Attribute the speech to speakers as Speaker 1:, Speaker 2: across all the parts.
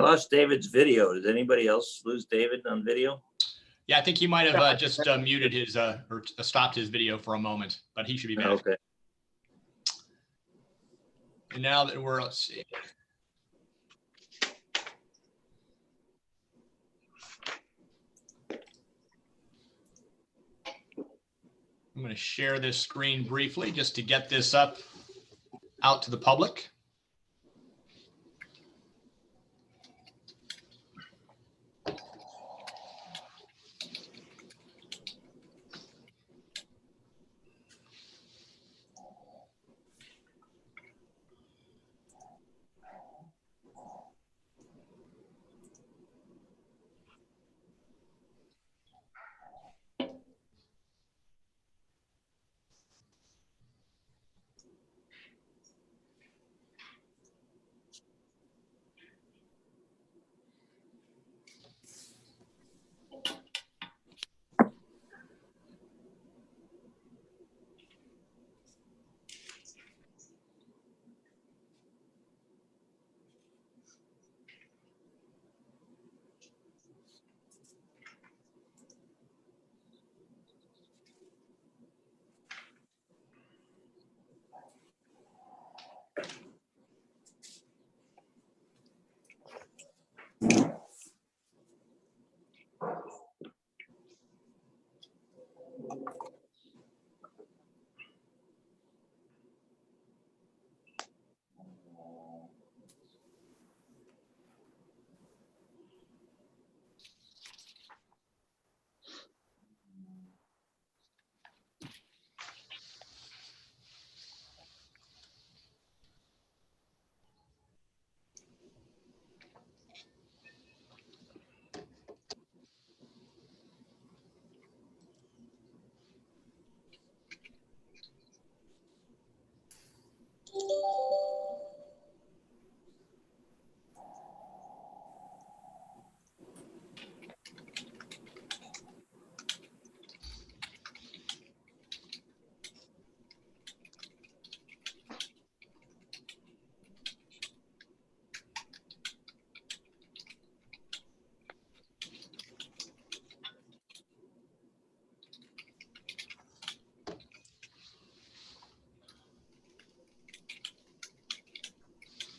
Speaker 1: lost David's video. Did anybody else lose David on video?
Speaker 2: Yeah, I think he might have just muted his or stopped his video for a moment, but he should be back.
Speaker 1: Okay.
Speaker 2: And now that we're, let's see. I'm going to share this screen briefly just to get this up out to the public.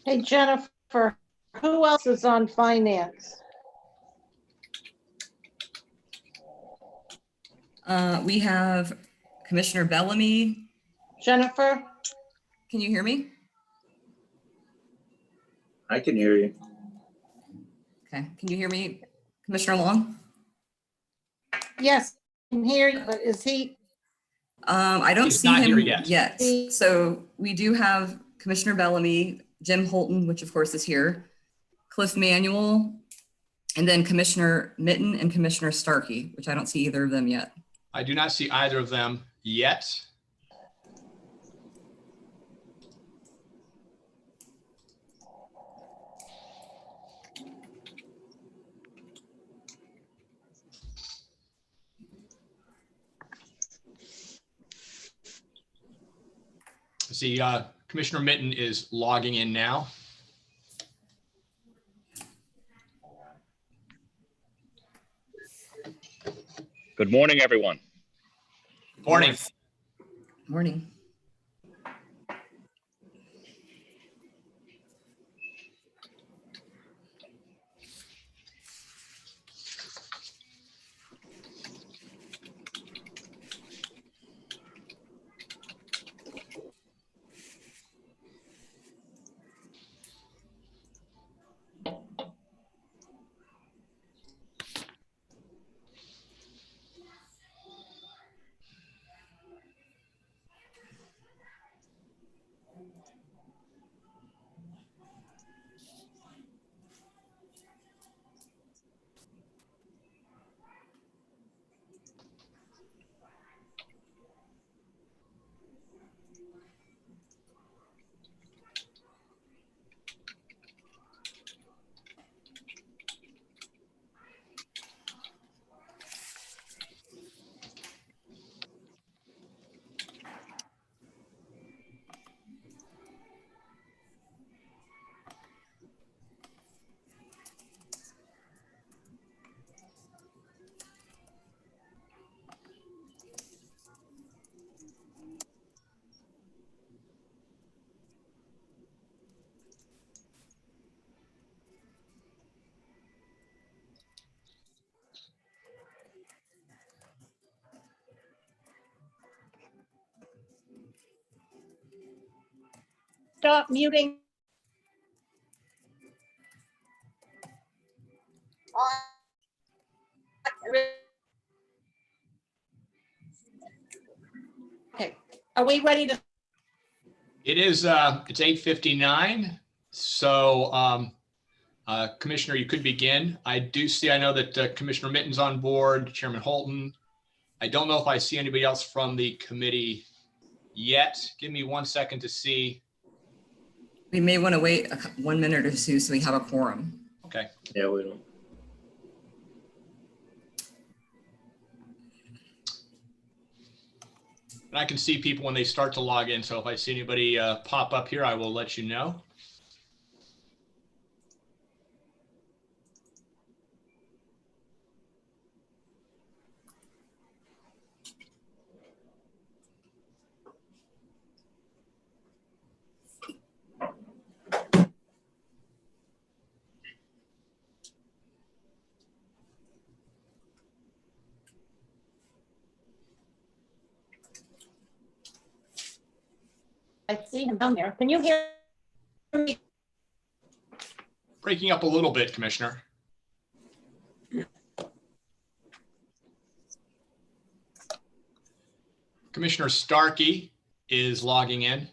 Speaker 3: Hey, Jennifer, who else is on finance?
Speaker 4: We have Commissioner Bellamy.
Speaker 3: Jennifer?
Speaker 4: Can you hear me?
Speaker 1: I can hear you.
Speaker 4: Okay. Can you hear me, Commissioner Long?
Speaker 3: Yes, I can hear you, but is he?
Speaker 4: I don't
Speaker 2: He's
Speaker 4: see
Speaker 2: not
Speaker 4: him
Speaker 2: here yet.
Speaker 4: So we do have Commissioner Bellamy, Jim Holton, which of course is here, Cliff Manuel, and then Commissioner Mitten and Commissioner Starkey, which I don't see either of them yet.
Speaker 2: I do not see either of them yet. See, Commissioner Mitten is logging in now.
Speaker 5: Good morning, everyone.
Speaker 2: Morning.
Speaker 4: Morning.
Speaker 3: stop muting? Okay, are we ready to?
Speaker 2: It is, it's 8:59. So Commissioner, you could begin. I know that Commissioner Mitten's on board, Chairman Holton. I don't know if I see anybody else from the committee yet. Give me 1 second to see.
Speaker 4: We may want to wait 1 minute or two so we have a quorum.
Speaker 2: Okay.
Speaker 1: Yeah, we don't.
Speaker 2: And I can see people when they start to log in. So if I see anybody pop up here, I will let you know.
Speaker 3: I see him down there. Can you hear me?
Speaker 2: Breaking up a little bit, Commissioner. Commissioner Starkey is logging in.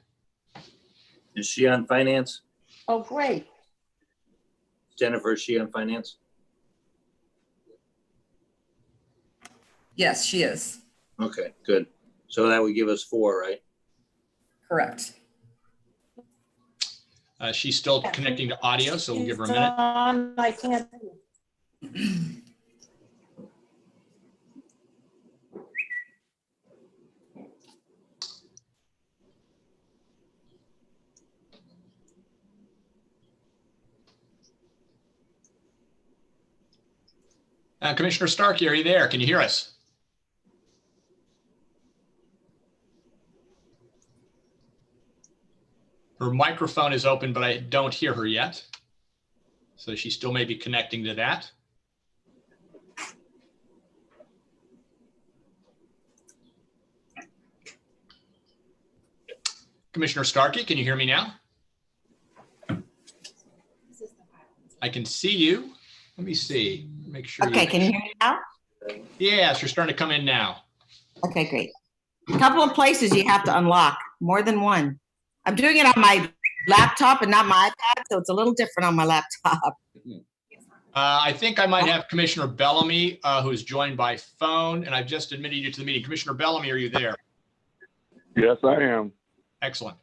Speaker 1: Is she on finance?
Speaker 3: Oh, great.
Speaker 1: Jennifer, is she on finance?
Speaker 4: Yes, she is.
Speaker 1: Okay, good. So that would give us 4, right?
Speaker 4: Correct.
Speaker 2: She's still connecting to audio, so we'll give her a minute.
Speaker 3: I can't.
Speaker 2: Commissioner Starkey, are you there? Can you hear us? Her microphone is open, but I don't hear her yet. So she still may be connecting to that. Commissioner Starkey, can you hear me now? I can see you. Let me see. Make sure.
Speaker 6: Okay, can you hear me now?
Speaker 2: Yes, you're starting to come in now.
Speaker 6: Okay, great. A couple of places you have to unlock, more than one. I'm doing it on my laptop and not my iPad, so it's a little different on my laptop.
Speaker 2: I think I might have Commissioner Bellamy, who is joined by phone, and I've just admitted you to the meeting. Commissioner Bellamy, are you there?
Speaker 7: Yes, I am.
Speaker 2: Excellent.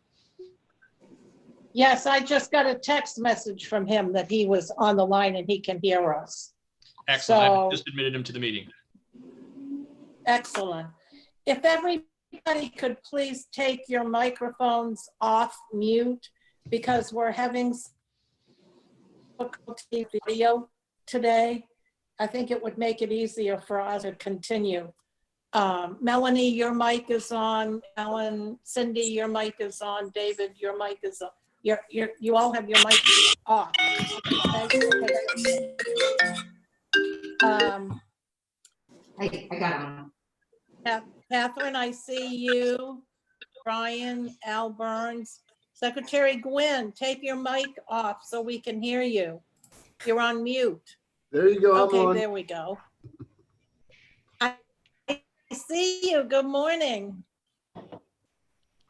Speaker 3: Yes, I just got a text message from him that he was on the line and he can hear us.
Speaker 2: Excellent.
Speaker 3: So-
Speaker 2: I've just admitted him to the meeting.
Speaker 3: Excellent. If everybody could please take your microphones off mute, because we're having difficulty with video today. I think it would make it easier for us to continue. Melanie, your mic is on. Ellen, Cindy, your mic is on. David, your mic is on. You all have your mic off. Okay.
Speaker 6: I got one.
Speaker 3: Catherine, I see you. Brian, Al Burns. Secretary Gwynn, take your mic off so we can hear you. You're on mute.
Speaker 8: There you go. I'm
Speaker 3: Okay,
Speaker 8: on.
Speaker 3: there we go. I see you. Good morning.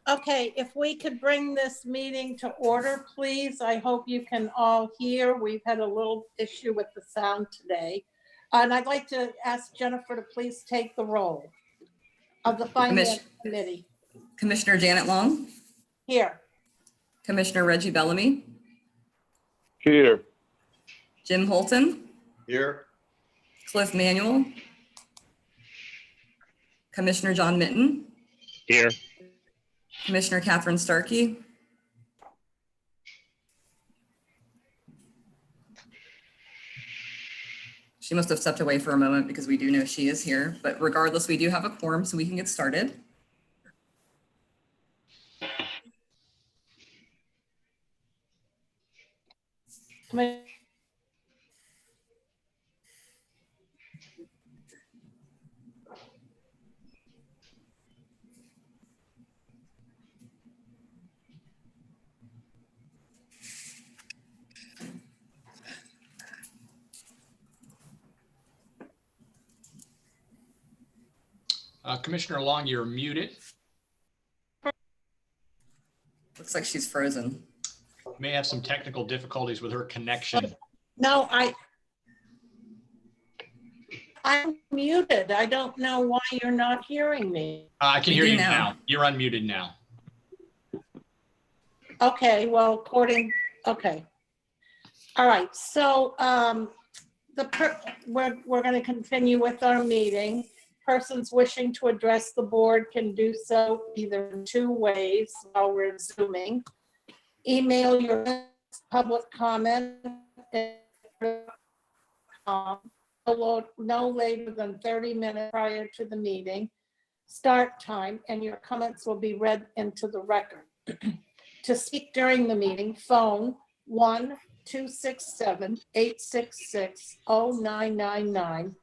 Speaker 3: Okay, if we could bring this meeting to order, please. I hope you can all hear. We've had a little issue with the sound today. And I'd like to ask Jennifer to please take the roll of the Finance Committee.
Speaker 4: Commissioner Janet Long,
Speaker 3: Here.
Speaker 4: Commissioner Reggie Bellamy,
Speaker 7: Here.
Speaker 4: Jim Holton,
Speaker 8: Here.
Speaker 4: Cliff Manuel, Commissioner John Mitten,
Speaker 5: Here.
Speaker 4: Commissioner Catherine Starkey, she must have stepped away for a moment because we do know she is here, but regardless, we do have a quorum, so we can get started.
Speaker 2: Commissioner Long, you're muted.
Speaker 4: Looks like she's frozen.
Speaker 2: May have some technical difficulties with her connection.
Speaker 3: No, I'm muted. I don't know why you're not hearing me.
Speaker 2: I can
Speaker 4: We
Speaker 2: hear
Speaker 4: do
Speaker 2: you
Speaker 4: now.
Speaker 2: now. You're unmuted now.
Speaker 3: Okay, well, okay. All right, so we're going to continue with our meeting. Persons wishing to address the board can do so either in two ways while we're Zooming. Email your public comment no later than 30 minutes prior to the meeting start time, and your comments will be read into the record. To speak during the meeting, phone 1-267-866-0999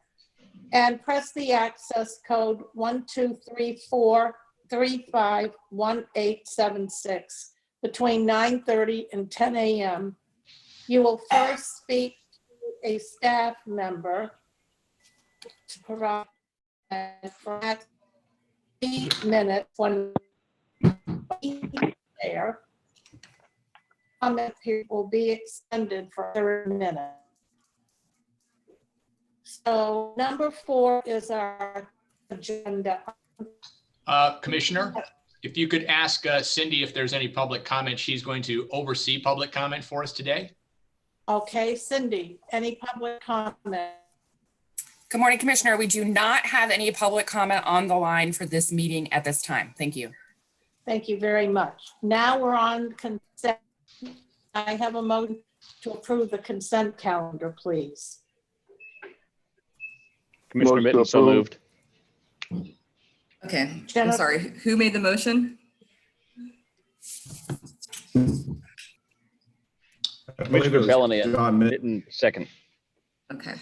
Speaker 3: and press the access code 1234-351876 between 9:30 and 10 a.m. You will first speak to a staff member to provide for 8 minutes when there. Comment period will be extended for 30 minutes. So number 4 is our agenda.
Speaker 2: Commissioner, if you could ask Cindy if there's any public comment. She's going to oversee public comment for us today.
Speaker 3: Okay, Cindy, any public comment?
Speaker 8: Good morning, Commissioner. We do not have any public comment on the line for this meeting at this time. Thank you.
Speaker 3: Thank you very much. Now we're on consent. I have a motion to approve the consent calendar, please.
Speaker 5: Commissioner
Speaker 7: Motion to
Speaker 5: Mitten, so
Speaker 7: approve.
Speaker 5: moved.
Speaker 4: Okay, I'm
Speaker 3: Jennifer.
Speaker 4: sorry. Who made the motion?
Speaker 5: Commissioner Bellamy and
Speaker 9: John Mitten.
Speaker 5: Mitten, second.
Speaker 4: Okay.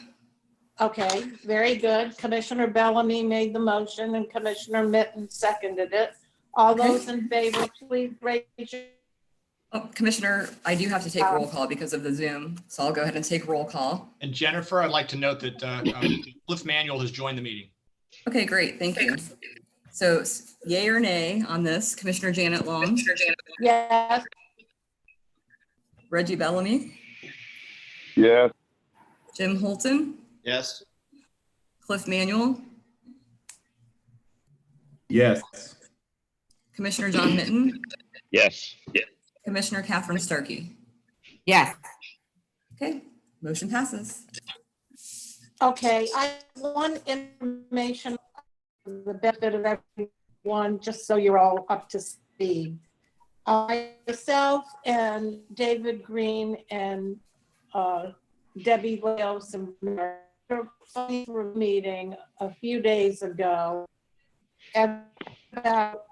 Speaker 3: Okay, very good. Commissioner Bellamy made the motion and Commissioner Mitten seconded it. All
Speaker 4: Okay.
Speaker 3: those in favor, please raise your.
Speaker 4: Oh, Commissioner, I do have to take roll call because of the Zoom, so I'll go ahead and take roll call.
Speaker 2: And Jennifer, I'd like to note that Cliff Manuel has joined the meeting.
Speaker 4: Okay, great. Thank you. So yay or nay on this? Commissioner Janet Long,
Speaker 3: Yes,
Speaker 4: Reggie Bellamy,
Speaker 7: Yes.
Speaker 4: Jim Holton,
Speaker 9: Yes.
Speaker 4: Cliff Manuel,
Speaker 9: Yes.
Speaker 4: Commissioner John Mitten,
Speaker 5: Yes.
Speaker 4: Commissioner Catherine Starkey.
Speaker 6: Yes.
Speaker 4: Okay, motion passes.
Speaker 3: okay. I want information for the benefit of everyone, just so you're all up to speed. Myself and David Green and Debbie Leos and were meeting a few days ago about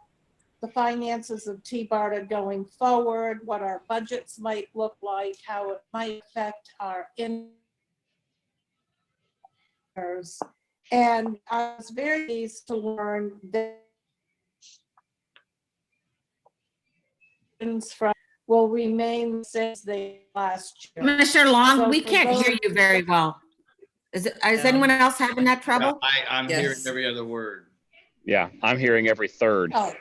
Speaker 3: the finances of TBARTA going forward, what our budgets might look like, how it might affect our income. And I was very pleased to learn that from will remain since they last year.
Speaker 6: Commissioner Long,
Speaker 3: So
Speaker 6: we
Speaker 3: for
Speaker 6: can't hear
Speaker 3: those-
Speaker 6: you very well. Is anyone else having that trouble?
Speaker 9: I'm
Speaker 4: Yes.
Speaker 9: hearing every other word.
Speaker 5: Yeah, I'm hearing every third.
Speaker 3: Oh.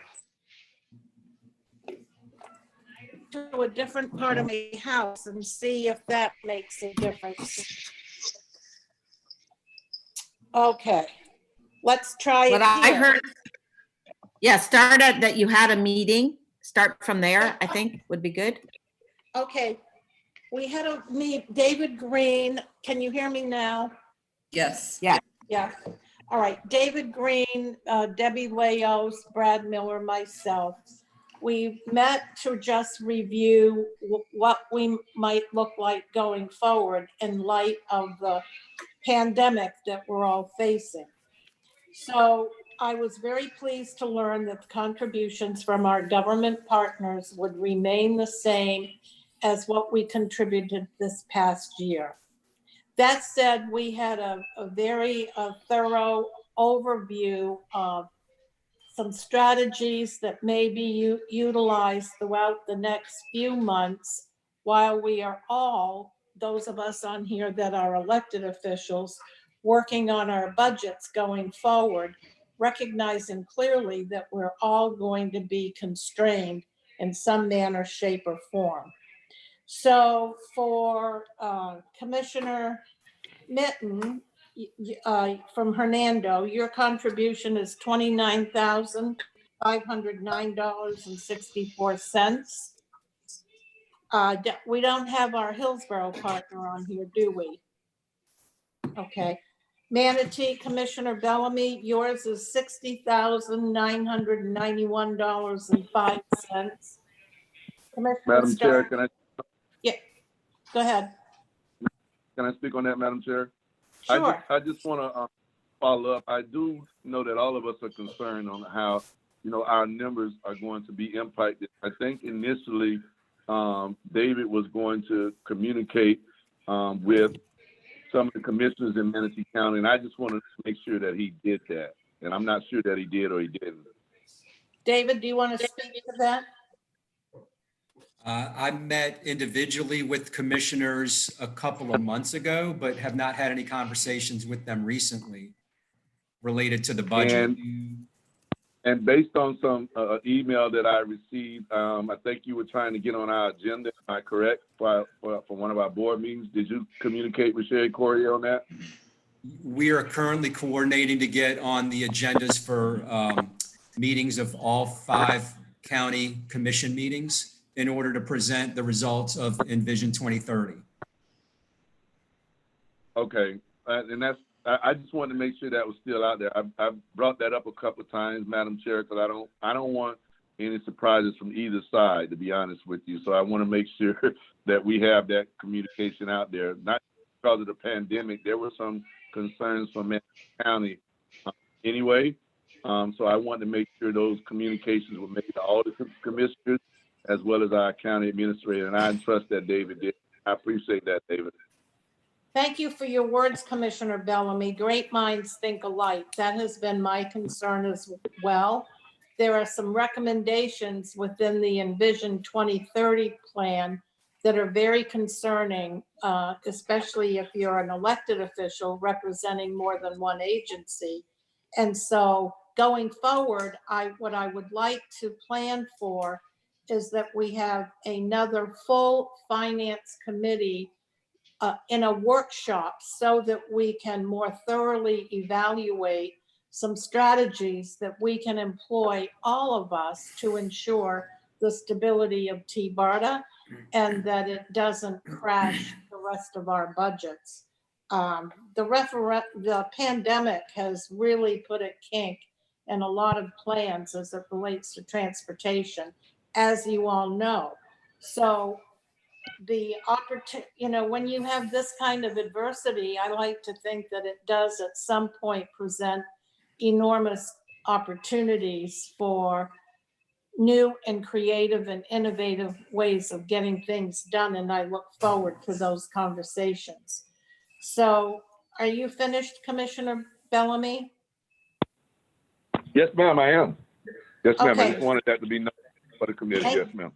Speaker 3: To a different part of my house and see if that makes a difference. Okay, let's try it
Speaker 6: What I
Speaker 3: here.
Speaker 6: heard, yeah, start at that you had a meeting. Start from there, I think would be good.
Speaker 3: Okay, we had a meet, David Green, can you hear me now?
Speaker 4: Yes.
Speaker 3: Yeah, all right, David Green, Debbie Leos, Brad Miller, myself. We met to just review what we might look like going forward in light of the pandemic that we're all facing. So I was very pleased to learn that the contributions from our government partners would remain the same as what we contributed this past year. That said, we had a very thorough overview of some strategies that may be utilized throughout the next few months while we are all, those of us on here that are elected officials, working on our budgets going forward recognizing clearly that we're all going to be constrained in some manner, shape, or form. So for Commissioner Mitten, from Hernando, your contribution is $29,509.64. We don't have our Hillsborough partner on here, do we? Okay. Manatee, Commissioner Bellamy, yours is $60,991.05. Commissioner
Speaker 7: Madam Chair,
Speaker 3: Stark, go ahead.
Speaker 7: can I speak on that, Madam Chair?
Speaker 3: Sure.
Speaker 7: I just want to follow up. I do know that all of us are concerned on how, our numbers are going to be impacted. I think initially, David was going to communicate with some of the commissioners in Manatee County, and I just wanted to make sure that he did that. And I'm not sure that he did or he didn't.
Speaker 3: David, do you want to speak to that?
Speaker 9: I met individually with commissioners a couple of months ago, but have not had any conversations with them recently related to the budget.
Speaker 7: And based on some email that I received, I think you were trying to get on our agenda. Am I correct? For one of our board meetings, did you communicate with Sherry Corey on that?
Speaker 9: We are currently coordinating to get on the agendas for meetings of all 5 county commission meetings in order to present the results of Envision 2030.
Speaker 7: Okay, and I just wanted to make sure that was still out there. I've brought that up a couple of times, Madam Chair, because I don't want any surprises from either side, to be honest with you. So I want to make sure that we have that communication out there. Not because of the pandemic, there were some concerns from Manatee County anyway. So I wanted to make sure those communications were made to all the commissioners as well as our county administrator, and I trust that David did. I appreciate that, David.
Speaker 3: Thank you for your words, Commissioner Bellamy. Great minds think alike. That has been my concern as well. There are some recommendations within the Envision 2030 plan that are very concerning, especially if you're an elected official representing more than one agency. And so going forward, what I would like to plan for is that we have another full finance committee in a workshop so that we can more thoroughly evaluate some strategies that we can employ, all of us, to ensure the stability of TBARTA and that it doesn't crash the rest of our budgets. The pandemic has really put a kink in a lot of plans as it relates to transportation, as you all know. So the opportunity, when you have this kind of adversity, I like to think that it does at some point present enormous opportunities for new and creative and innovative ways of getting things done. And I look forward to those conversations. So are you finished, Commissioner Bellamy?
Speaker 7: Yes, ma'am, I am. Yes, ma'am.
Speaker 3: Okay.
Speaker 7: I just wanted that to be known for the committee. Yes, ma'am.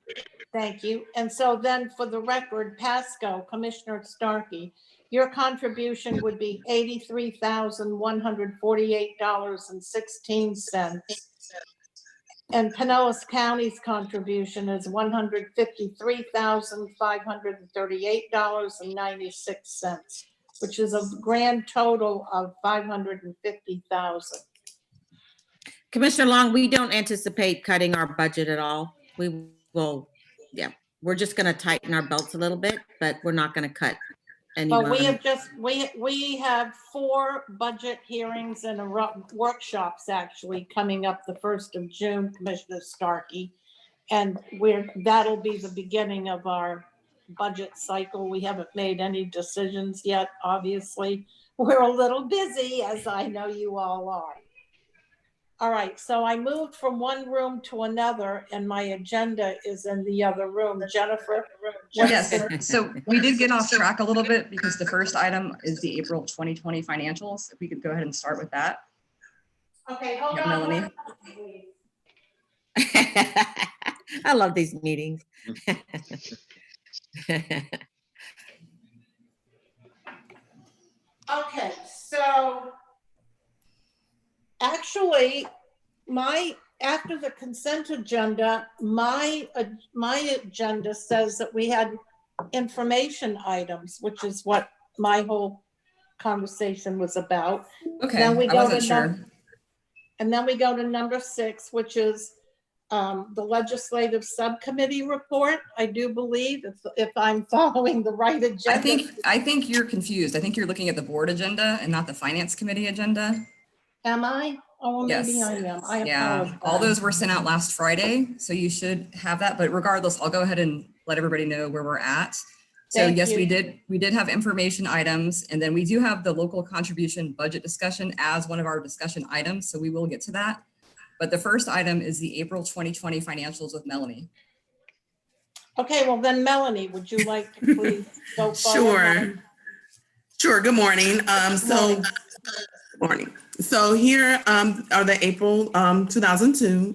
Speaker 3: Thank you. And so then for the record, Pasco, Commissioner Starkey, your contribution would be $83,148.16. And Pinellas County's contribution is $153,538.96, which is a grand total of $550,000.
Speaker 6: Commissioner Long, we don't anticipate cutting our budget at all. We will, we're just going to tighten our belts a little bit, but we're not going to cut anyone.
Speaker 3: But we have 4 budget hearings and workshops actually coming up the 1st of June, Commissioner Starkey. And that'll be the beginning of our budget cycle. We haven't made any decisions yet, obviously. We're a little busy, as I know you all are. All right, so I moved from one room to another and my agenda is in the other room. Jennifer?
Speaker 4: Yes, so we did get off track a little bit because the first item is the April 2020 financials. If we could go ahead and start with that.
Speaker 3: Okay, hold on.
Speaker 4: Melanie.
Speaker 6: I love these meetings.
Speaker 3: Okay, so Actually, after the consent agenda, my agenda says that we had information items, which is what my whole conversation was about.
Speaker 4: Okay,
Speaker 3: Then we
Speaker 4: I
Speaker 3: go
Speaker 4: wasn't
Speaker 3: to
Speaker 4: sure.
Speaker 3: And then we go to number 6, which is the legislative subcommittee report. I do believe, if I'm following the right agenda.
Speaker 4: I think you're confused. I think you're looking at the board agenda and not the finance committee agenda.
Speaker 3: Am I? Oh, maybe
Speaker 4: Yes.
Speaker 3: I am. I
Speaker 4: Yeah,
Speaker 3: apologize.
Speaker 4: all those were sent out last Friday, so you should have that. But regardless, I'll go ahead and let everybody know where we're at. So
Speaker 3: Thank
Speaker 4: yes,
Speaker 3: you.
Speaker 4: we did have information items, and then we do have the local contribution budget discussion as one of our discussion items. So we will get to that. But the first item is the April 2020 financials with Melanie.
Speaker 3: Okay, well then, Melanie, would you like to please go forward?
Speaker 10: Sure. Good morning.
Speaker 3: Morning.
Speaker 10: Morning. So here are the April 2020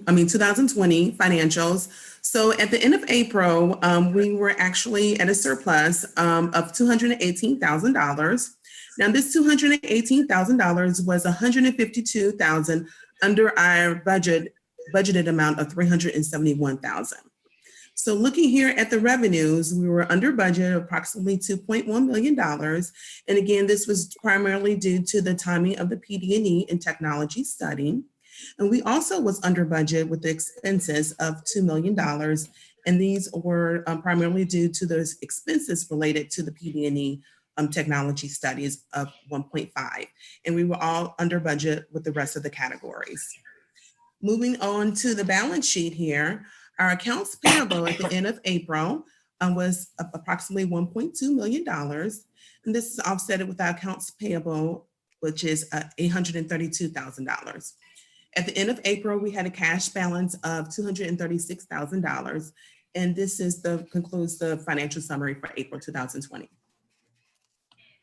Speaker 10: financials. So at the end of April, we were actually at a surplus of $218,000. Now this $218,000 was $152,000 under our budgeted amount of $371,000. So looking here at the revenues, we were under budget approximately $2.1 million. And again, this was primarily due to the timing of the PD&E and technology study. And we also was under budget with the expenses of $2 million. And these were primarily due to those expenses related to the PD&E technology studies of 1.5. And we were all under budget with the rest of the categories. Moving on to the balance sheet here, our accounts payable at the end of April was approximately $1.2 million. And this is offset with our accounts payable, which is $832,000. At the end of April, we had a cash balance of $236,000. And this concludes the financial summary for April 2020.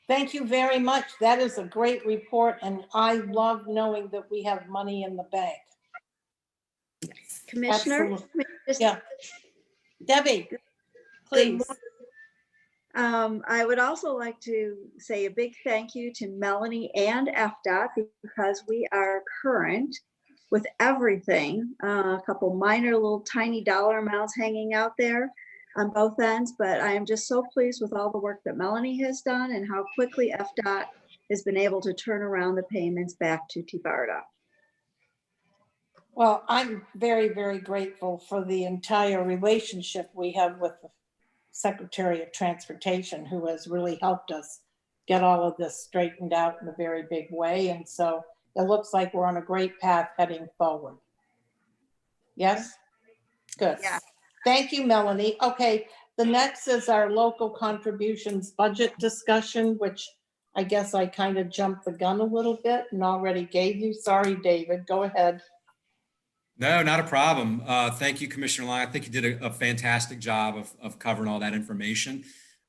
Speaker 3: Thank you very much. That is a great report, and I love knowing that we have money in the bank.
Speaker 11: Commissioner?
Speaker 3: Absolutely. Yeah. Debbie, please.
Speaker 11: I would also like to say a big thank you to Melanie and FDOT because we are current with everything. A couple minor little tiny dollar amounts hanging out there on both ends, but I am just so pleased with all the work that Melanie has done and how quickly FDOT has been able to turn around the payments back to TBARTA.
Speaker 3: Well, I'm very, very grateful for the entire relationship we have with the Secretary of Transportation, who has really helped us get all of this straightened out in a very big way. And so it looks like we're on a great path heading forward. Yes? Good.
Speaker 11: Yeah.
Speaker 3: Thank you, Melanie. Okay, the next is our local contributions budget discussion, which I guess I kind of jumped the gun a little bit and already gave you. Sorry, David, go ahead.
Speaker 9: No, not a problem. Thank you, Commissioner Long. I think you did a fantastic job of covering all that information.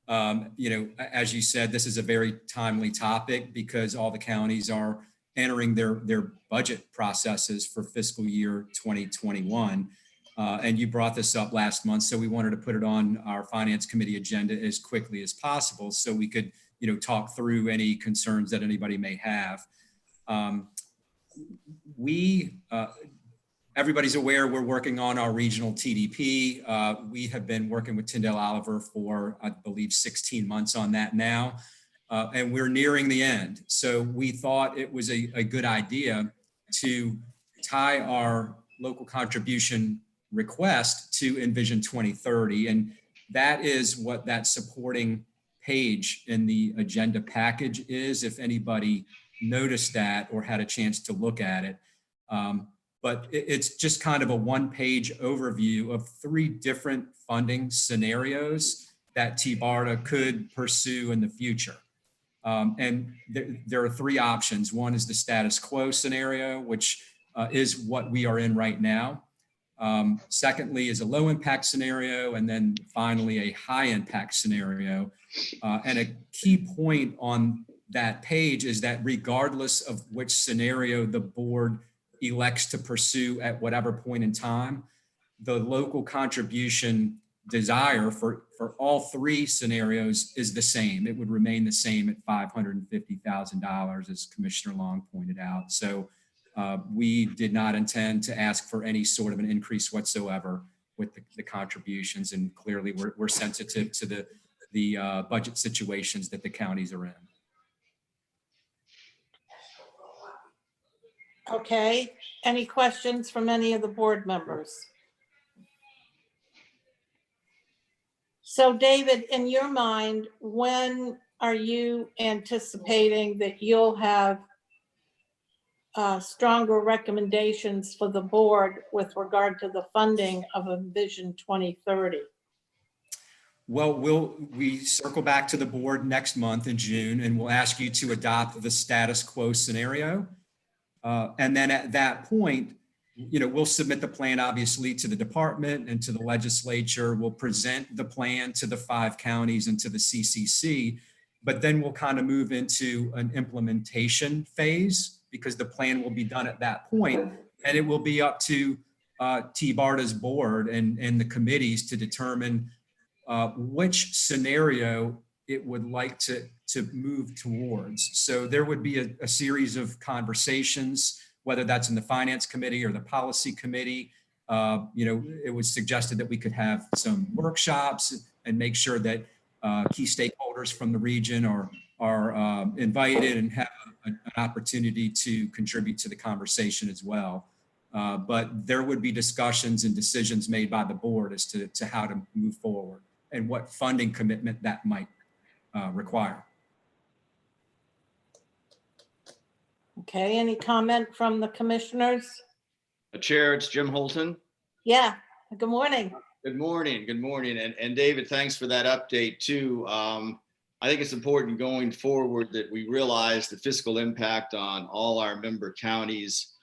Speaker 9: As you said, this is a very timely topic because all the counties are entering their budget processes for fiscal year 2021. And you brought this up last month, so we wanted to put it on our Finance Committee agenda as quickly as possible so we could, talk through any concerns that anybody may have. Everybody's aware we're working on our regional TDP. We have been working with Tyndale Oliver for, I believe, 16 months on that now, and we're nearing the end. So we thought it was a good idea to tie our local contribution request to Envision 2030, and that is what that supporting page in the agenda package is, if anybody noticed that or had a chance to look at it. But it's just kind of a one-page overview of 3 different funding scenarios that TBARTA could pursue in the future. And there are 3 options. One is the status quo scenario, which is what we are in right now. Secondly is a low impact scenario, and then finally a high impact scenario. And a key point on that page is that regardless of which scenario the board elects to pursue at whatever point in time, the local contribution desire for all 3 scenarios is the same. It would remain the same at $550,000, as Commissioner Long pointed out. So we did not intend to ask for any sort of an increase whatsoever with the contributions, and clearly we're sensitive to the budget situations that the counties are in.
Speaker 3: Okay, any questions from any of the board members? So David, in your mind, when are you anticipating that you'll have stronger recommendations for the board with regard to the funding of Envision 2030?
Speaker 9: Well, we circle back to the board next month in June, and we'll ask you to adopt the status quo scenario. And then at that point, we'll submit the plan obviously to the department and to the legislature. We'll present the plan to the 5 counties and to the CCC, but then we'll kind of move into an implementation phase because the plan will be done at that point, and it will be up to TBARTA's board and the committees to determine which scenario it would like to move towards. So there would be a series of conversations, whether that's in the finance committee or the policy committee. It was suggested that we could have some workshops and make sure that key stakeholders from the region are invited and have an opportunity to contribute to the conversation as well. But there would be discussions and decisions made by the board as to how to move forward and what funding commitment that might require.
Speaker 3: Okay, any comment from the commissioners?
Speaker 12: Chair, it's Jim Holton.
Speaker 3: Yeah, good morning.
Speaker 12: Good morning. Good morning. And David, thanks for that update too. I think it's important going forward that we realize the fiscal impact on all our member counties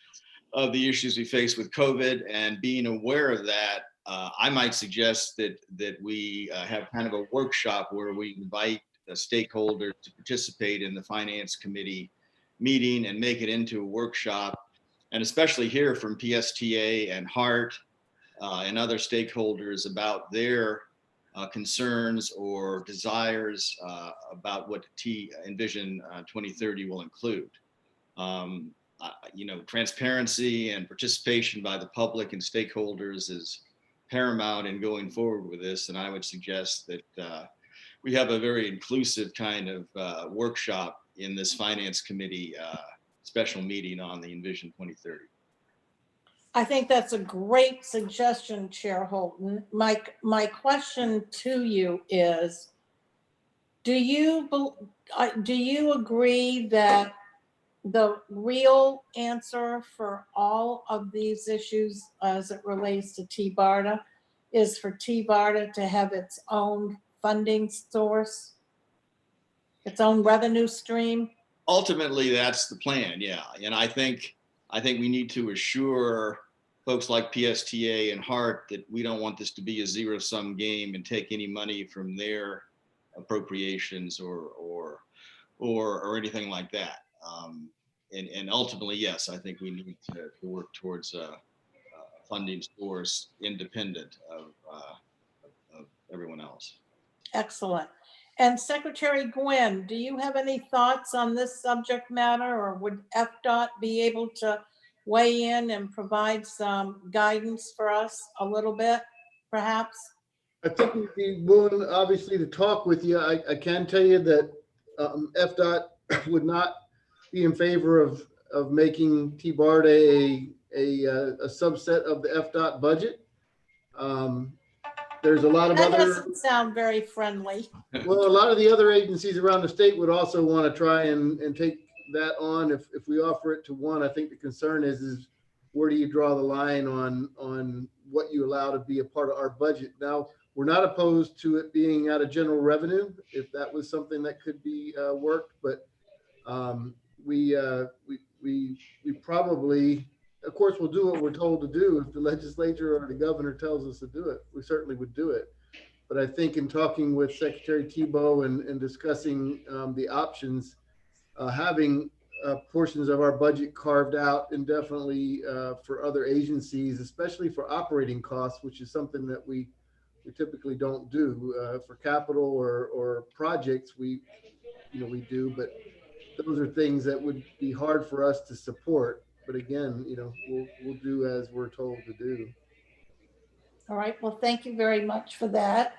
Speaker 12: of the issues we face with COVID, and being aware of that, I might suggest that we have kind of a workshop where we invite the stakeholders to participate in the finance committee meeting and make it into a workshop, and especially hear from PSTA and HART and other stakeholders about their concerns or desires about what Envision 2030 will include. Transparency and participation by the public and stakeholders is paramount in going forward with this. And I would suggest that we have a very inclusive kind of workshop in this finance committee special meeting on the Envision 2030.
Speaker 3: I think that's a great suggestion, Chair Holton. My question to you is, do you agree that the real answer for all of these issues as it relates to TBARTA is for TBARTA to have its own funding source, its own revenue stream?
Speaker 12: Ultimately, that's the plan, yeah. And I think we need to assure folks like PSTA and HART that we don't want this to be a zero-sum game and take any money from their appropriations or anything like that. And ultimately, yes, I think we need to work towards a funding source independent of everyone else.
Speaker 3: Excellent. And Secretary Gwynn, do you have any thoughts on this subject matter, or would FDOT be able to weigh in and provide some guidance for us a little bit, perhaps?
Speaker 13: I think we'd be willing, obviously, to talk with you. I can tell you that FDOT would not be in favor of making TBARTA a subset of the FDOT budget. There's a lot of
Speaker 3: that
Speaker 13: other.
Speaker 3: That doesn't sound very friendly.
Speaker 13: Well, a lot of the other agencies around the state would also want to try and take that on if we offer it to one. I think the concern is where do you draw the line on what you allow to be a part of our budget. Now, we're not opposed to it being out of general revenue if that was something that could be worked, but we probably, of course, we'll do what we're told to do. If the legislature or the governor tells us to do it, we certainly would do it. But I think in talking with Secretary Thibault and discussing the options, having portions of our budget carved out indefinitely for other agencies, especially for operating costs, which is something that we typically don't do for capital or projects. We do, but those are things that would be hard for us to support. But again, we'll do as we're told to do.
Speaker 3: All right, well, thank you very much for that.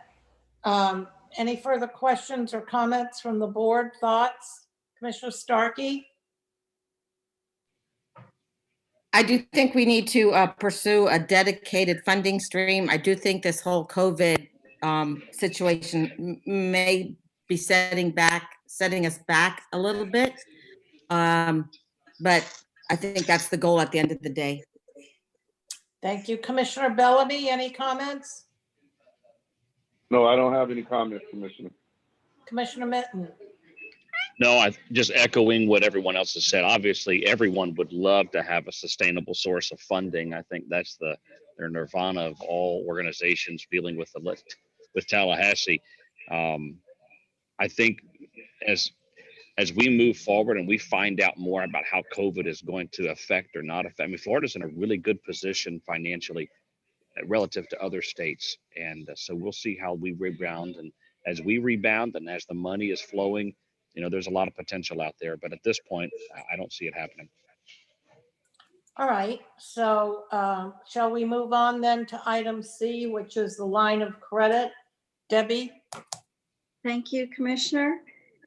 Speaker 3: Any further questions or comments from the board? Thoughts? Commissioner Starkey?
Speaker 6: I do think we need to pursue a dedicated funding stream. I do think this whole COVID situation may be setting us back a little bit. But I think that's the goal at the end of the day.
Speaker 3: Thank you. Commissioner Bellamy, any comments?
Speaker 7: No, I don't have any comments, Commissioner.
Speaker 3: Commissioner Mitten?
Speaker 5: No, I just echoing what everyone else has said. Obviously, everyone would love to have a sustainable source of funding. I think that's their nirvana of all organizations dealing with Tallahassee. I think as we move forward and we find out more about how COVID is going to affect or not affect, I mean, Florida's in a really good position financially relative to other states. And so we'll see how we rebound. And as we rebound and as the money is flowing, there's a lot of potential out there. But at this point, I don't see it happening.
Speaker 3: All right, so shall we move on then to item C, which is the line of credit? Debbie?
Speaker 11: Thank you, Commissioner.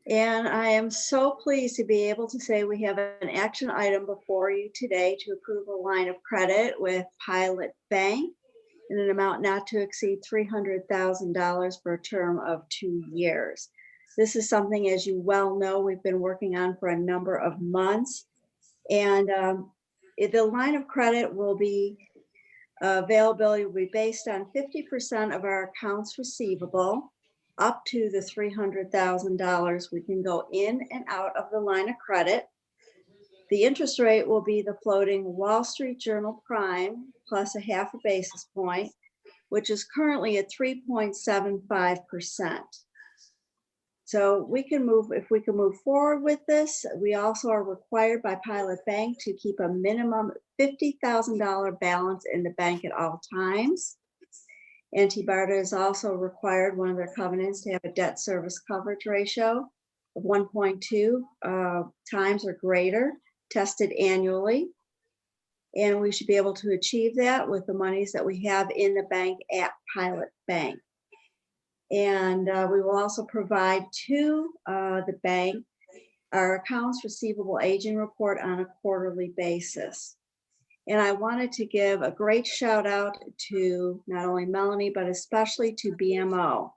Speaker 11: And I am so pleased to be able to say we have an action item before you today to approve a line of credit with Pilot Bank in an amount not to exceed $300,000 for a term of 2 years. This is something, as you well know, we've been working on for a number of months. And the line of credit will be, availability will be based on 50% of our accounts receivable, up to the $300,000. We can go in and out of the line of credit. The interest rate will be the floating Wall Street Journal Prime plus a half a basis point, which is currently at 3.75%. So if we can move forward with this, we also are required by Pilot Bank to keep a minimum $50,000 balance in the bank at all times. And TBARTA is also required, one of their covenants, to have a debt service coverage ratio of 1.2 times or greater, tested annually. And we should be able to achieve that with the monies that we have in the bank at Pilot Bank. And we will also provide to the bank our accounts receivable aging report on a quarterly basis. And I wanted to give a great shout out to not only Melanie, but especially to BMO.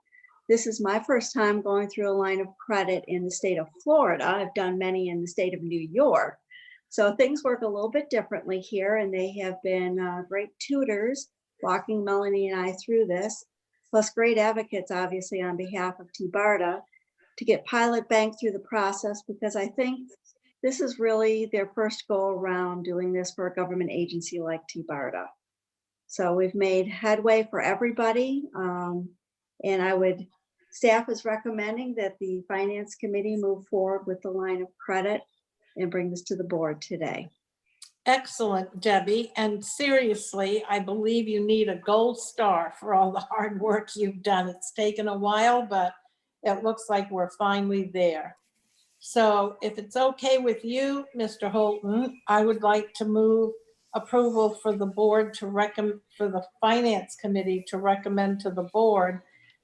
Speaker 11: This is my first time going through a line of credit in the state of Florida. I've done many in the state of New York. So things work a little bit differently here, and they have been great tutors walking Melanie and I through this, plus great advocates, obviously, on behalf of TBARTA to get Pilot Bank through the process, because I think this is really their first go around doing this for a government agency like TBARTA. So we've made headway for everybody. And staff is recommending that the Finance Committee move forward with the line of credit and bring this to the board today.
Speaker 3: Excellent, Debbie. And seriously, I believe you need a gold star for all the hard work you've done. It's taken a while, but it looks like we're finally there. So if it's okay with you, Mr. Holton, I would like to move approval for the board to recommend, for the Finance Committee to recommend to the board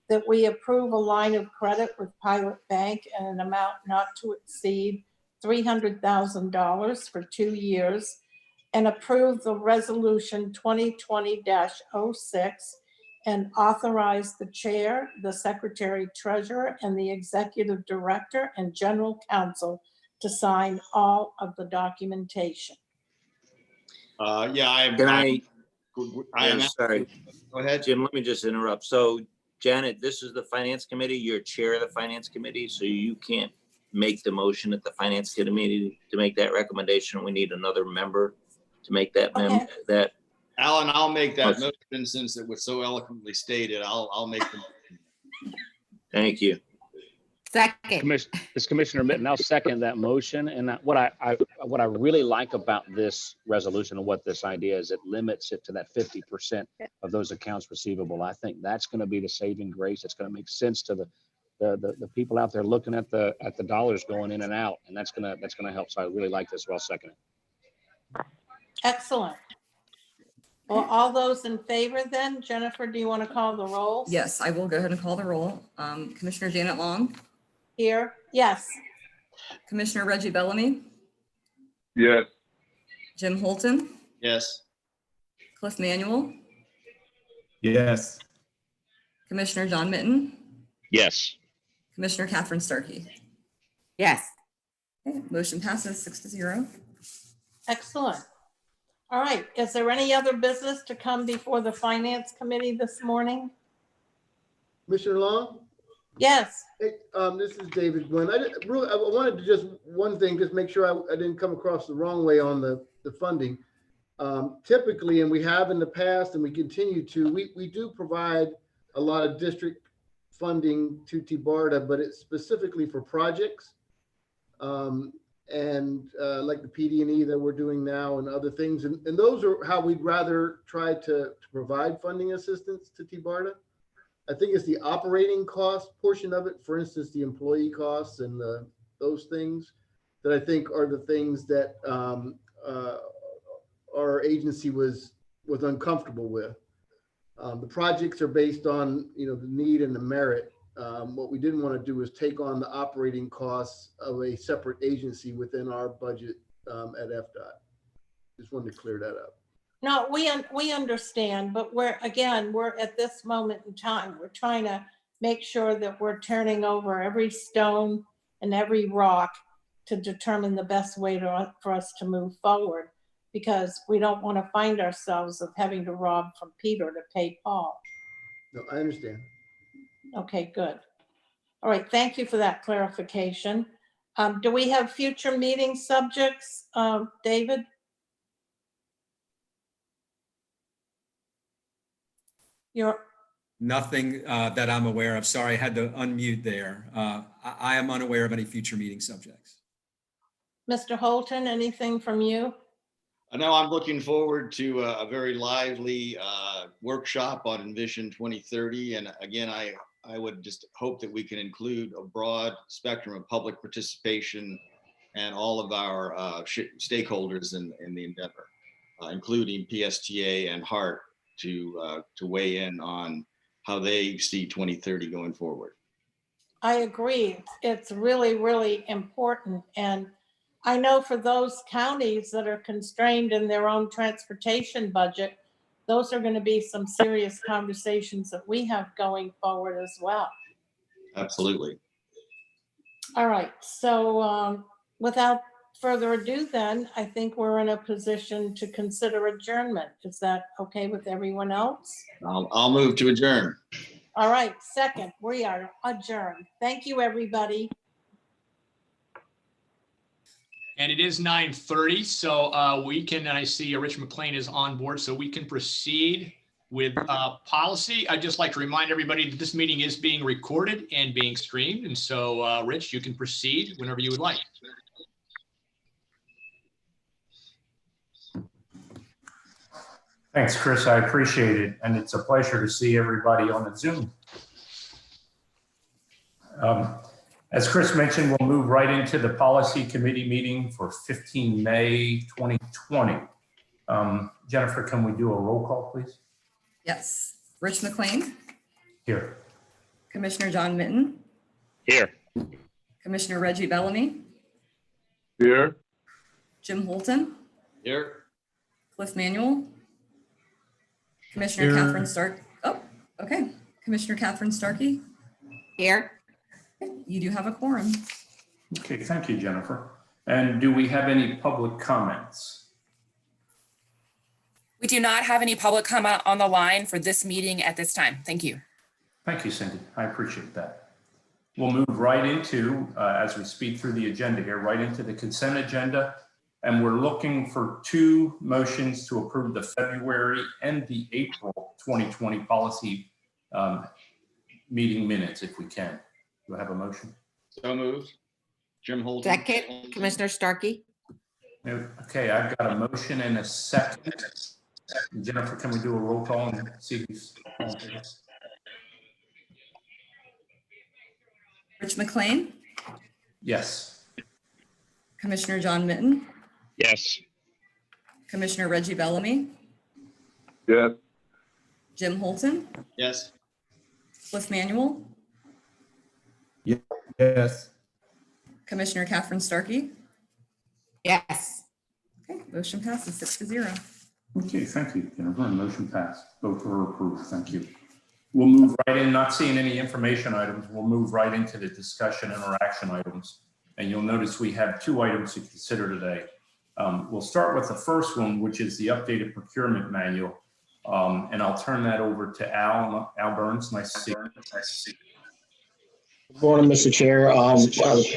Speaker 3: that we approve a line of credit with Pilot Bank in an amount not to exceed $300,000 for 2 years, and approve the resolution 2020-06 and authorize the chair, the secretary treasurer, and the executive director and general counsel to sign all of the documentation.
Speaker 12: Yeah,
Speaker 1: I'm sorry.
Speaker 12: Go ahead.
Speaker 1: Jim, let me just interrupt. So Janet, this is the Finance Committee. You're chair of the Finance Committee, so you can't make the motion at the Finance Committee to make that recommendation. We need another member to make that that.
Speaker 12: Alan, I'll make that motion since it was so eloquently stated. I'll make the motion.
Speaker 1: Thank you.
Speaker 6: Second.
Speaker 5: This Commissioner Mitten, I'll second that motion. And what I really like about this resolution and what this idea is, it limits it to that 50% of those accounts receivable. I think that's going to be the saving grace. It's going to make sense to the people out there looking at the dollars going in and out, and that's going to help. So I really like this. Well, second it.
Speaker 3: Excellent. Well, all those in favor then, Jennifer, do you want to call the roll?
Speaker 4: Yes, I will go ahead and call the roll. Commissioner Janet Long,
Speaker 3: Here, yes.
Speaker 4: Commissioner Reggie Bellamy,
Speaker 7: Yes.
Speaker 4: Jim Holton,
Speaker 12: Yes.
Speaker 4: Cliff Manuel,
Speaker 14: Yes.
Speaker 4: Commissioner John Mitten,
Speaker 5: Yes.
Speaker 4: Commissioner Catherine Starkey.
Speaker 6: Yes.
Speaker 4: Okay, motion passes 6-0.
Speaker 3: Excellent. All right, is there any other business to come before the Finance Committee this morning?
Speaker 13: Commissioner Long?
Speaker 3: Yes,
Speaker 13: Hey, this is David Glenn. I wanted to just one thing, just make sure I didn't come across the wrong way on the funding. Typically, and we have in the past, and we continue to, we do provide a lot of district funding to TBARTA, but it's specifically for projects. Like the PD&E that we're doing now and other things. And those are how we'd rather try to provide funding assistance to TBARTA. I think it's the operating cost portion of it, for instance, the employee costs and those things that I think are the things that our agency was uncomfortable with. The projects are based on, the need and the merit. What we didn't want to do is take on the operating costs of a separate agency within our budget at FDOT. Just wanted to clear that up.
Speaker 3: no, we understand, but we're at this moment in time, we're trying to make sure that we're turning over every stone and every rock to determine the best way for us to move forward, because we don't want to find ourselves of having to rob from Peter to pay Paul.
Speaker 13: No, I understand.
Speaker 3: Okay, good. All right, thank you for that clarification. Do we have future meeting subjects, David?
Speaker 9: Nothing that I'm aware of. Sorry, I had to unmute there. I am unaware of any future meeting subjects.
Speaker 3: Mr. Holton, anything from you?
Speaker 12: I know I'm looking forward to a very lively workshop on Envision 2030. And again, I would just hope that we can include a broad spectrum of public participation and all of our stakeholders in the endeavor, including PSTA and HART to weigh in on how they see 2030 going forward.
Speaker 3: I agree. It's really, really important. And I know for those counties that are constrained in their own transportation budget, those are going to be some serious conversations that we have going forward as well.
Speaker 12: Absolutely.
Speaker 3: All right. So without further ado, then I think we're in a position to consider adjournment. Is that okay with everyone else?
Speaker 12: I'll move to adjourn.
Speaker 3: All right. Second, we are adjourned. Thank you, everybody.
Speaker 2: And it is 9:30, so we can, and I see Rich McLean is on board, so we can proceed with policy. I'd just like to remind everybody that this meeting is being recorded and being streamed. And so, Rich, you can proceed whenever you would like.
Speaker 14: Thanks, Chris. I appreciate it. And it's a pleasure to see everybody on the Zoom. As Chris mentioned, we'll move right into the policy committee meeting for 15 May 2020. Jennifer, can we do a roll call, please?
Speaker 4: Yes. Rich McLean,
Speaker 14: Here.
Speaker 4: Commissioner John Mitten,
Speaker 5: Here.
Speaker 4: Commissioner Reggie Bellamy,
Speaker 7: Here.
Speaker 4: Jim Holton,
Speaker 12: Here.
Speaker 4: Cliff Manuel, Commissioner
Speaker 14: Here.
Speaker 4: Catherine Stark. Oh, okay. Commissioner Catherine Starkey,
Speaker 6: Here.
Speaker 4: you do have a quorum.
Speaker 14: Okay, thank you, Jennifer. And do we have any public comments?
Speaker 8: We do not have any public comment on the line for this meeting at this time. Thank you.
Speaker 14: Thank you, Cindy. I appreciate that. We'll move right into, as we speed through the agenda here, right into the consent agenda. And we're looking for 2 motions to approve the February and the April 2020 policy meeting minutes, if we can. Do I have a motion?
Speaker 12: So moved. Jim Holton.
Speaker 6: Second, Commissioner Starkey.
Speaker 14: Okay, I've got a motion and a second. Jennifer, can we do a roll call and see who's on this?
Speaker 4: Rich McLean,
Speaker 14: Yes.
Speaker 4: Commissioner John Mitten,
Speaker 5: Yes.
Speaker 4: Commissioner Reggie Bellamy,
Speaker 7: Yes.
Speaker 4: Jim Holton,
Speaker 12: Yes.
Speaker 4: Cliff Manuel,
Speaker 15: Yes.
Speaker 4: Commissioner Catherine Starkey.
Speaker 6: Yes.
Speaker 4: Okay, motion passes 6-0.
Speaker 14: Okay, thank you, Jennifer. Motion passed. Both were approved. Thank you. We'll move right in, not seeing any information items. We'll move right into the discussion interaction items. And you'll notice we have 2 items to consider today. We'll start with the first one, which is the updated procurement manual. And I'll turn that over to Al Burns. Nice to see you.
Speaker 15: Good morning, Mr. Chair,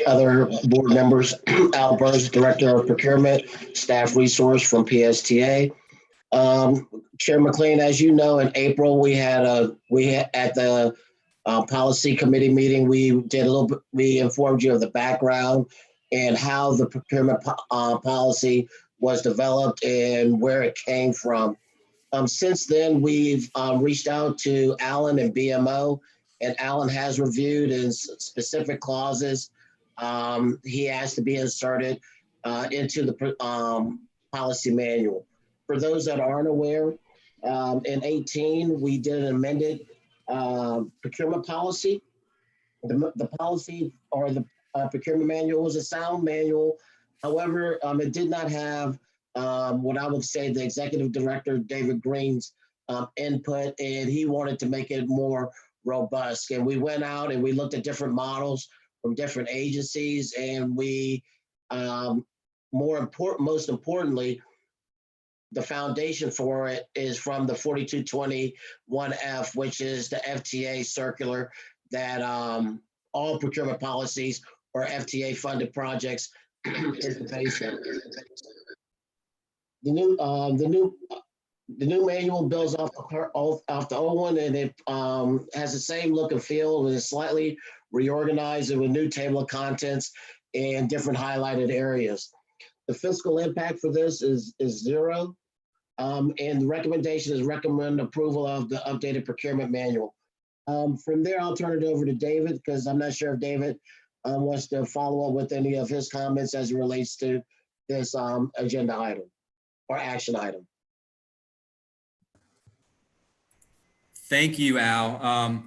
Speaker 15: other board members. Al Burns, Director of Procurement, Staff Resource from PSTA. Chair McLean, as you know, in April, we had at the policy committee meeting, we informed you of the background and how the procurement policy was developed and where it came from. Since then, we've reached out to Alan and BMO, and Alan has reviewed his specific clauses. He has to be inserted into the policy manual. For those that aren't aware, in 18, we did an amended procurement policy. The policy or the procurement manual was a sound manual. However, it did not have what I would say the executive director, David Green's input, and he wanted to make it more robust. And we went out and we looked at different models from different agencies, and we, most importantly, the foundation for it is from the 4221F, which is the FTA circular that all procurement policies or FTA funded projects is based on. The new manual builds off the old one, and it has the same look and feel, and is slightly reorganized with a new table of contents and different highlighted areas. The fiscal impact for this is 0. And the recommendation is recommend approval of the updated procurement manual. From there, I'll turn it over to David, because I'm not sure if David wants to follow up with any of his comments as it relates to this agenda item or action item.
Speaker 9: Thank you, Al.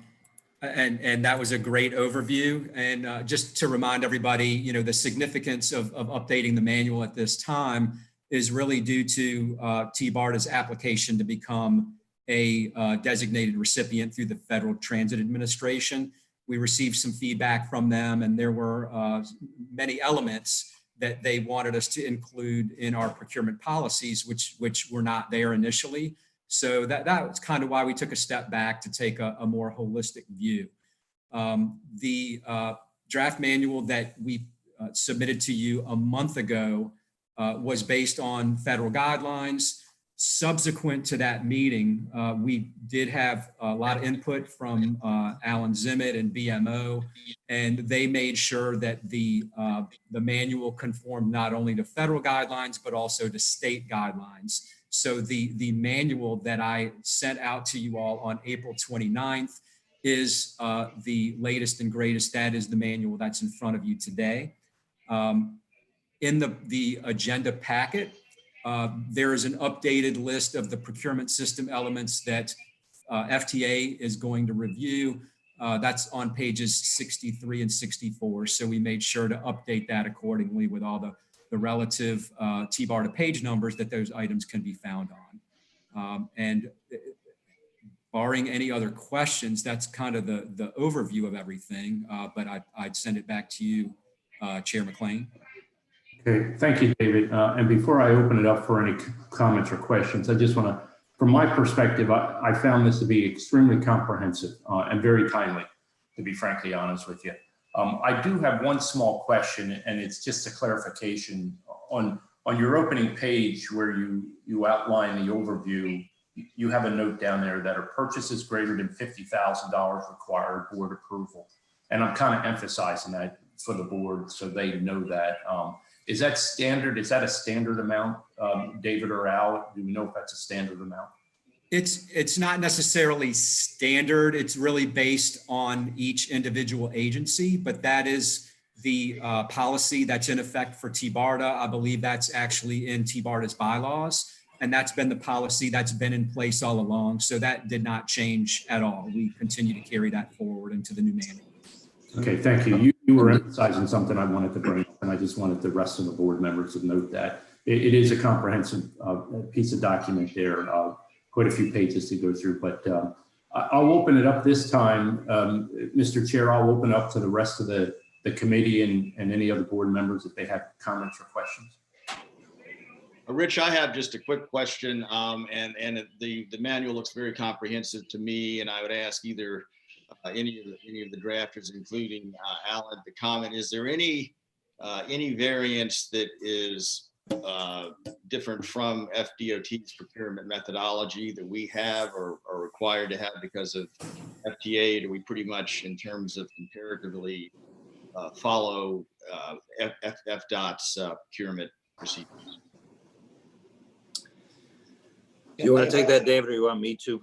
Speaker 9: And that was a great overview. And just to remind everybody, the significance of updating the manual at this time is really due to TBARTA's application to become a designated recipient through the Federal Transit Administration. We received some feedback from them, and there were many elements that they wanted us to include in our procurement policies, which were not there initially. So that was kind of why we took a step back to take a more holistic view. The draft manual that we submitted to you a month ago was based on federal guidelines. Subsequent to that meeting, we did have a lot of input from Alan Zimmett and BMO, and they made sure that the manual conformed not only to federal guidelines, but also to state guidelines. So the manual that I sent out to you all on April 29th is the latest and greatest. That is the manual that's in front of you today. In the agenda packet, there is an updated list of the procurement system elements that FTA is going to review. That's on pages 63 and 64. So we made sure to update that accordingly with all the relative TBARTA page numbers that those items can be found on. And barring any other questions, that's kind of the overview of everything. But I'd send it back to you, Chair McLean.
Speaker 14: Okay, thank you, David. And before I open it up for any comments or questions, I just want to, from my perspective, I found this to be extremely comprehensive and very timely, to be frankly honest with you. I do have one small question, and it's just a clarification. On your opening page where you outline the overview, you have a note down there that a purchase is greater than $50,000 required board approval. And I'm kind of emphasizing that for the board so they know that. Is that standard? Is that a standard amount, David or Al? Do we know if that's a standard amount?
Speaker 9: It's not necessarily standard. It's really based on each individual agency, but that is the policy that's in effect for TBARTA. I believe that's actually in TBARTA's bylaws. And that's been the policy that's been in place all along. So that did not change at all. We continue to carry that forward into the new manual.
Speaker 14: Okay, thank you. You were emphasizing something I wanted to bring up, and I just wanted the rest of the board members to note that it is a comprehensive piece of document there, quite a few pages to go through, but I'll open it up this time. Mr. Chair, I'll open up to the rest of the committee and any other board members if they have comments or questions.
Speaker 12: Rich, I have just a quick question, and the manual looks very comprehensive to me, and I would ask either any of the drafters, including Alan, to comment. Is there any variance that is different from FDOT's procurement methodology that we have or are required to have because of FTA? Do we pretty much, in terms of comparatively, follow FDOT's procurement procedures?
Speaker 1: Do you want to take that, David, or you want me to?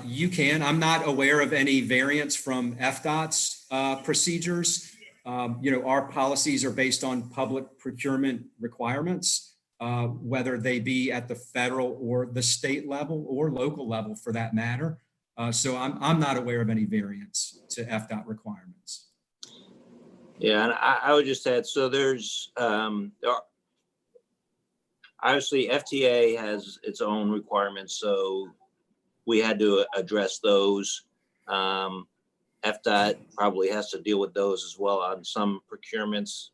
Speaker 9: You can. I'm not aware of any variance from FDOT's procedures. Our policies are based on public procurement requirements, whether they be at the federal or the state level or local level for that matter. So I'm not aware of any variance to FDOT requirements.
Speaker 1: Yeah, and I would just add, so there's, obviously FTA has its own requirements, so we had to address those. FDOT probably has to deal with those as well on some procurements.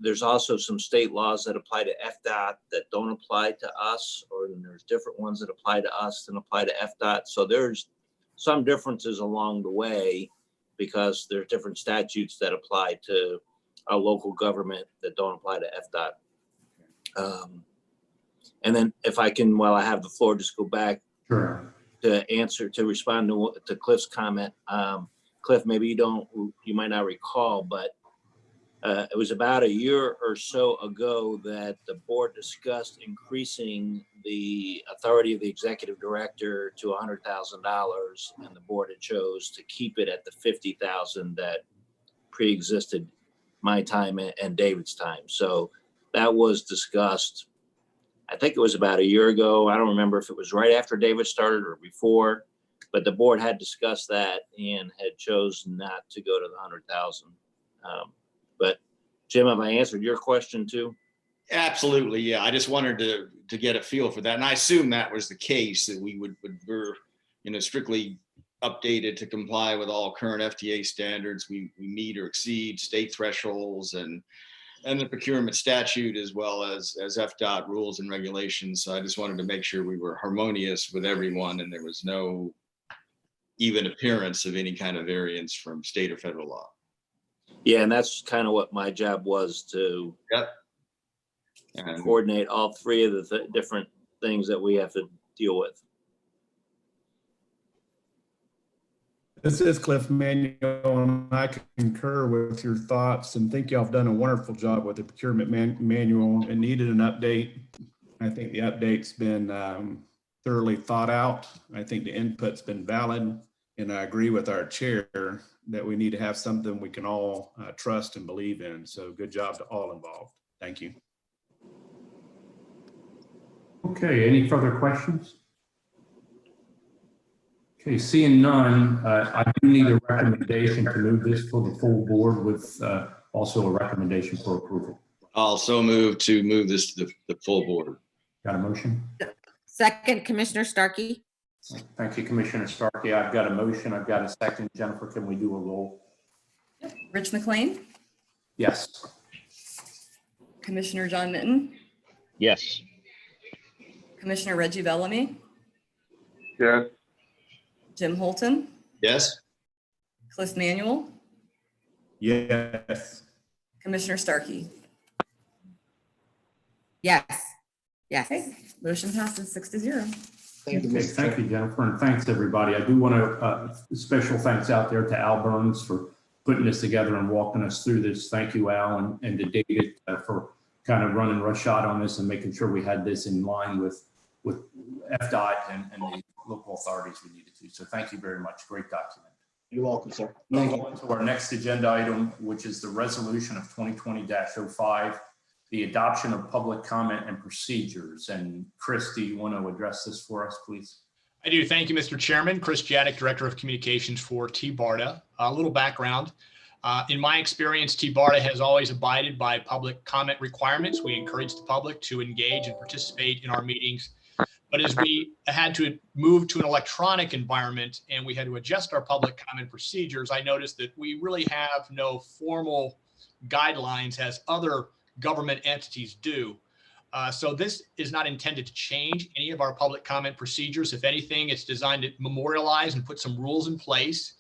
Speaker 1: There's also some state laws that apply to FDOT that don't apply to us, or there's different ones that apply to us than apply to FDOT. So there's some differences along the way because there's different statutes that apply to a local government that don't apply to FDOT. And then if I can, while I have the floor, just go back to respond to Cliff's comment. Cliff, maybe you might not recall, but it was about a year or so ago that the board discussed increasing the authority of the executive director to $100,000, and the board had chose to keep it at the $50,000 that pre-existed my time and David's time. So that was discussed. I think it was about a year ago. I don't remember if it was right after David started or before, but the board had discussed that and had chosen not to go to the 100,000. But Jim, have I answered your question too?
Speaker 12: Absolutely, yeah. I just wanted to get a feel for that, and I assume that was the case, that we're strictly updated to comply with all current FTA standards. We meet or exceed state thresholds and the procurement statute, as well as FDOT rules and regulations. So I just wanted to make sure we were harmonious with everyone and there was no even appearance of any kind of variance from state or federal law.
Speaker 1: Yeah, and that's kind of what my job was, to coordinate all three of the different things that we have to deal with.
Speaker 16: This is Cliff Manuel, and I concur with your thoughts and think y'all have done a wonderful job with the procurement manual. It needed an update. I think the update's been thoroughly thought out. I think the input's been valid, and I agree with our chair that we need to have something we can all trust and believe in. So good job to all involved. Thank you.
Speaker 14: Okay, any further questions? Okay, seeing none, I do need a recommendation to move this for the full board with also a recommendation for approval.
Speaker 12: I'll so move to move this to the full board.
Speaker 14: Got a motion?
Speaker 6: Second, Commissioner Starkey.
Speaker 14: Thank you, Commissioner Starkey. I've got a motion. I've got a second. Jennifer, can we do a roll?
Speaker 4: Rich McLean,
Speaker 14: Yes.
Speaker 4: Commissioner John Mitten,
Speaker 5: Yes.
Speaker 4: Commissioner Reggie Bellamy,
Speaker 7: Yes.
Speaker 4: Jim Holton,
Speaker 12: Yes.
Speaker 4: Cliff Manuel,
Speaker 16: Yes.
Speaker 4: Commissioner Starkey.
Speaker 6: Yes. Yes.
Speaker 4: Okay, motion passes 6-0.
Speaker 15: Thank you,
Speaker 14: Okay,
Speaker 15: Mr.
Speaker 14: thank you, Jennifer, and thanks, everybody. I do want to special thanks out there to Al Burns for putting this together and walking us through this. Thank you, Al, and to David for kind of running roughshod on this and making sure we had this in line with FDOT and the local authorities we needed to. So thank you very much. Great document.
Speaker 15: You're welcome, sir.
Speaker 14: Move on to our next agenda item, which is the resolution of 2020-05. the adoption of public comment and procedures. And Chris, do you want to address this for us, please?
Speaker 2: I do. Thank you, Mr. Chairman. Chris Jadek, Director of Communications for TBARTA. A little background. In my experience, TBARTA has always abided by public comment requirements. We encourage the public to engage and participate in our meetings. But as we had to move to an electronic environment and we had to adjust our public comment procedures, I noticed that we really have no formal guidelines as other government entities do. So this is not intended to change any of our public comment procedures. If anything, it's designed to memorialize and put some rules in place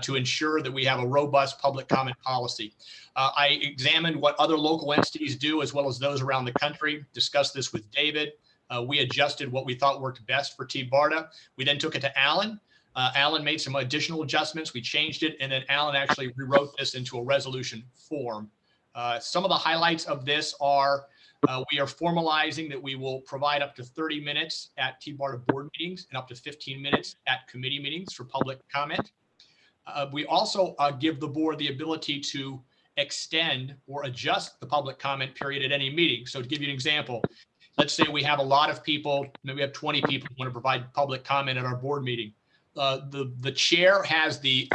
Speaker 2: to ensure that we have a robust public comment policy. I examined what other local entities do as well as those around the country, discussed this with David. We adjusted what we thought worked best for TBARTA. We then took it to Alan. Alan made some additional adjustments. We changed it, and then Alan actually rewrote this into a resolution form. Some of the highlights of this are we are formalizing that we will provide up to 30 minutes at TBARTA board meetings and up to 15 minutes at committee meetings for public comment. We also give the board the ability to extend or adjust the public comment period at any meeting. So to give you an example, let's say we have a lot of people, maybe we have 20 people who want to provide public comment at our board meeting. The chair has the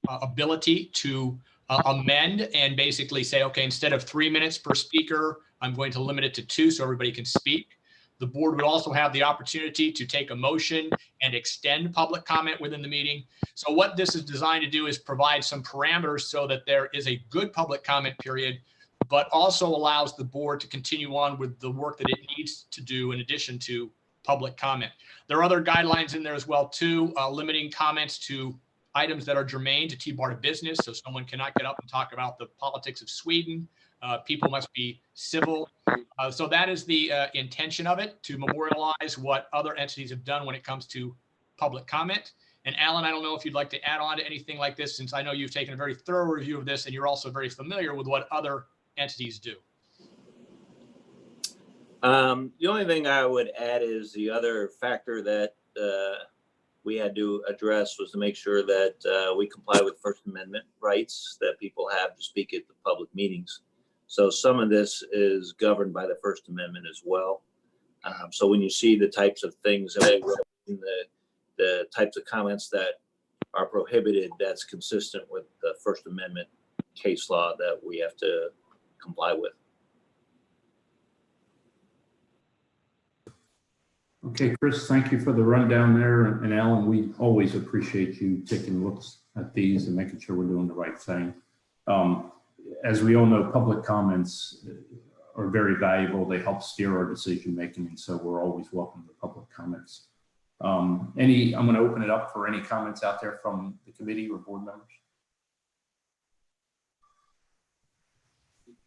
Speaker 2: ability to amend and basically say, okay, instead of 3 minutes per speaker, I'm going to limit it to 2 so everybody can speak. The board would also have the opportunity to take a motion and extend public comment within the meeting. So what this is designed to do is provide some parameters so that there is a good public comment period, but also allows the board to continue on with the work that it needs to do in addition to public comment. There are other guidelines in there as well too, limiting comments to items that are germane to TBARTA business. So someone cannot get up and talk about the politics of Sweden. People must be civil. So that is the intention of it, to memorialize what other entities have done when it comes to public comment. And Alan, I don't know if you'd like to add on to anything like this, since I know you've taken a very thorough review of this and you're also very familiar with what other entities do.
Speaker 1: The only thing I would add is the other factor that we had to address was to make sure that we comply with First Amendment rights that people have to speak at the public meetings. So some of this is governed by the First Amendment as well. So when you see the types of things that we wrote in the types of comments that are prohibited, that's consistent with the First Amendment case law that we have to comply with.
Speaker 14: Okay, Chris, thank you for the rundown there. And Alan, we always appreciate you taking looks at these and making sure we're doing the right thing. As we all know, public comments are very valuable. They help steer our decision making, and so we're always welcome to public comments. I'm going to open it up for any comments out there from the committee or board members.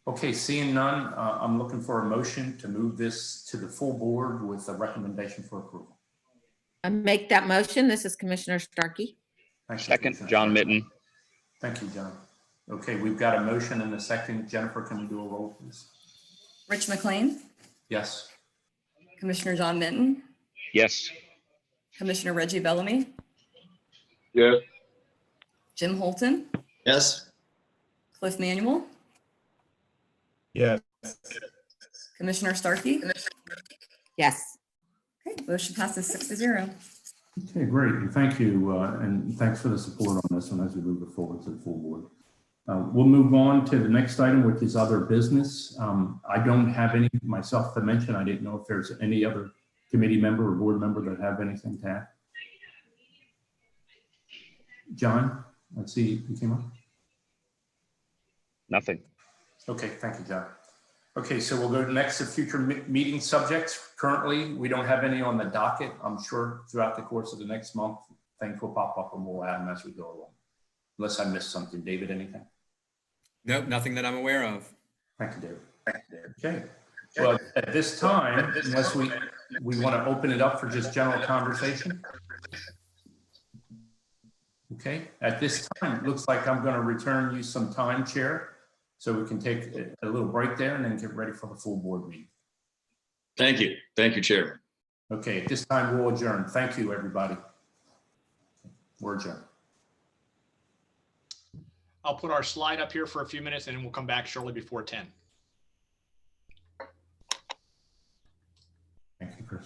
Speaker 14: Okay, seeing none, I'm looking for a motion to move this to the full board with a recommendation for approval.
Speaker 6: I make that motion. This is Commissioner Starkey.
Speaker 5: Second, John Mitten.
Speaker 14: Thank you, John. Okay, we've got a motion and a second. Jennifer, can we do a roll, please?
Speaker 4: Rich McLean,
Speaker 14: Yes.
Speaker 4: Commissioner John Minton,
Speaker 5: Yes.
Speaker 4: Commissioner Reggie Bellamy,
Speaker 7: Yes.
Speaker 4: Jim Holton,
Speaker 12: Yes.
Speaker 4: Cliff Manuel,
Speaker 16: Yes.
Speaker 4: Commissioner Starkey.
Speaker 6: Yes.
Speaker 4: Okay, motion passes 6-0.
Speaker 14: Okay, great. And thank you. And thanks for the support on this one as we move it forward to the full board. We'll move on to the next item, which is other business. I don't have any myself to mention. I didn't know if there's any other committee member or board member that have anything to add. John, let's see, you came up.
Speaker 5: Nothing.
Speaker 14: Okay, thank you, John. Okay, so we'll go next to future meeting subjects. Currently, we don't have any on the docket. I'm sure throughout the course of the next month, things will pop up and we'll add them as we go along. Unless I missed something. David, anything?
Speaker 9: Nope, nothing that I'm aware of.
Speaker 14: Thank you, David. Okay. Well, at this time, unless we want to open it up for just general conversation. Okay, at this time, it looks like I'm going to return you some time, Chair, so we can take a little break there and then get ready for the full board meeting.
Speaker 12: Thank you. Thank you, Chair.
Speaker 14: Okay, at this time, we'll adjourn. Thank you, everybody. We're adjourned.
Speaker 2: I'll put our slide up here for a few minutes and then we'll come back shortly before 10.
Speaker 16: you, Chris.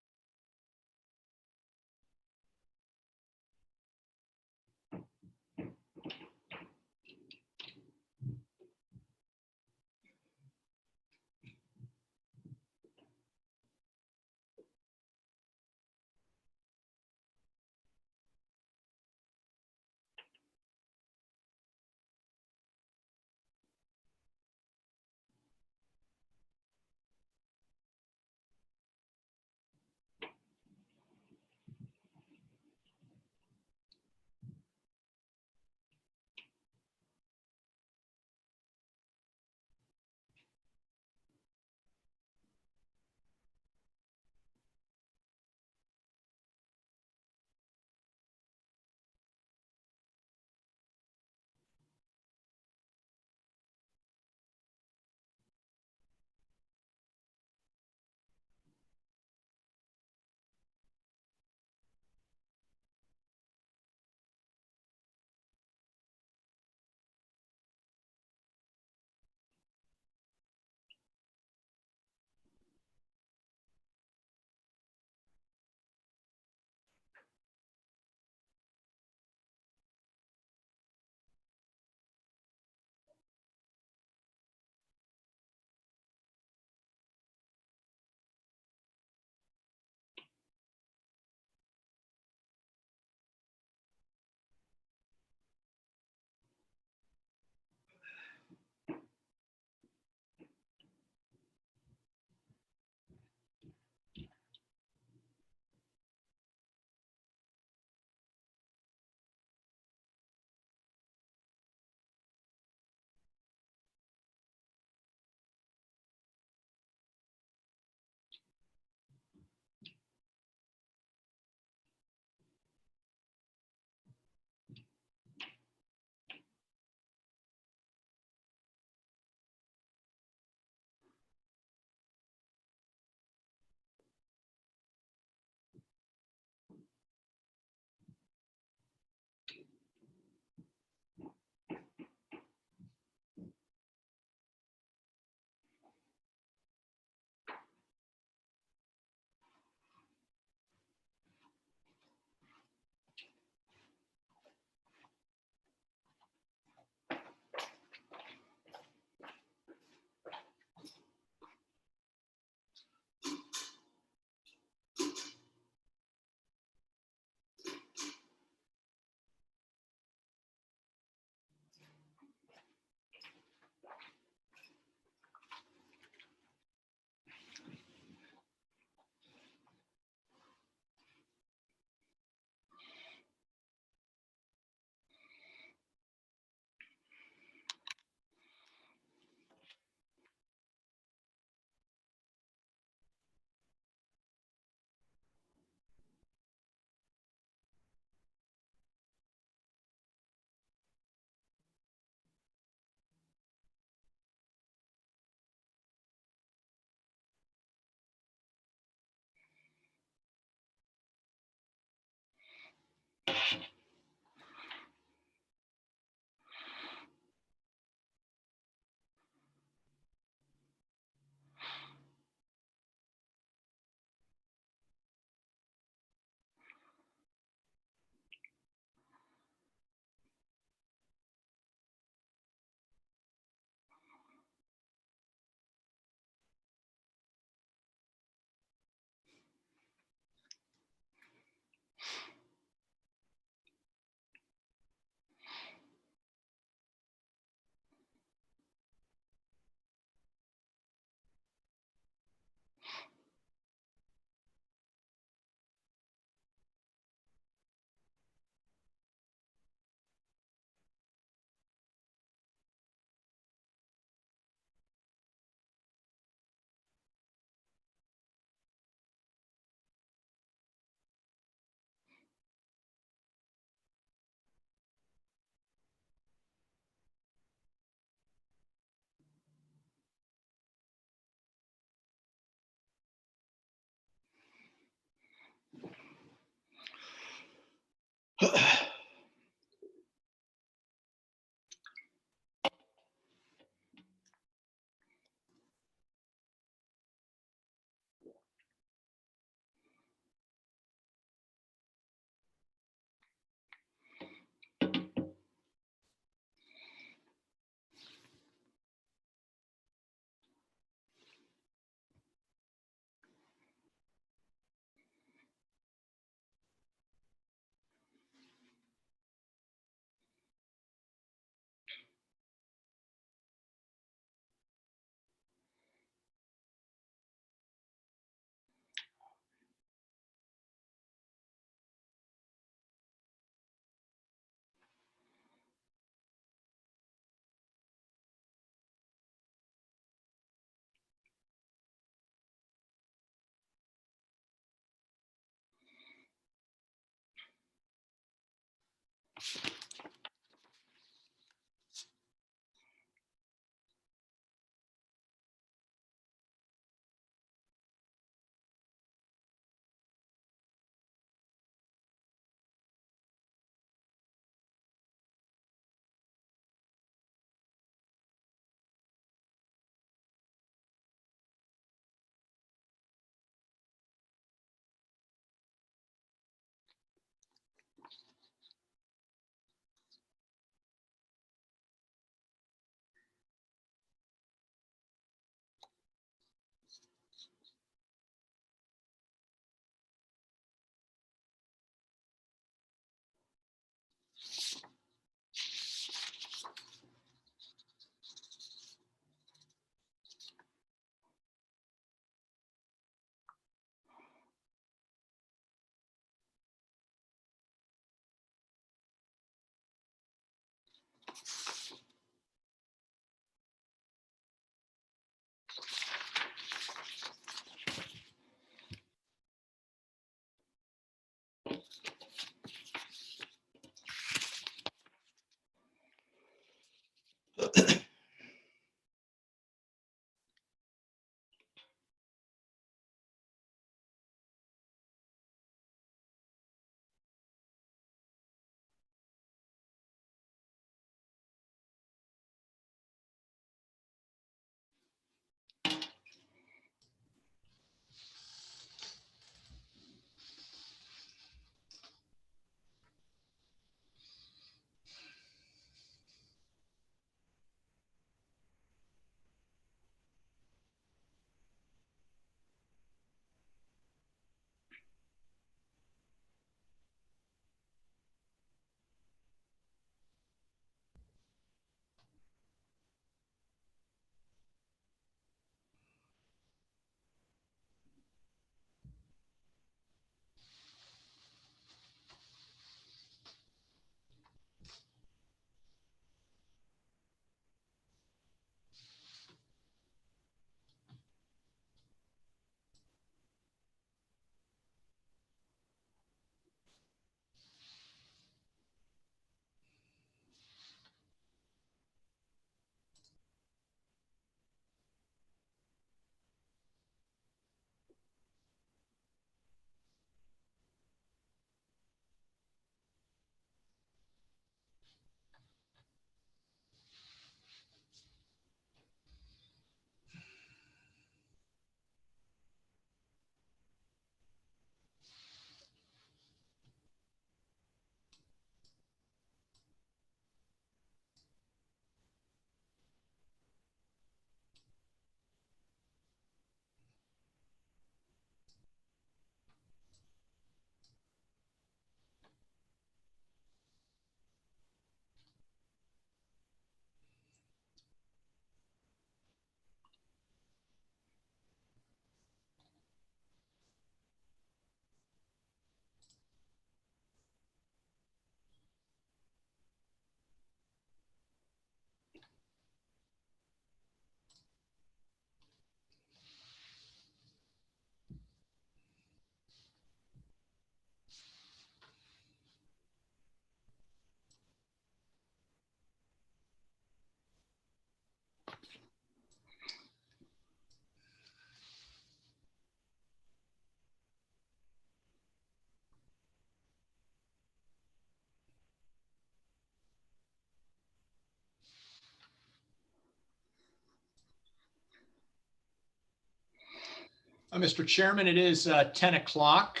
Speaker 2: Mr. Chairman, it is 10 o'clock,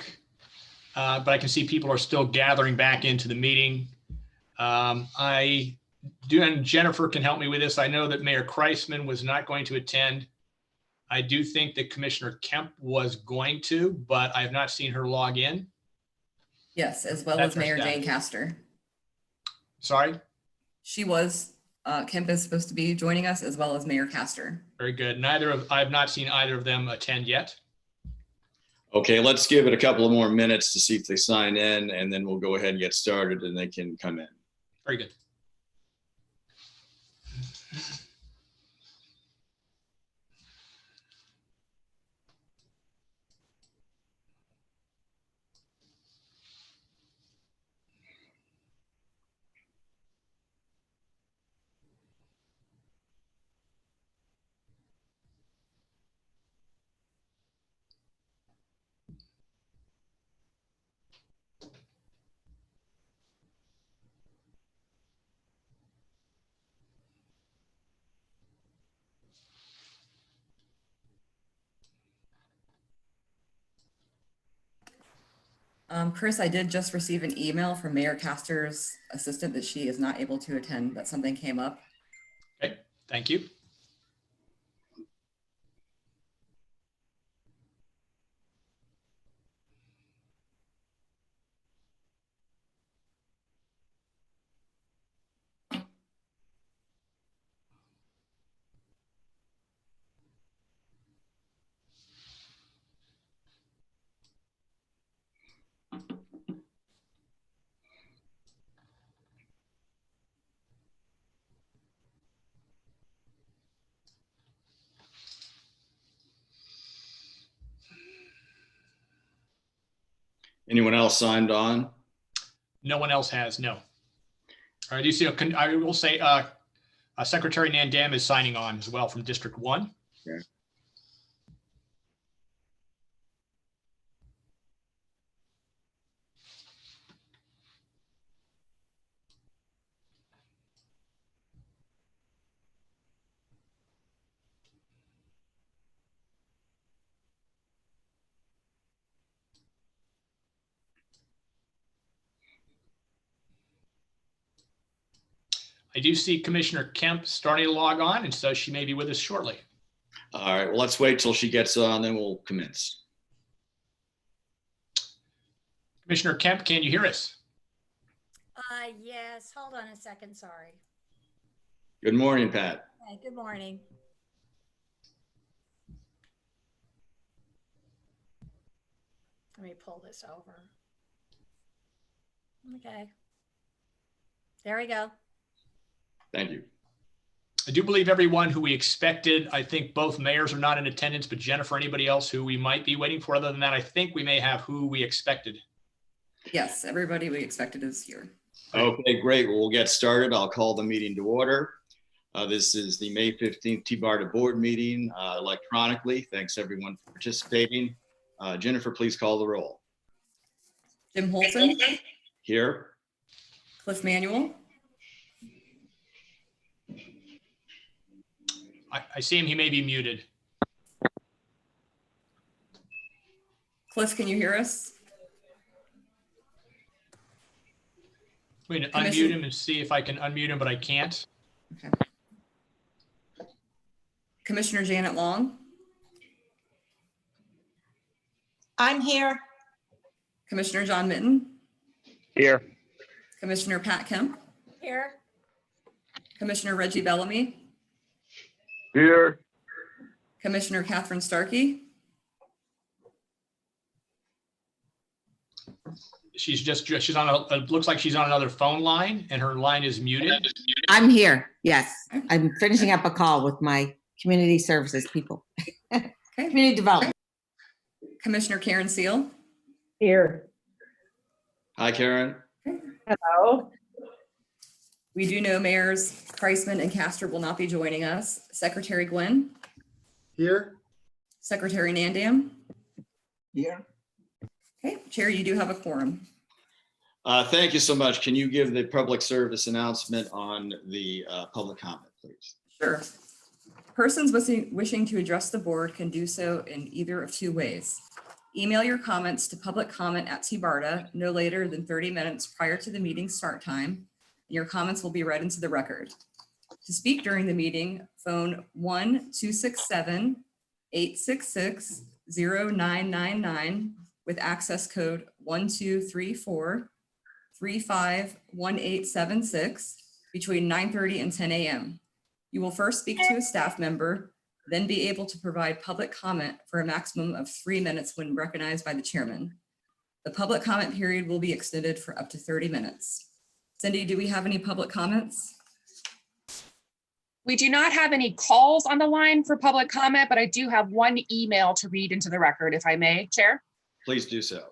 Speaker 2: but I can see people are still gathering back into the meeting. I do, and Jennifer can help me with this. I know that Mayor Kreisman was not going to attend. I do think that Commissioner Kemp was going to, but I have not seen her log in.
Speaker 4: Yes, as well as Mayor Jane Castor.
Speaker 2: Sorry?
Speaker 4: She was, Kemp is supposed to be joining us as well as Mayor Castor.
Speaker 2: Very good. I have not seen either of them attend yet.
Speaker 12: Okay, let's give it a couple of more minutes to see if they sign in, and then we'll go ahead and get started and they can come in.
Speaker 2: Very good.
Speaker 4: Chris, I did just receive an email from Mayor Castor's assistant that she is not able to attend, that something came up.
Speaker 2: Okay, thank you.
Speaker 12: Anyone else signed on?
Speaker 2: No one else has, no. I do see, I will say, Secretary Nandam is signing on as well from District 1.
Speaker 12: Okay.
Speaker 2: I do see Commissioner Kemp starting to log on, and so she may be with us shortly.
Speaker 12: All right, well, let's wait till she gets on, then we'll commence.
Speaker 2: Commissioner Kemp, can you hear us?
Speaker 17: Yes, hold on a second, sorry.
Speaker 12: Good morning, Pat.
Speaker 17: Okay, good morning. Let me pull this over. Okay. There we go.
Speaker 12: Thank you.
Speaker 2: I do believe everyone who we expected. I think both mayors are not in attendance, but Jennifer, anybody else who we might be waiting for? Other than that, I think we may have who we expected.
Speaker 4: Yes, everybody we expected is here.
Speaker 12: Okay, great. Well, we'll get started. I'll call the meeting to order. This is the May 15th TBARTA board meeting electronically. Thanks everyone for participating. Jennifer, please call the roll.
Speaker 4: Jim Holton,
Speaker 12: Here.
Speaker 4: Cliff Manuel,
Speaker 2: I see him. He may be muted.
Speaker 4: Cliff, can you hear us?
Speaker 2: I'm going to unmute him and see if I can unmute him, but I can't.
Speaker 4: Okay. Commissioner Janet Long,
Speaker 3: I'm here.
Speaker 4: Commissioner John Mitten,
Speaker 5: Here.
Speaker 4: Commissioner Pat Kemp,
Speaker 17: Here.
Speaker 4: Commissioner Reggie Bellamy,
Speaker 7: Here.
Speaker 4: Commissioner Catherine Starkey,
Speaker 2: she's on it looks like she's on another phone line and her line is muted.
Speaker 6: I'm here. Yes, I'm finishing up a call with my community services people.
Speaker 4: Okay.
Speaker 6: Community development.
Speaker 4: Commissioner Karen Seal,
Speaker 18: Here.
Speaker 12: Hi, Karen.
Speaker 18: Hello.
Speaker 4: we do know Mayors Kreisman and Castor will not be joining us. Secretary Gwynn,
Speaker 13: Here.
Speaker 4: Secretary Nandam.
Speaker 18: Here.
Speaker 4: Okay, Chair, you do have a quorum.
Speaker 12: Thank you so much. Can you give the public service announcement on the public comment, please?
Speaker 4: Sure. Persons wishing to address the board can do so in either of two ways. Email your comments to publiccomment@TBARTA no later than 30 minutes prior to the meeting start time, and your comments will be read into the record. To speak during the meeting, phone 1-267-866-0999 with access code 1234-351876 between 9:30 and 10 a.m. You will first speak to a staff member, then be able to provide public comment for a maximum of 3 minutes when recognized by the chairman. The public comment period will be extended for up to 30 minutes. Cindy, do we have any public comments?
Speaker 8: We do not have any calls on the line for public comment, but I do have one email to read into the record, if I may, Chair.
Speaker 12: Please do so.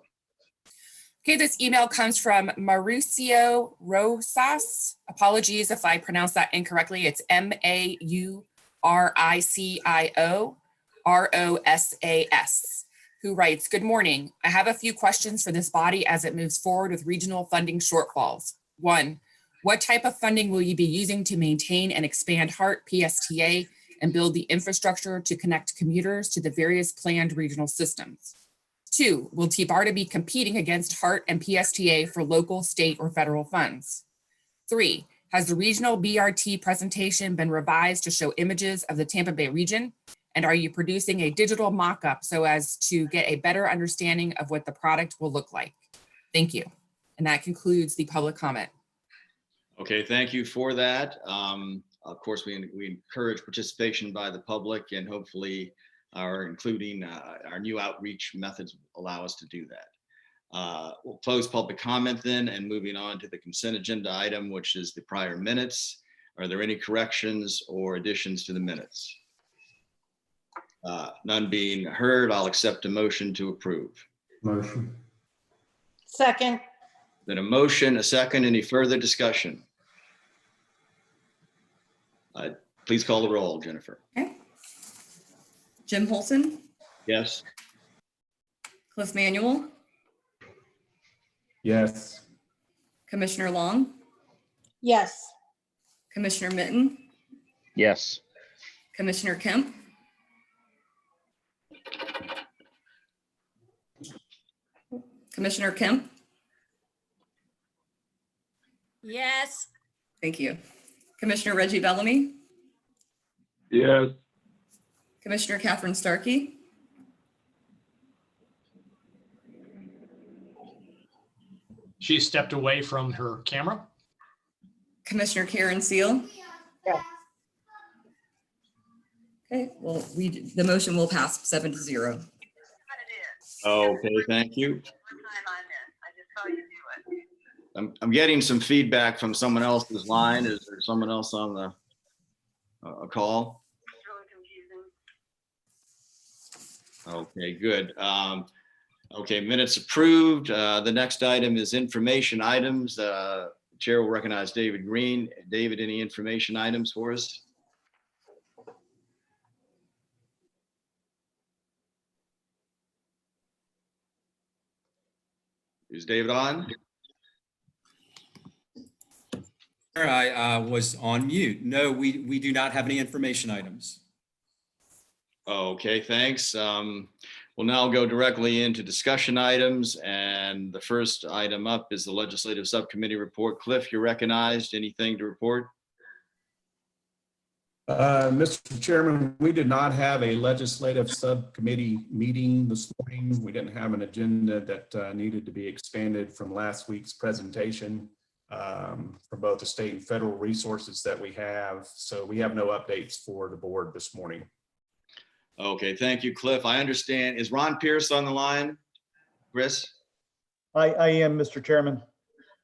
Speaker 8: Okay, this email comes from Mauricio Rosas. Apologies if I pronounce that incorrectly. It's MAURICIO-ROSAS, who writes, "Good morning. I have a few questions for this body as it moves forward with regional funding shortfalls. 1, what type of funding will you be using to maintain and expand HART PSTA and build the infrastructure to connect commuters to the various planned regional systems? 2, will TBARTA be competing against HART and PSTA for local, state, or federal funds? 3, has the regional BRT presentation been revised to show images of the Tampa Bay region? And are you producing a digital mock-up so as to get a better understanding of what the product will look like? Thank you. And that concludes the public comment.
Speaker 12: Okay, thank you for that. Of course, we encourage participation by the public, and hopefully including our new outreach methods allow us to do that. We'll close public comment then, and moving on to the consent agenda item, which is the prior minutes. Are there any corrections or additions to the minutes? None being heard, I'll accept a motion to approve.
Speaker 14: Motion.
Speaker 3: Second.
Speaker 12: Then a motion, a second. Any further discussion? Please call the roll, Jennifer.
Speaker 4: Okay. Jim Holton,
Speaker 12: Yes.
Speaker 4: Cliff Manuel,
Speaker 16: Yes.
Speaker 4: Commissioner Long,
Speaker 3: Yes.
Speaker 4: Commissioner Mitten,
Speaker 5: Yes.
Speaker 4: Commissioner Kemp, Commissioner Kemp.
Speaker 18: Yes.
Speaker 4: Thank you. Commissioner Reggie Bellamy,
Speaker 7: Yes.
Speaker 4: Commissioner Catherine Starkey,
Speaker 2: She stepped away from her camera.
Speaker 4: Commissioner Karen Seal.
Speaker 3: Yes.
Speaker 4: Okay, well, the motion will pass 7-0.
Speaker 12: Okay, thank you. I'm getting some feedback from someone else's line. Is there someone else on the a call? Okay, good. Okay, minutes approved. The next item is information items. Chair will recognize David Green. David, any information items for us? Is David on?
Speaker 9: I was on mute. No, we do not have any information items.
Speaker 12: Okay, thanks. We'll now go directly into discussion items, and the first item up is the Legislative Subcommittee report. Cliff, you're recognized. Anything to report?
Speaker 16: Mr. Chairman, we did not have a legislative subcommittee meeting this morning. We didn't have an agenda that needed to be expanded from last week's presentation for both the state and federal resources that we have. So we have no updates for the board this morning.
Speaker 12: Okay, thank you, Cliff. I understand. Is Ron Pierce on the line? Chris?
Speaker 19: I am, Mr. Chairman.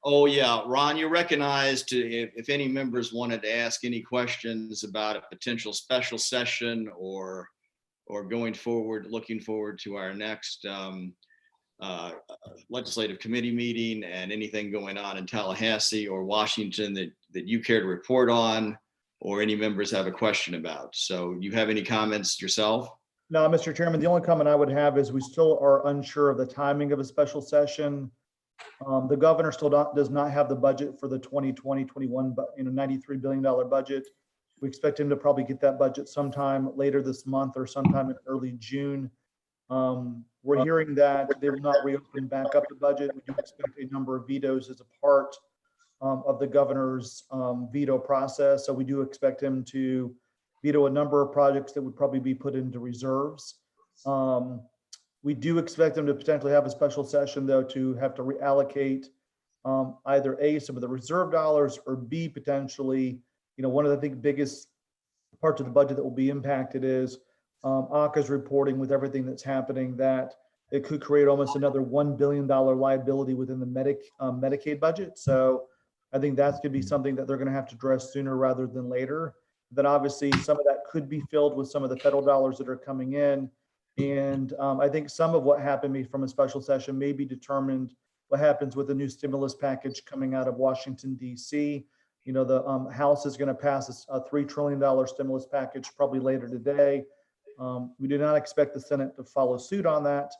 Speaker 12: Oh, yeah. Ron, you're recognized if any members wanted to ask any questions about a potential special session or going forward, looking forward to our next legislative committee meeting and anything going on in Tallahassee or Washington that you care to report on, or any members have a question about. So you have any comments yourself?
Speaker 19: No, Mr. Chairman, the only comment I would have is we still are unsure of the timing of a special session. The governor still does not have the budget for the 2020-21, $93 billion budget. We expect him to probably get that budget sometime later this month or sometime in early June. We're hearing that they will not reopen back up the budget. We do expect a number of vetoes as a part of the governor's veto process. So we do expect him to veto a number of projects that would probably be put into reserves. We do expect them to potentially have a special session, though, to have to reallocate either A, some of the reserve dollars, or B, potentially, one of the biggest parts of the budget that will be impacted is ACA's reporting with everything that's happening that it could create almost another $1 billion liability within the Medicaid budget. So I think that's going to be something that they're going to have to address sooner rather than later. Then obviously some of that could be filled with some of the federal dollars that are coming in. And I think some of what happened from a special session may be determined what happens with the new stimulus package coming out of Washington, D.C. The House is going to pass a $3 trillion stimulus package probably later today. We do not expect the Senate to follow suit on that.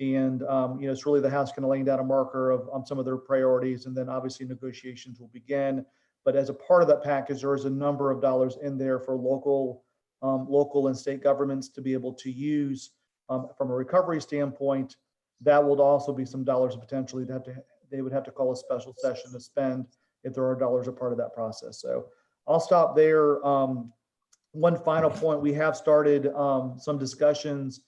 Speaker 19: And, it's really the House kind of laying down a marker of some of their priorities, and then obviously negotiations will begin. But as a part of that package, there is a number of dollars in there for local and state governments to be able to use from a recovery standpoint. that will also be some dollars potentially they would have to call a special session to spend if there are dollars a part of that process. So I'll stop there. One final point, we have started some discussions.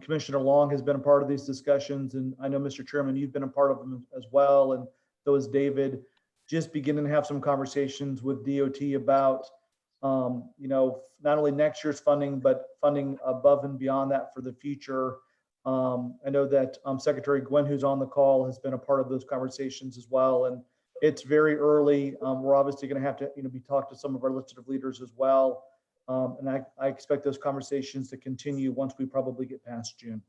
Speaker 19: Commissioner Long has been a part of these discussions, and I know, Mr. Chairman, you've been a part of them as well, and so is David. Just beginning to have some conversations with DOT about, not only next year's funding, but funding above and beyond that for the future. I know that Secretary Gwen, who's on the call, has been a part of those conversations as well, and it's very early. We're obviously going to have to, be talked to some of our legislative leaders as well. And I expect those conversations to continue once we probably get past June.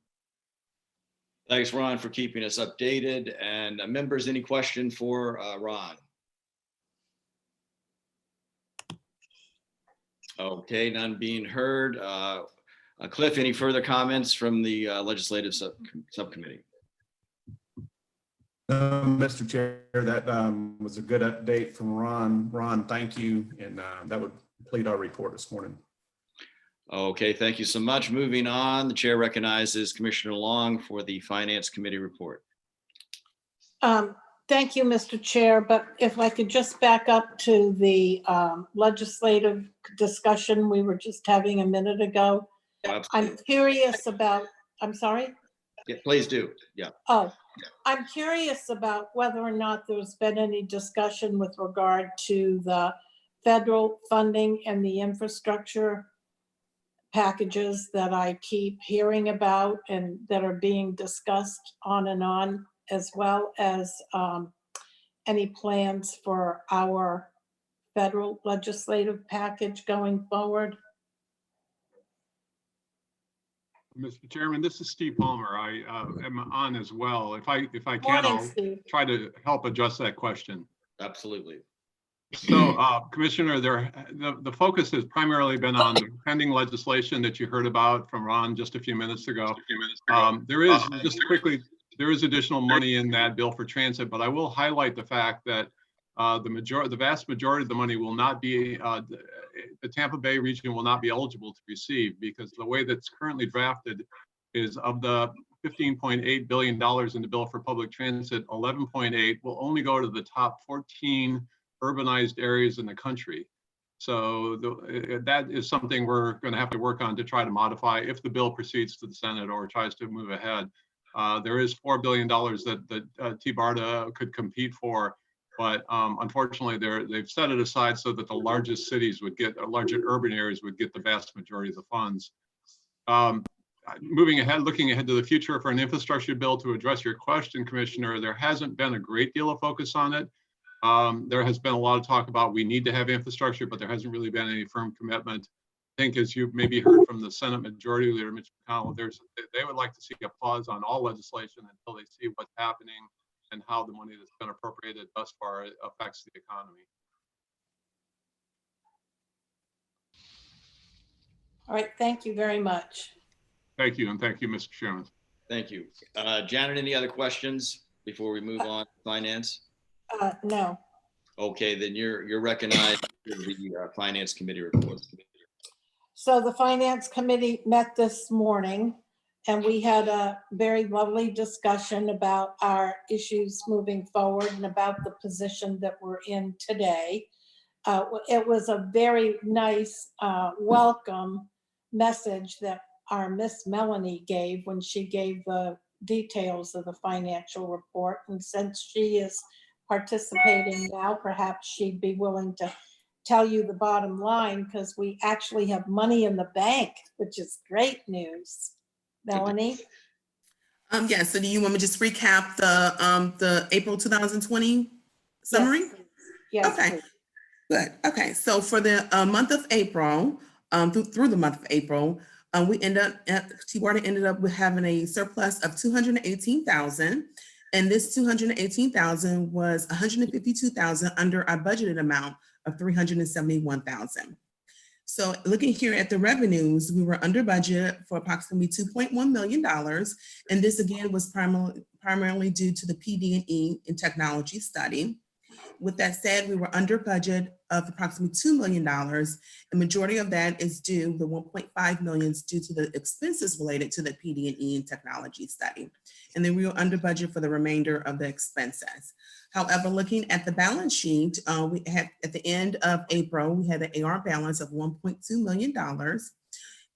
Speaker 12: Thanks, Ron, for keeping us updated. And members, any question for Ron? Okay, none being heard. Cliff, any further comments from the legislative subcommittee?
Speaker 16: Mr. Chair, that was a good update from Ron. Ron, thank you. And that would complete our report this morning.
Speaker 12: Okay, thank you so much. Moving on, the chair recognizes Commissioner Long for the Finance Committee report.
Speaker 3: Thank you, Mr. Chair, but if I could just back up to the legislative discussion we were just having a minute ago.
Speaker 12: Absolutely.
Speaker 3: I'm curious about, I'm sorry?
Speaker 12: Yeah, please do. Yeah.
Speaker 3: Oh, I'm curious about whether or not there's been any discussion with regard to the federal funding and the infrastructure packages that I keep hearing about and that are being discussed on and on, as well as any plans for our federal legislative package going forward.
Speaker 20: Mr. Chairman, this is Steve Palmer. I am on as well. If I can,
Speaker 3: Morning,
Speaker 20: I'll
Speaker 3: Steve.
Speaker 20: try to help address that question.
Speaker 12: Absolutely.
Speaker 20: So, Commissioner, the focus has primarily been on the pending legislation that you heard about from Ron just a few minutes ago. There is, just quickly, there is additional money in that bill for transit, but I will highlight the fact that the vast majority of the money will not be, the Tampa Bay region will not be eligible to receive, because the way that's currently drafted is of the $15.8 billion in the bill for public transit, 11.8 will only go to the top 14 urbanized areas in the country. So that is something we're going to have to work on to try to modify if the bill proceeds to the Senate or tries to move ahead. There is $4 billion that TBARTA could compete for, but unfortunately they've set it aside so that the largest cities would get, larger urban areas would get the vast majority of the funds. Moving ahead, looking ahead to the future for an infrastructure bill, to address your question, Commissioner, there hasn't been a great deal of focus on it. There has been a lot of talk about we need to have infrastructure, but there hasn't really been any firm commitment. I think, as you maybe heard from the Senate Majority Leader, Mitch McConnell, they would like to see a pause on all legislation until they see what's happening and how the money that's been appropriated thus far affects the economy.
Speaker 3: All right, thank you very much.
Speaker 20: Thank you, and thank you, Mr. Chairman.
Speaker 12: Thank you. Janet, any other questions before we move on to finance?
Speaker 3: No.
Speaker 12: Okay, then you're recognized for the Finance Committee report.
Speaker 3: So the Finance Committee met this morning, and we had a very lovely discussion about our issues moving forward and about the position that we're in today. It was a very nice welcome message that our Miss Melanie gave when she gave the details of the financial report. And since she is participating now, perhaps she'd be willing to tell you the bottom line, because we actually have money in the bank, which is great news. Melanie?
Speaker 10: Yes, so do you want me to just recap the April 2020 summary?
Speaker 3: Yes.
Speaker 10: Okay,
Speaker 3: Please.
Speaker 10: good. Okay, so for the month of April, through the month of April, TBARTA ended up with having a surplus of $218,000, and this $218,000 was $152,000 under our budgeted amount of $371,000. So looking here at the revenues, we were under budget for approximately $2.1 million, and this again was primarily due to the PD&E and technology study. With that said, we were under budget of approximately $2 million. The majority of that is due, the 1.5 million is due to the expenses related to the PD&E and technology study. And then we were under budget for the remainder of the expenses. However, looking at the balance sheet, we had at the end of April, we had an AR balance of $1.2 million.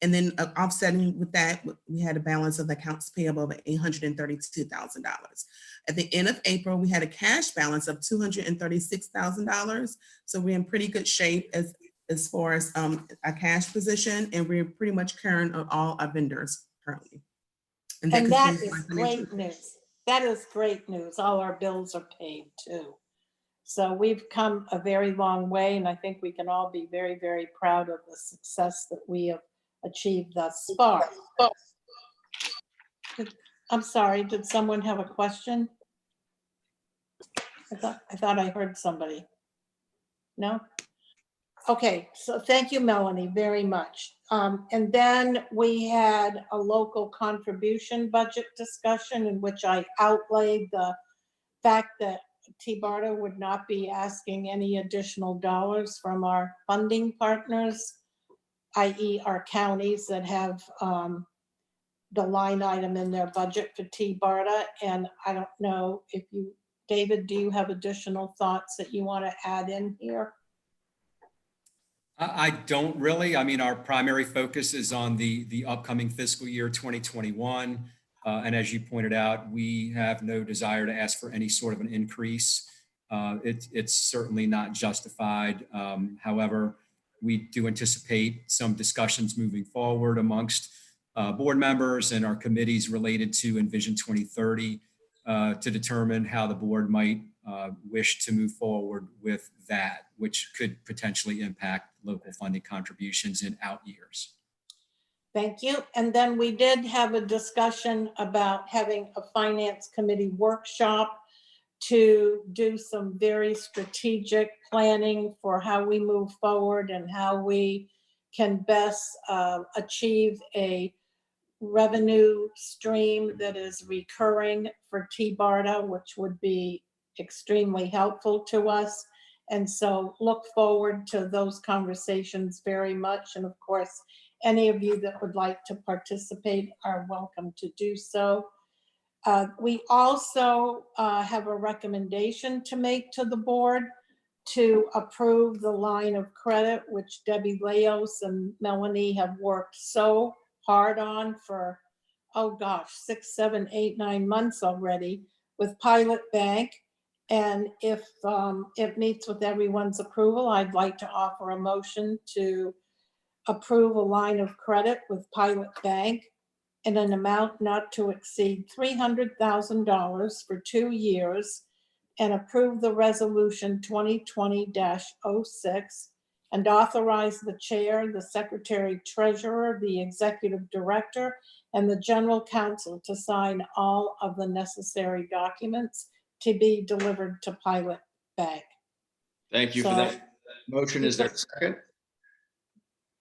Speaker 10: And then offsetting with that, we had a balance of accounts payable of $832,000. At the end of April, we had a cash balance of $236,000. So we're in pretty good shape as far as our cash position, and we're pretty much current on all our vendors currently.
Speaker 3: And that
Speaker 10: concludes my
Speaker 3: is
Speaker 10: financial
Speaker 3: great news. That is great news. All our bills are paid too. So we've come a very long way, and I think we can all be very, very proud of the success that we have achieved thus far. I'm sorry, did someone have a question? I thought I heard somebody. No? Okay, so thank you, Melanie, very much. And then we had a local contribution budget discussion in which I outlaid the fact that TBARTA would not be asking any additional dollars from our funding partners, i.e. our counties that have the line item in their budget for TBARTA. And I don't know if you, David, do you have additional thoughts that you want to add in here?
Speaker 9: I don't really. I mean, our primary focus is on the upcoming fiscal year 2021. And as you pointed out, we have no desire to ask for any sort of an increase. It's certainly not justified. However, we do anticipate some discussions moving forward amongst board members and our committees related to Envision 2030 to determine how the board might wish to move forward with that, which could potentially impact local funding contributions in out years.
Speaker 3: Thank you. And then we did have a discussion about having a finance committee workshop to do some very strategic planning for how we move forward and how we can best achieve a revenue stream that is recurring for TBARTA, which would be extremely helpful to us. And so look forward to those conversations very much. And of course, any of you that would like to participate are welcome to do so. We also have a recommendation to make to the board to approve the line of credit, which Debbie Leos and Melanie have worked so hard on for, oh gosh, 6, 7, 8, 9 months already with Pilot Bank. And if it meets with everyone's approval, I'd like to offer a motion to approve a line of credit with Pilot Bank in an amount not to exceed $300,000 for 2 years, and approve the resolution 2020-06 and authorize the chair, the secretary treasurer, the executive director, and the general counsel to sign all of the necessary documents to be delivered to Pilot Bank.
Speaker 12: Thank you for that motion. Is there a second?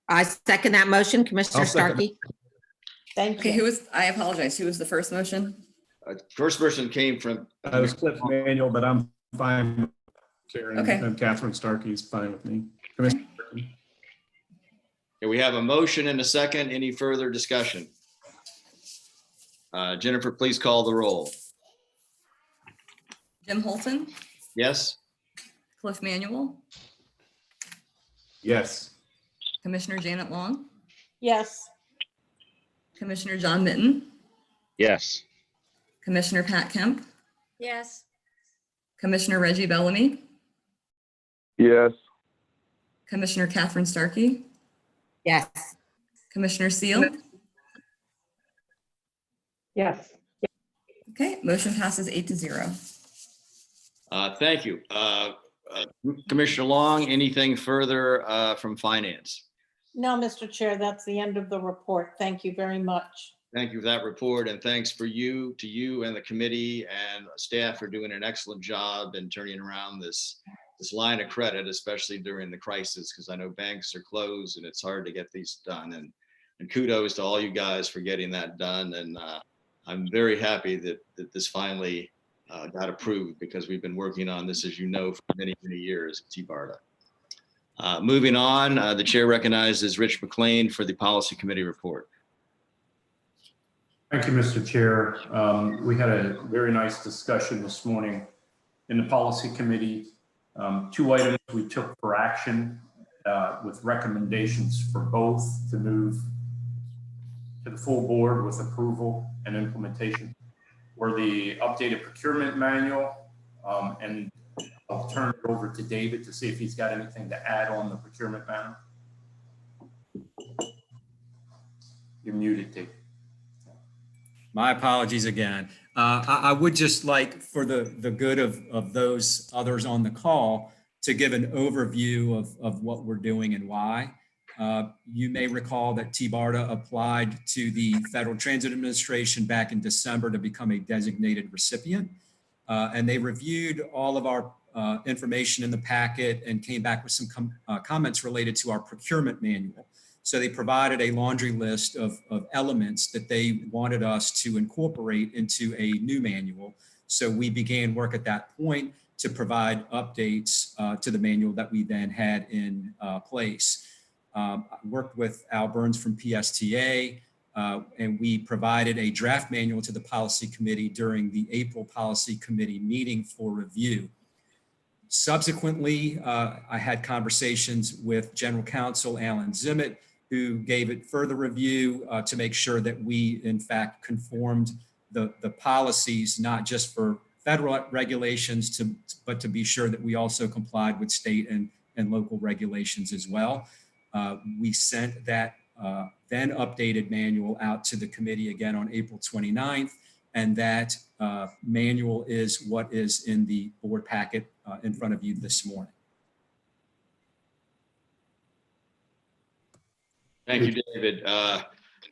Speaker 6: I second that motion, Commissioner
Speaker 16: I'll second
Speaker 6: Starkey.
Speaker 3: Thank
Speaker 4: Okay,
Speaker 3: you.
Speaker 4: I apologize. Who was the first motion?
Speaker 12: First person came from.
Speaker 16: That was Cliff Manuel, but I'm fine. Karen
Speaker 4: Okay.
Speaker 16: and Catherine Starkey's fine with me. Commissioner Starkey.
Speaker 12: Okay, we have a motion and a second. Any further discussion? Jennifer, please call the roll.
Speaker 4: Jim Holton,
Speaker 12: Yes?
Speaker 4: Cliff Manuel,
Speaker 16: Yes.
Speaker 4: Commissioner Janet Long,
Speaker 3: Yes.
Speaker 4: Commissioner John Mitten,
Speaker 5: Yes.
Speaker 4: Commissioner Pat Kemp,
Speaker 17: Yes.
Speaker 4: Commissioner Reggie Bellamy,
Speaker 7: Yes.
Speaker 4: Commissioner Catherine Starkey,
Speaker 6: Yes.
Speaker 4: Commissioner Seal.
Speaker 3: Yes.
Speaker 4: Okay, motion passes 8-0.
Speaker 12: Thank you. Commissioner Long, anything further from finance?
Speaker 3: No, Mr. Chair, that's the end of the report. Thank you very much.
Speaker 12: Thank you for that report, and thanks to you and the committee and staff for doing an excellent job in turning around this line of credit, especially during the crisis, because I know banks are closed and it's hard to get these done. And kudos to all you guys for getting that done. And I'm very happy that this finally got approved, because we've been working on this, as you know, for many, many years at TBARTA. Moving on, the chair recognizes Rich McLean for the policy committee report.
Speaker 14: Thank you, Mr. Chair. We had a very nice discussion this morning in the policy committee. 2 items we took for action with recommendations for both to move to the full board with approval and implementation were the updated procurement manual. And I'll turn it over to David to see if he's got anything to add on the procurement manual. You're muted, David.
Speaker 9: My apologies again. I would just like, for the good of those others on the call, to give an overview of what we're doing and why. You may recall that TBARTA applied to the Federal Transit Administration back in December to become a designated recipient. And they reviewed all of our information in the packet and came back with some comments related to our procurement manual. So they provided a laundry list of elements that they wanted us to incorporate into a new manual. So we began work at that point to provide updates to the manual that we then had in place. I worked with Al Burns from PSTA, and we provided a draft manual to the policy committee during the April policy committee meeting for review. Subsequently, I had conversations with General Counsel Alan Zimmett, who gave it further review to make sure that we, in fact, conformed the policies, not just for federal regulations, but to be sure that we also complied with state and local regulations as well. We sent that then updated manual out to the committee again on April 29th, and that manual is what is in the board packet in front of you this morning.
Speaker 12: Thank you, David.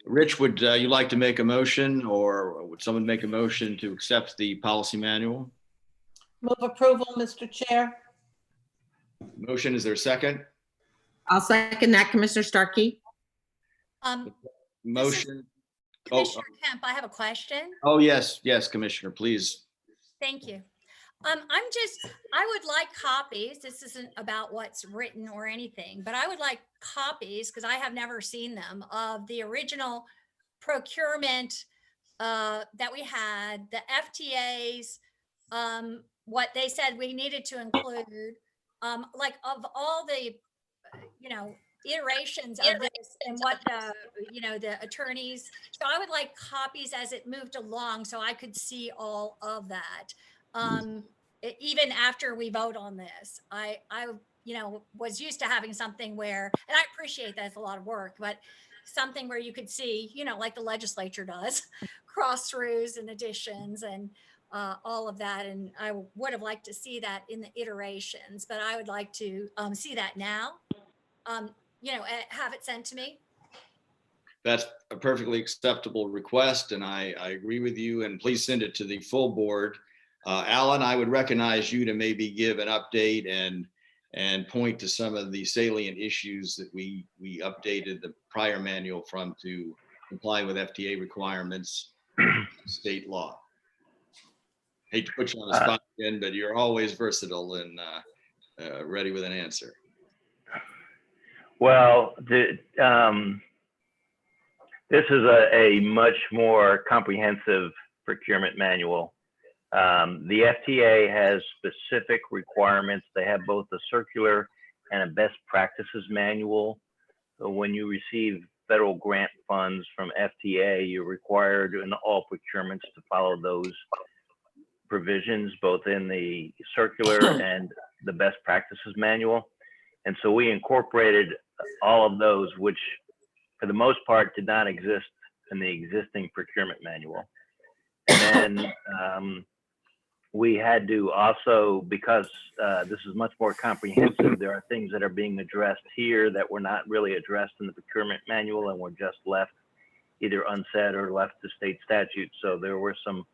Speaker 12: Rich, would you like to make a motion, or would someone make a motion to accept the policy manual?
Speaker 3: Move approval, Mr. Chair.
Speaker 12: Motion, is there a second?
Speaker 6: I'll second that, Commissioner Starkey.
Speaker 12: Motion.
Speaker 17: Commissioner Kemp, I have a question.
Speaker 12: Oh, yes, Commissioner, please.
Speaker 17: Thank you. I would like copies. This isn't about what's written or anything, but I would like copies, because I have never seen them, of the original procurement that we had, the FTAs, what they said we needed to include, like of all the, iterations of this and what the attorneys. So I would like copies as it moved along so I could see all of that. Even after we vote on this, I was used to having something where, and I appreciate that it's a lot of work, but something where you could see, like the legislature does, cross throughs and additions and all of that. And I would have liked to see that in the iterations, but I would like to see that now, have it sent to me.
Speaker 12: That's a perfectly acceptable request, and I agree with you, and please send it to the full board. Alan, I would recognize you to maybe give an update and point to some of the salient issues that we updated the prior manual from to comply with FTA requirements, state law. Hate to put you on the spot again, but you're always versatile and ready with an answer.
Speaker 19: Well, this is a much more comprehensive procurement manual. The FTA has specific requirements. They have both a circular and a best practices manual. So when you receive federal grant funds from FTA, you're required in all procurements to follow those provisions, both in the circular and the best practices manual. And so we incorporated all of those, which for the most part did not exist in the existing procurement manual. And then we had to also, because this is much more comprehensive, there are things that are being addressed here that were not really addressed in the procurement manual and were just left either unsaid or left to state statute. So there were some,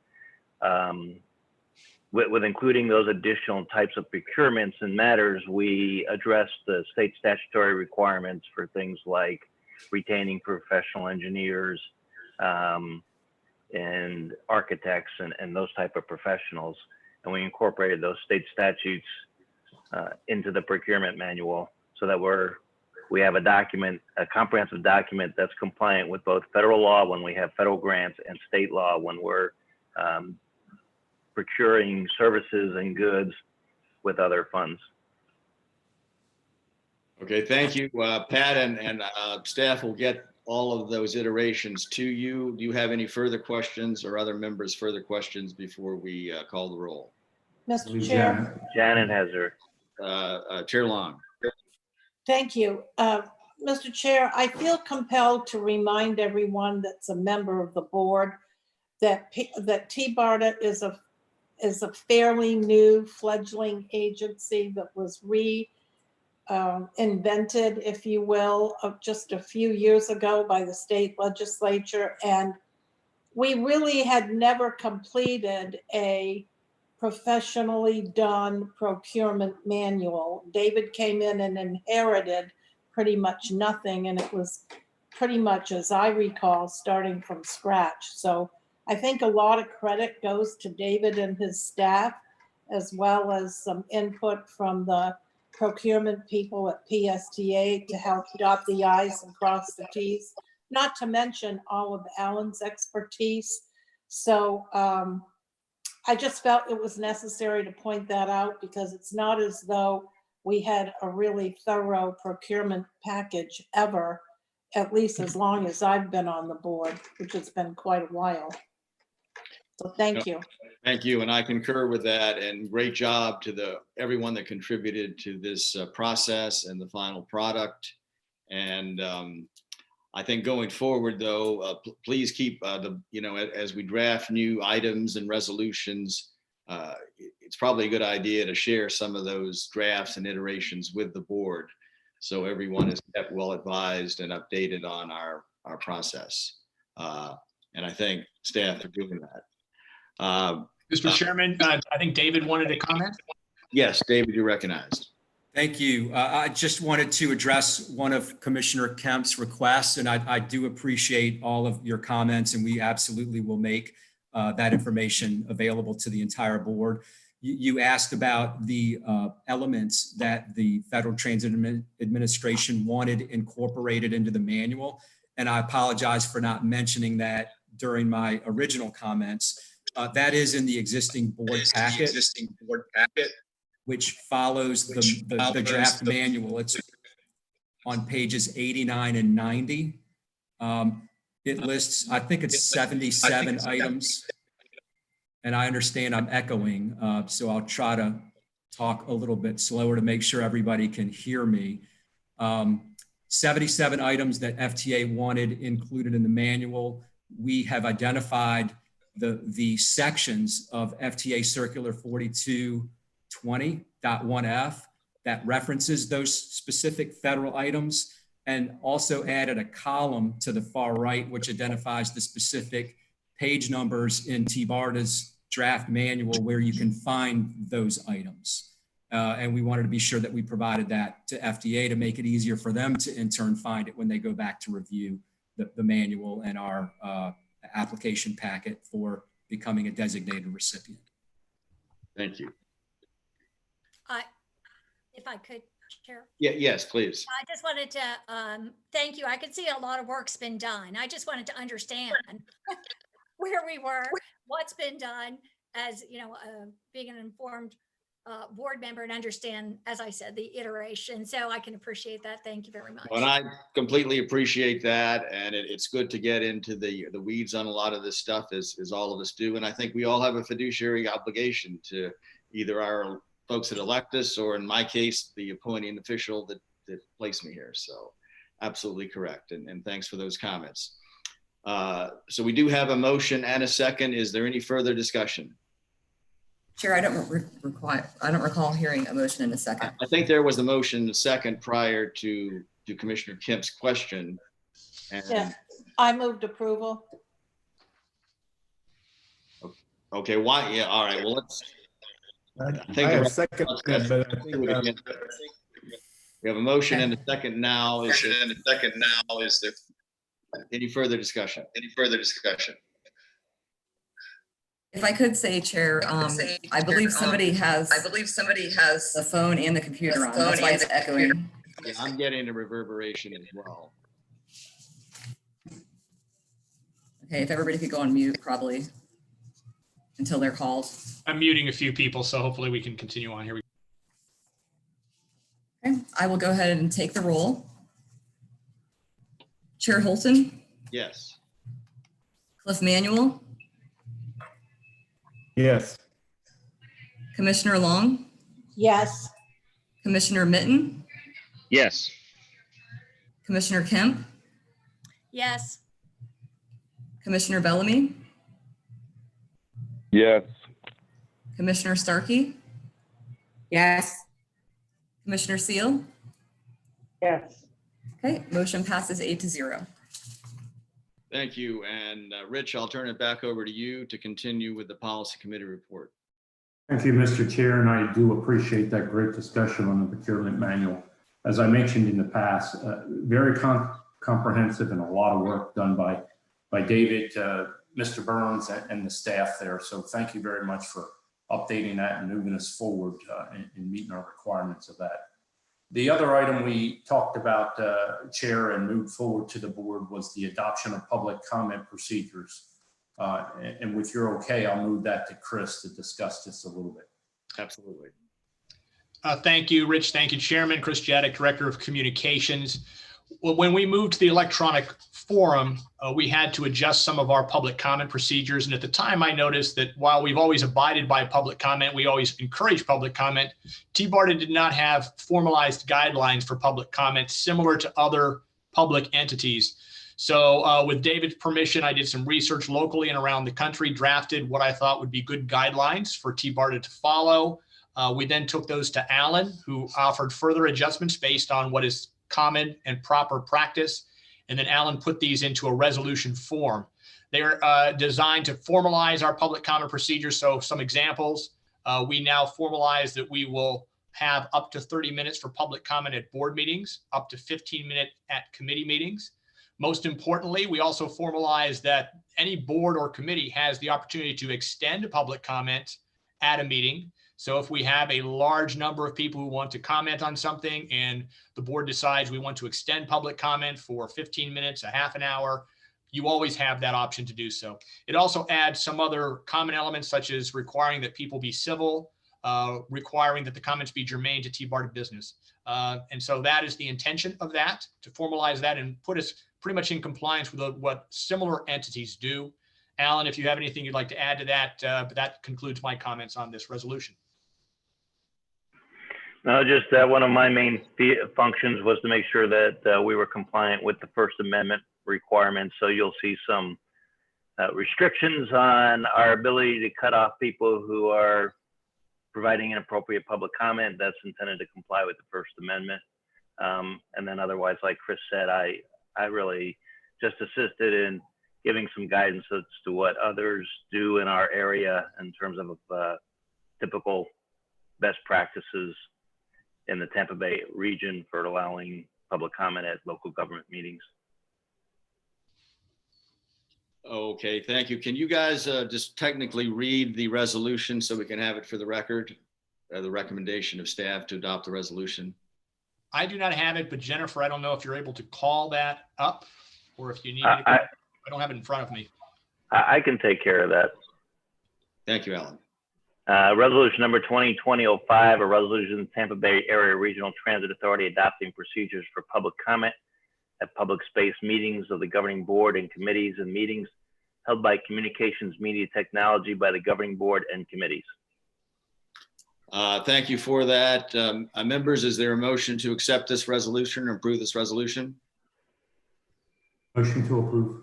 Speaker 19: with including those additional types of procurements and matters, we addressed the state statutory requirements for things like retaining professional engineers, and architects and those type of professionals. And we incorporated those state statutes into the procurement manual so that we have a document, a comprehensive document that's compliant with both federal law when we have federal grants and state law when we're procuring services and goods with other funds.
Speaker 12: Okay, thank you, Pat, and staff will get all of those iterations to you. Do you have any further questions or other members further questions before we call the roll?
Speaker 3: Mr. Chair.
Speaker 19: Janet has her.
Speaker 12: Chair Long.
Speaker 3: Thank you. Mr. Chair, I feel compelled to remind everyone that's a member of the board that TBARTA is a fairly new fledgling agency that was invented, if you will, of just a few years ago by the state legislature. And we really had never completed a professionally done procurement manual. David came in and inherited pretty much nothing, and it was pretty much, as I recall, starting from scratch. So I think a lot of credit goes to David and his staff, as well as some input from the procurement people at PSTA to help dot the i's and cross the t's, not to mention all of Alan's expertise. So I just felt it was necessary to point that out, because it's not as though we had a really thorough procurement package ever, at least as long as I've been on the board, which has been quite a while. So thank you.
Speaker 12: Thank you, and I concur with that, and great job to everyone that contributed to this process and the final product. And I think going forward, though, please keep as we draft new items and resolutions, it's probably a good idea to share some of those drafts and iterations with the board, so everyone is kept well advised and updated on our process. And I thank staff for doing that.
Speaker 2: Mr. Chairman, I think David wanted to comment.
Speaker 12: Yes, David, you're recognized.
Speaker 9: Thank you. I just wanted to address one of Commissioner Kemp's requests, and I do appreciate all of your comments, and we absolutely will make that information available to the entire board. You asked about the elements that the Federal Transit Administration wanted incorporated into the manual, and I apologize for not mentioning that during my original comments. That is in the existing board packet, which follows the draft manual. It's on pages 89 and 90. It lists, I think it's 77 items. And I understand I'm echoing, so I'll try to talk a little bit slower to make sure everybody can hear me. 77 items that FTA wanted included in the manual. We have identified the sections of FTA Circular 4220.1F that references those specific federal items, and also added a column to the far right, which identifies the specific page numbers in TBARTA's draft manual where you can find those items. And we wanted to be sure that we provided that to FDA to make it easier for them to in turn find it when they go back to review the manual and our application packet for becoming a designated recipient.
Speaker 12: Thank you.
Speaker 17: If I could, Chair.
Speaker 12: Yeah, yes, please.
Speaker 17: I just wanted to thank you. I can see a lot of work's been done. I just wanted to understand where we were, what's been done, as you know, being an informed board member, and understand, as I said, the iteration. So I can appreciate that. Thank you very much.
Speaker 12: Well, and I completely appreciate that. And it's good to get into the weeds on a lot of this stuff, as all of us do. And I think we all have a fiduciary obligation to either our folks that elect us, or in my case, the appointing official that placed me here. So absolutely correct. And thanks for those comments. So we do have a motion and a second. Is there any further discussion?
Speaker 4: Chair, I don't recall hearing a motion in a second.
Speaker 12: I think there was a motion in a second prior to Commissioner Kemp's question. And
Speaker 3: yeah, I moved approval.
Speaker 12: Okay, why? Yeah, all right. Well, let's.
Speaker 16: I have second, but I think
Speaker 12: we have a motion and a second now. Is there any further discussion?
Speaker 4: If I could say, Chair, I believe somebody has the phone and the computer on. That's why it's echoing.
Speaker 12: Yeah, I'm getting a reverberation as well.
Speaker 4: Okay, if everybody could go on mute, probably, until they're called.
Speaker 2: I'm muting a few people, so hopefully we can continue on here.
Speaker 4: Okay, I will go ahead and take the roll. Chair Holton,
Speaker 12: Yes.
Speaker 4: Cliff Manuel,
Speaker 16: Yes.
Speaker 4: Commissioner Long,
Speaker 3: Yes.
Speaker 4: Commissioner Mitten,
Speaker 5: Yes.
Speaker 4: Commissioner Kemp,
Speaker 17: Yes.
Speaker 4: Commissioner Bellamy,
Speaker 7: Yes.
Speaker 4: Commissioner Starkey,
Speaker 6: Yes.
Speaker 4: Commissioner Seal.
Speaker 3: Yes.
Speaker 4: Okay, motion passes 8-0.
Speaker 12: Thank you. And Rich, I'll turn it back over to you to continue with the policy committee report.
Speaker 14: Thank you, Mr. Chair, and I do appreciate that great discussion on the procurement manual. As I mentioned in the past, very comprehensive and a lot of work done by David, Mr. Burns, and the staff there. So thank you very much for updating that and moving us forward in meeting our requirements of that. The other item we talked about, Chair, and moved forward to the board was the adoption of public comment procedures. And with your okay, I'll move that to Chris to discuss just a little bit.
Speaker 12: Absolutely.
Speaker 2: Thank you, Rich. Thank you, Chairman. Chris Jadek, Director of Communications. Well, when we moved to the electronic forum, we had to adjust some of our public comment procedures. And at the time, I noticed that while we've always abided by public comment, we always encourage public comment, TBARTA did not have formalized guidelines for public comment similar to other public entities. So with David's permission, I did some research locally and around the country, drafted what I thought would be good guidelines for TBARTA to follow. We then took those to Alan, who offered further adjustments based on what is common and proper practice. And then Alan put these into a resolution form. They are designed to formalize our public comment procedures. So some examples, we now formalize that we will have up to 30 minutes for public comment at board meetings, up to 15 minutes at committee meetings. Most importantly, we also formalize that any board or committee has the opportunity to extend public comment at a meeting. So if we have a large number of people who want to comment on something and the board decides we want to extend public comment for 15 minutes, a half an hour, you always have that option to do so. It also adds some other common elements such as requiring that people be civil, requiring that the comments be germane to TBARTA business. And so that is the intention of that, to formalize that and put us pretty much in compliance with what similar entities do. Alan, if you have anything you'd like to add to that, but that concludes my comments on this resolution.
Speaker 1: No, just one of my main functions was to make sure that we were compliant with the First Amendment requirements. So you'll see some restrictions on our ability to cut off people who are providing inappropriate public comment. That's intended to comply with the First Amendment. And then otherwise, like Chris said, I really just assisted in giving some guidance as to what others do in our area in terms of typical best practices in the Tampa Bay region for allowing public comment at local government meetings.
Speaker 12: Okay, thank you. Can you guys just technically read the resolution so we can have it for the record? The recommendation of staff to adopt the resolution.
Speaker 2: I do not have it, but Jennifer, I don't know if you're able to call that up or if you need it. I don't have it in front of me.
Speaker 1: I can take care of that.
Speaker 12: Thank you, Alan.
Speaker 1: Resolution number 2020-05, a resolution of the Tampa Bay Area Regional Transit Authority adopting procedures for public comment at public space meetings of the governing board and committees and meetings held by communications media technology by the governing board and committees.
Speaker 12: Thank you for that. Members, is there a motion to accept this resolution or approve this resolution?
Speaker 14: Motion to approve.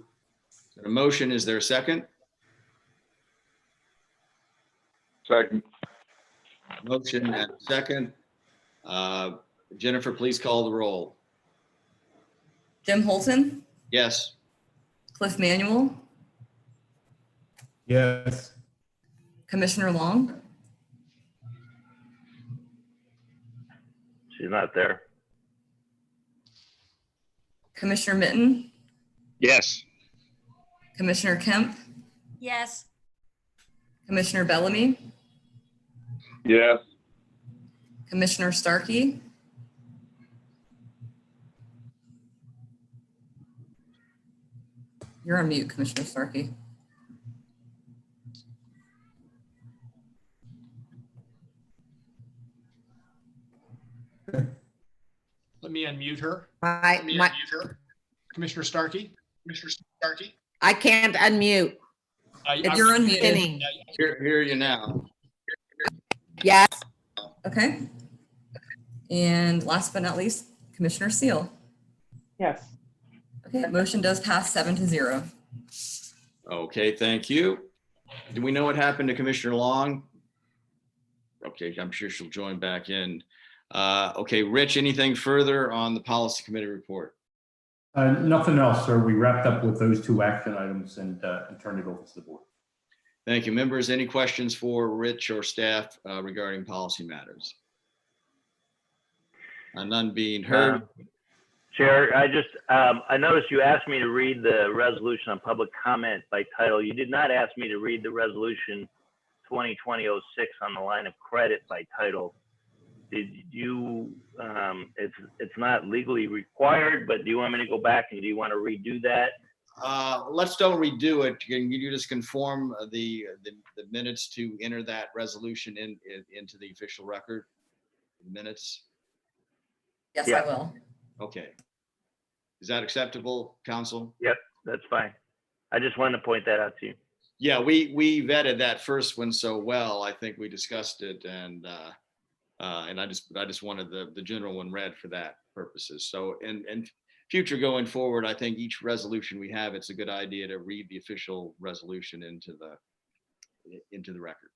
Speaker 12: A motion, is there a second?
Speaker 7: Second.
Speaker 12: Motion and second. Jennifer, please call the roll.
Speaker 4: Jim Holton,
Speaker 12: Yes.
Speaker 4: Cliff Manuel,
Speaker 16: Yes.
Speaker 4: Commissioner Long,
Speaker 1: She's not there.
Speaker 4: Commissioner Mitten,
Speaker 5: Yes.
Speaker 4: Commissioner Kemp,
Speaker 17: Yes.
Speaker 4: Commissioner Bellamy,
Speaker 7: Yes.
Speaker 4: Commissioner Starkey, you're on mute, Commissioner Starkey.
Speaker 2: Let me unmute her.
Speaker 6: My,
Speaker 2: Commissioner Starkey? Commissioner Starkey?
Speaker 6: I can't unmute.
Speaker 4: You're unmuted.
Speaker 6: Spinning.
Speaker 12: Hear you now.
Speaker 6: Yes.
Speaker 4: Okay. And last but not least, Commissioner Seal.
Speaker 19: Yes.
Speaker 4: Okay, motion does pass 7-0.
Speaker 12: Okay, thank you. Do we know what happened to Commissioner Long? Okay, I'm sure she'll join back in. Okay, Rich, anything further on the policy committee report?
Speaker 14: Nothing else, sir. We wrapped up with those 2 action items and turned it over to the board.
Speaker 12: Thank you. Members, any questions for Rich or staff regarding policy matters? None being heard.
Speaker 21: Chair, I noticed you asked me to read the resolution on public comment by title. You did not ask me to read the resolution 2020-06 on the line of credit by title. Did you, it's not legally required, but do you want me to go back and do you want to redo that?
Speaker 12: Let's don't redo it. Can you just conform the minutes to enter that resolution into the official record? Minutes?
Speaker 4: Yes, I will.
Speaker 12: Okay. Is that acceptable, council?
Speaker 21: Yep, that's fine. I just wanted to point that out to you.
Speaker 12: Yeah, we vetted that first one so well. I think we discussed it, and I just wanted the general one read for that purposes. So, and future going forward, I think each resolution we have, it's a good idea to read the official resolution into the record.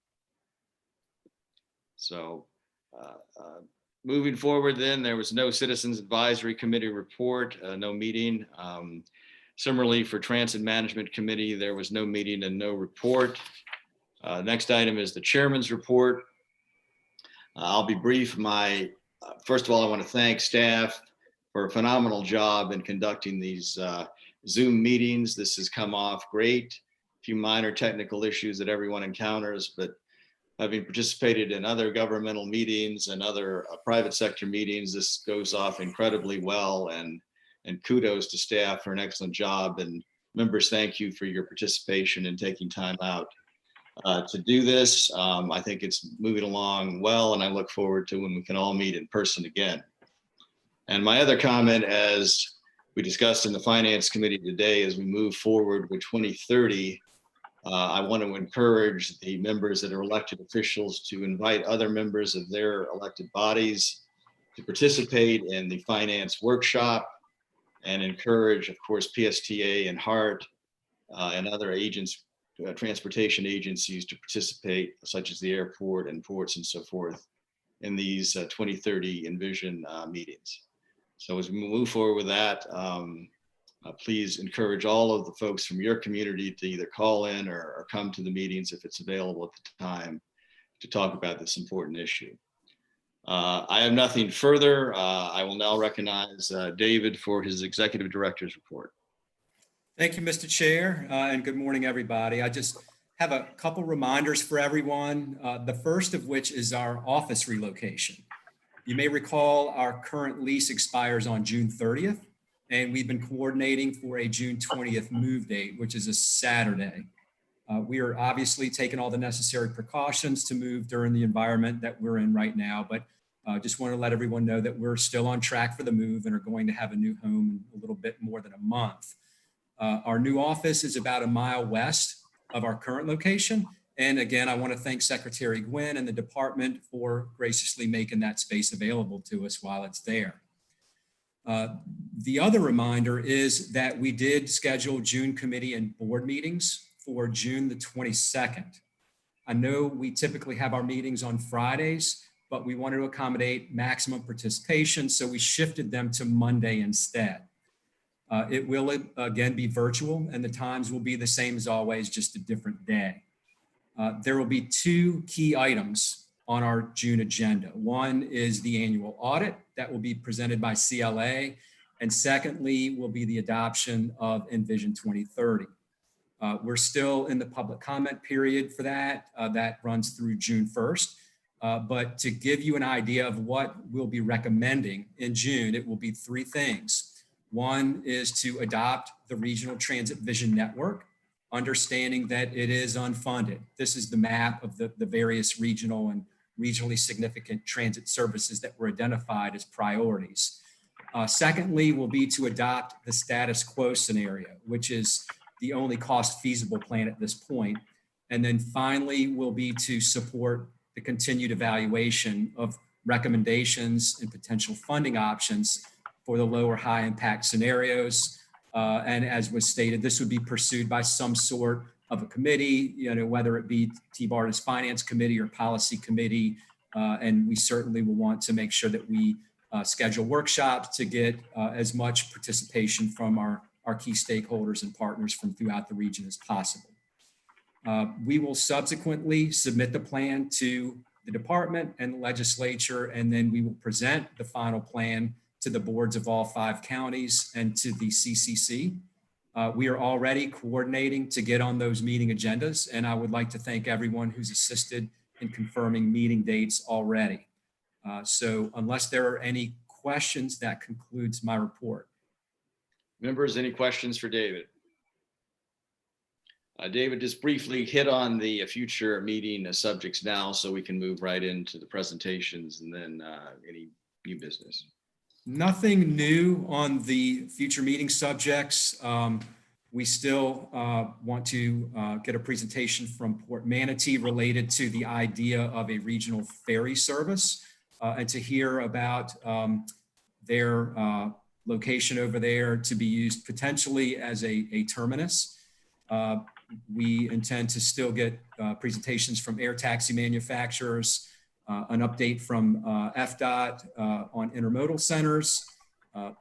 Speaker 12: So, moving forward, then there was no Citizens Advisory Committee report, no meeting. Similarly, for Transit Management Committee, there was no meeting and no report. Next item is the chairman's report. I'll be brief. First of all, I want to thank staff for a phenomenal job in conducting these Zoom meetings. This has come off great. A few minor technical issues that everyone encounters, but having participated in other governmental meetings and other private sector meetings, this goes off incredibly well, and kudos to staff for an excellent job. And members, thank you for your participation and taking time out to do this. I think it's moving along well, and I look forward to when we can all meet in person again. And my other comment, as we discussed in the Finance Committee today, as we move forward with 2030, I want to encourage the members that are elected officials to invite other members of their elected bodies to participate in the finance workshop, and encourage, of course, PSTA and HART and other agents, transportation agencies, to participate, such as the airport and ports and so forth, in these 2030 Envision meetings. So as we move forward with that, please encourage all of the folks from your community to either call in or come to the meetings if it's available at the time to talk about this important issue. I have nothing further. I will now recognize David for his Executive Director's report.
Speaker 9: Thank you, Mr. Chair, and good morning, everybody. I just have a couple reminders for everyone. The first of which is our office relocation. You may recall our current lease expires on June 30th, and we've been coordinating for a June 20th move date, which is a Saturday. We are obviously taking all the necessary precautions to move during the environment that we're in right now, but just want to let everyone know that we're still on track for the move and are going to have a new home in a little bit more than a month. Our new office is about a mile west of our current location. And again, I want to thank Secretary Gwynn and the department for graciously making that space available to us while it's there. The other reminder is that we did schedule June committee and board meetings for June the 22nd. I know we typically have our meetings on Fridays, but we wanted to accommodate maximum participation, so we shifted them to Monday instead. It will again be virtual, and the times will be the same as always, just a different day. There will be 2 key items on our June agenda. One is the annual audit that will be presented by CLA, and secondly will be the adoption of Envision 2030. We're still in the public comment period for that. That runs through June 1st. But to give you an idea of what we'll be recommending in June, it will be three things. One is to adopt the Regional Transit Vision Network, understanding that it is unfunded. This is the map of the various regional and regionally significant transit services that were identified as priorities. Secondly, will be to adopt the status quo scenario, which is the only cost feasible plan at this point. And then finally will be to support the continued evaluation of recommendations and potential funding options for the low or high impact scenarios. And as was stated, this would be pursued by some sort of a committee, whether it be TBARTA's Finance Committee or Policy Committee. And we certainly will want to make sure that we schedule workshops to get as much participation from our key stakeholders and partners from throughout the region as possible. We will subsequently submit the plan to the department and the legislature, and then we will present the final plan to the boards of all 5 counties and to the CCC. We are already coordinating to get on those meeting agendas, and I would like to thank everyone who's assisted in confirming meeting dates already. So unless there are any questions, that concludes my report.
Speaker 12: Members, any questions for David? David, just briefly hit on the future meeting subjects now so we can move right into the presentations and then any new business.
Speaker 9: Nothing new on the future meeting subjects. We still want to get a presentation from Port Manatee related to the idea of a regional ferry service and to hear about their location over there to be used potentially as a terminus. We intend to still get presentations from air taxi manufacturers, an update from FDOT on intermodal centers,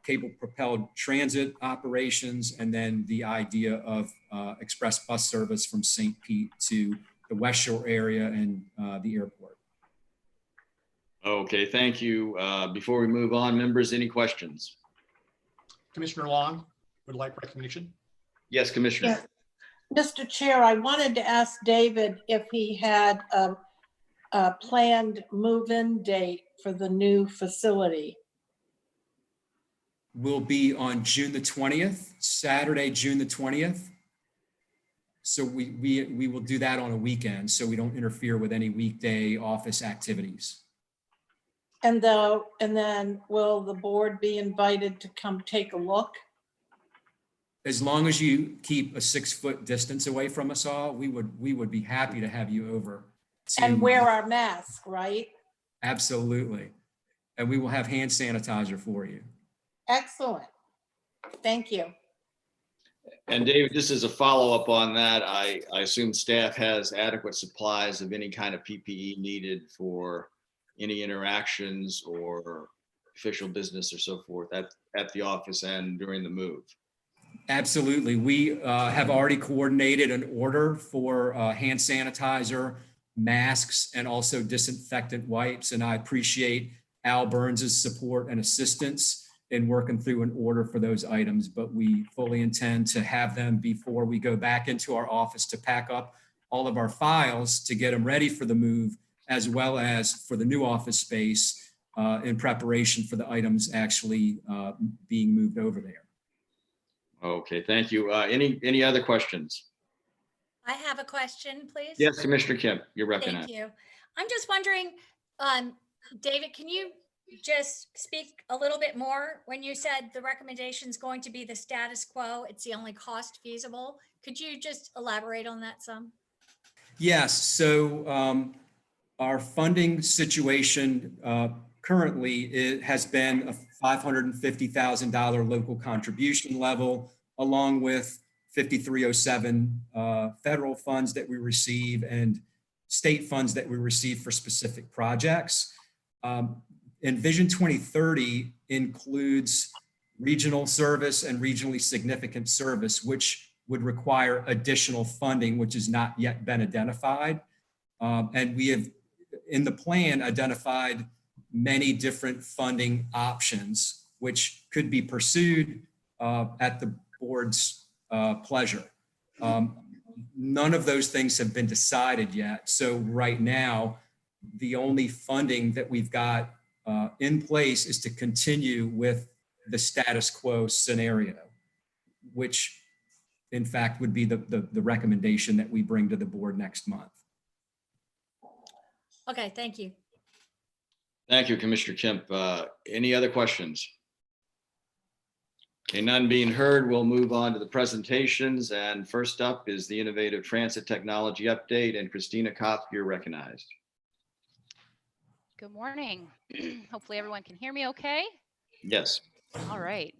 Speaker 9: cable propelled transit operations, and then the idea of express bus service from St. Pete to the West Shore area and the airport.
Speaker 12: Okay, thank you. Before we move on, members, any questions?
Speaker 2: Commissioner Long would like recognition.
Speaker 12: Yes, Commissioner.
Speaker 3: Yeah. Mr. Chair, I wanted to ask David if he had a planned move-in date for the new facility.
Speaker 9: Will be on June the 20th, Saturday, June the 20th. So we will do that on a weekend so we don't interfere with any weekday office activities.
Speaker 3: And then will the board be invited to come take a look?
Speaker 9: As long as you keep a 6-foot distance away from us all, we would be happy to have you over.
Speaker 3: And wear our mask, right?
Speaker 9: Absolutely. And we will have hand sanitizer for you.
Speaker 3: Excellent. Thank you.
Speaker 12: And David, just as a follow-up on that, I assume staff has adequate supplies of any kind of PPE needed for any interactions or official business or so forth at the office and during the move.
Speaker 9: Absolutely. We have already coordinated an order for hand sanitizer, masks, and also disinfectant wipes. And I appreciate Al Burns's support and assistance in working through an order for those items, but we fully intend to have them before we go back into our office to pack up all of our files to get them ready for the move, as well as for the new office space in preparation for the items actually being moved over there.
Speaker 12: Okay, thank you. Any other questions?
Speaker 17: I have a question, please.
Speaker 12: Yes, Commissioner Kim, you're recognized.
Speaker 17: Thank you. I'm just wondering, David, can you just speak a little bit more when you said the recommendation is going to be the status quo? It's the only cost feasible. Could you just elaborate on that some?
Speaker 9: Yes. So our funding situation currently it has been a $550,000 local contribution level, along with 5307 federal funds that we receive and state funds that we receive for specific projects. And Vision 2030 includes regional service and regionally significant service, which would require additional funding, which has not yet been identified. And we have, in the plan, identified many different funding options, which could be pursued at the board's pleasure. None of those things have been decided yet. So right now, the only funding that we've got in place is to continue with the status quo scenario, which in fact would be the recommendation that we bring to the board next month.
Speaker 17: Okay, thank you.
Speaker 12: Thank you, Commissioner Kemp. Any other questions? Okay, none being heard, we'll move on to the presentations. And first up is the Innovative Transit Technology Update. And Christina Kopp, you're recognized.
Speaker 11: Good morning. Hopefully everyone can hear me okay.
Speaker 12: Yes.
Speaker 11: All right.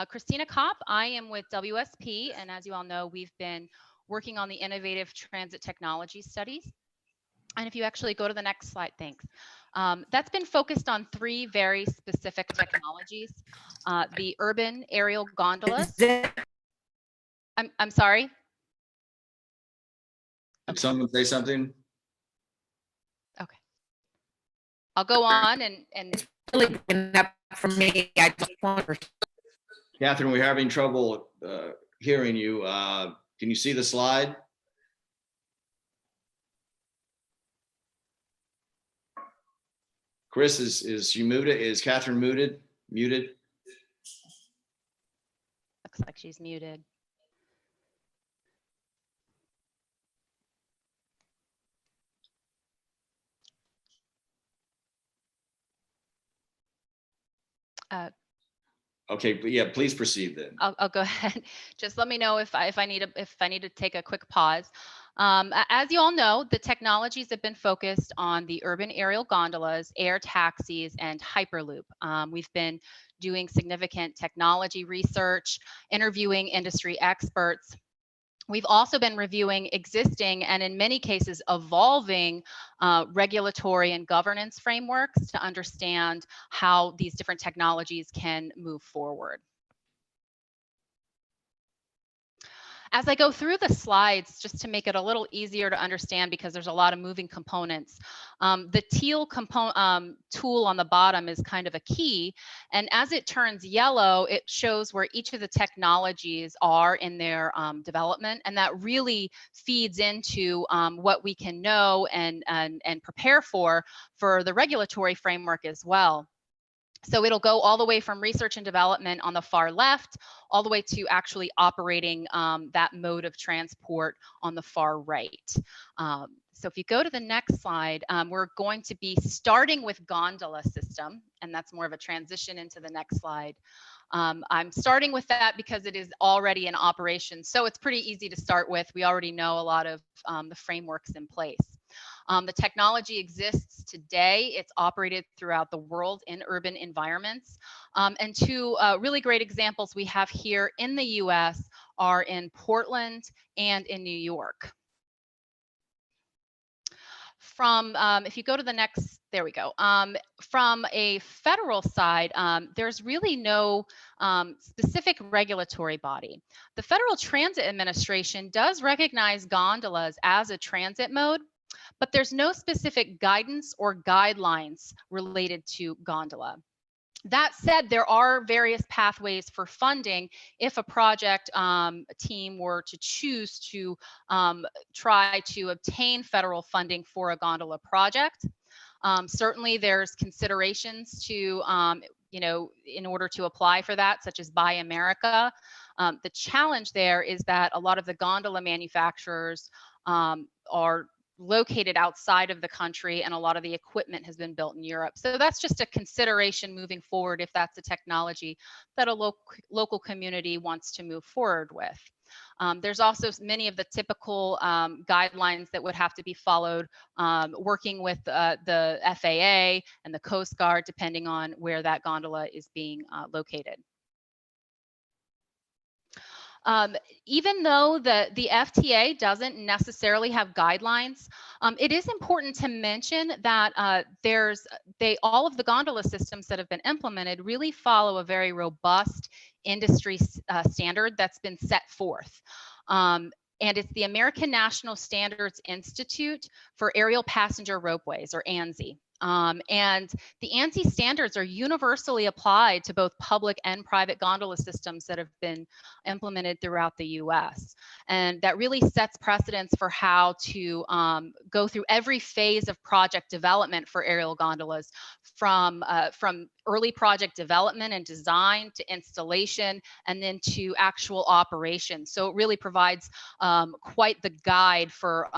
Speaker 11: Christina Kopp, I am with WSP. And as you all know, we've been working on the Innovative Transit Technology Studies. And if you actually go to the next slide, thanks. That's been focused on 3 very specific technologies. The urban aerial gondolas. I'm sorry.
Speaker 12: Did someone say something?
Speaker 11: Okay. I'll go on and
Speaker 6: really good up for me. I just want to.
Speaker 12: Catherine, we're having trouble hearing you. Can you see the slide? Chris, is she muted? Is Catherine muted? Muted?
Speaker 11: looks like she's muted.
Speaker 12: Okay, but yeah, please proceed then.
Speaker 11: I'll go ahead. Just let me know if I need to take a quick pause. As you all know, the technologies have been focused on the urban aerial gondolas, air taxis, and Hyperloop. We've been doing significant technology research, interviewing industry experts. We've also been reviewing existing and in many cases evolving regulatory and governance frameworks to understand how these different technologies can move forward. As I go through the slides, just to make it a little easier to understand because there's a lot of moving components, the teal tool on the bottom is kind of a key. And as it turns yellow, it shows where each of the technologies are in their development. And that really feeds into what we can know and prepare for the regulatory framework as well. So it'll go all the way from research and development on the far left, all the way to actually operating that mode of transport on the far right. So if you go to the next slide, we're going to be starting with gondola system, and that's more of a transition into the next slide. I'm starting with that because it is already in operation. So it's pretty easy to start with. We already know a lot of the frameworks in place. The technology exists today. It's operated throughout the world in urban environments. And 2 really great examples we have here in the US are in Portland and in New York. From, if you go to the next, there we go. From a federal side, there's really no specific regulatory body. The Federal Transit Administration does recognize gondolas as a transit mode, but there's no specific guidance or guidelines related to gondola. That said, there are various pathways for funding if a project team were to choose to try to obtain federal funding for a gondola project. Certainly there's considerations to, you know, in order to apply for that, such as Buy America. The challenge there is that a lot of the gondola manufacturers are located outside of the country, and a lot of the equipment has been built in Europe. So that's just a consideration moving forward if that's a technology that a local community wants to move forward with. There's also many of the typical guidelines that would have to be followed, working with the FAA and the Coast Guard, depending on where that gondola is being located. Even though the FTA doesn't necessarily have guidelines, it is important to mention that all of the gondola systems that have been implemented really follow a very robust industry standard that's been set forth. And it's the American National Standards Institute for Aerial Passenger Ropeways, or ANSI. And the ANSI standards are universally applied to both public and private gondola systems that have been implemented throughout the US. And that really sets precedents for how to go through every phase of project development for aerial gondolas, from early project development and design to installation, and then to actual operation. So it really provides quite the guide for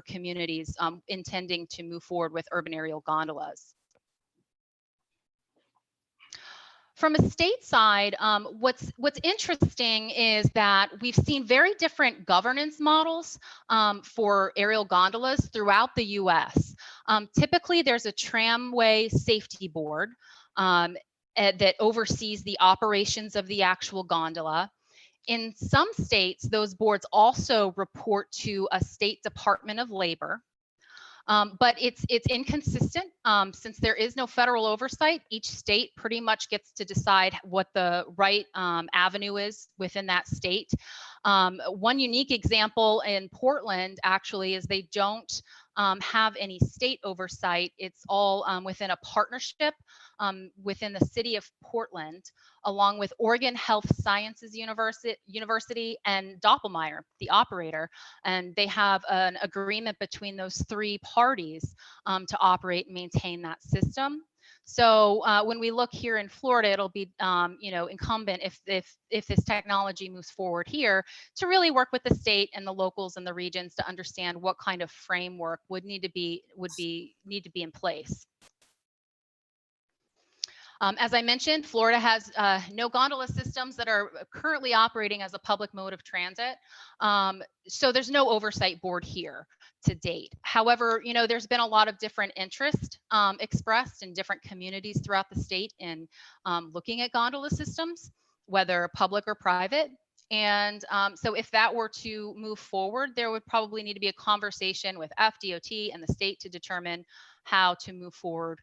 Speaker 11: communities intending to move forward with urban aerial gondolas. From a state side, what's interesting is that we've seen very different governance models for aerial gondolas throughout the US. Typically, there's a tramway safety board that oversees the operations of the actual gondola. In some states, those boards also report to a state Department of Labor. But it's inconsistent since there is no federal oversight. Each state pretty much gets to decide what the right avenue is within that state. One unique example in Portland actually is they don't have any state oversight. It's all within a partnership within the city of Portland, along with Oregon Health Sciences University and Doppelmayr, the operator. And they have an agreement between those three parties to operate and maintain that system. So when we look here in Florida, it'll be incumbent if this technology moves forward here to really work with the state and the locals and the regions to understand what kind of framework would need to be in place. As I mentioned, Florida has no gondola systems that are currently operating as a public mode of transit. So there's no oversight board here to date. However, there's been a lot of different interest expressed in different communities throughout the state in looking at gondola systems, whether public or private. And so if that were to move forward, there would probably need to be a conversation with FDOT and the state to determine how to move forward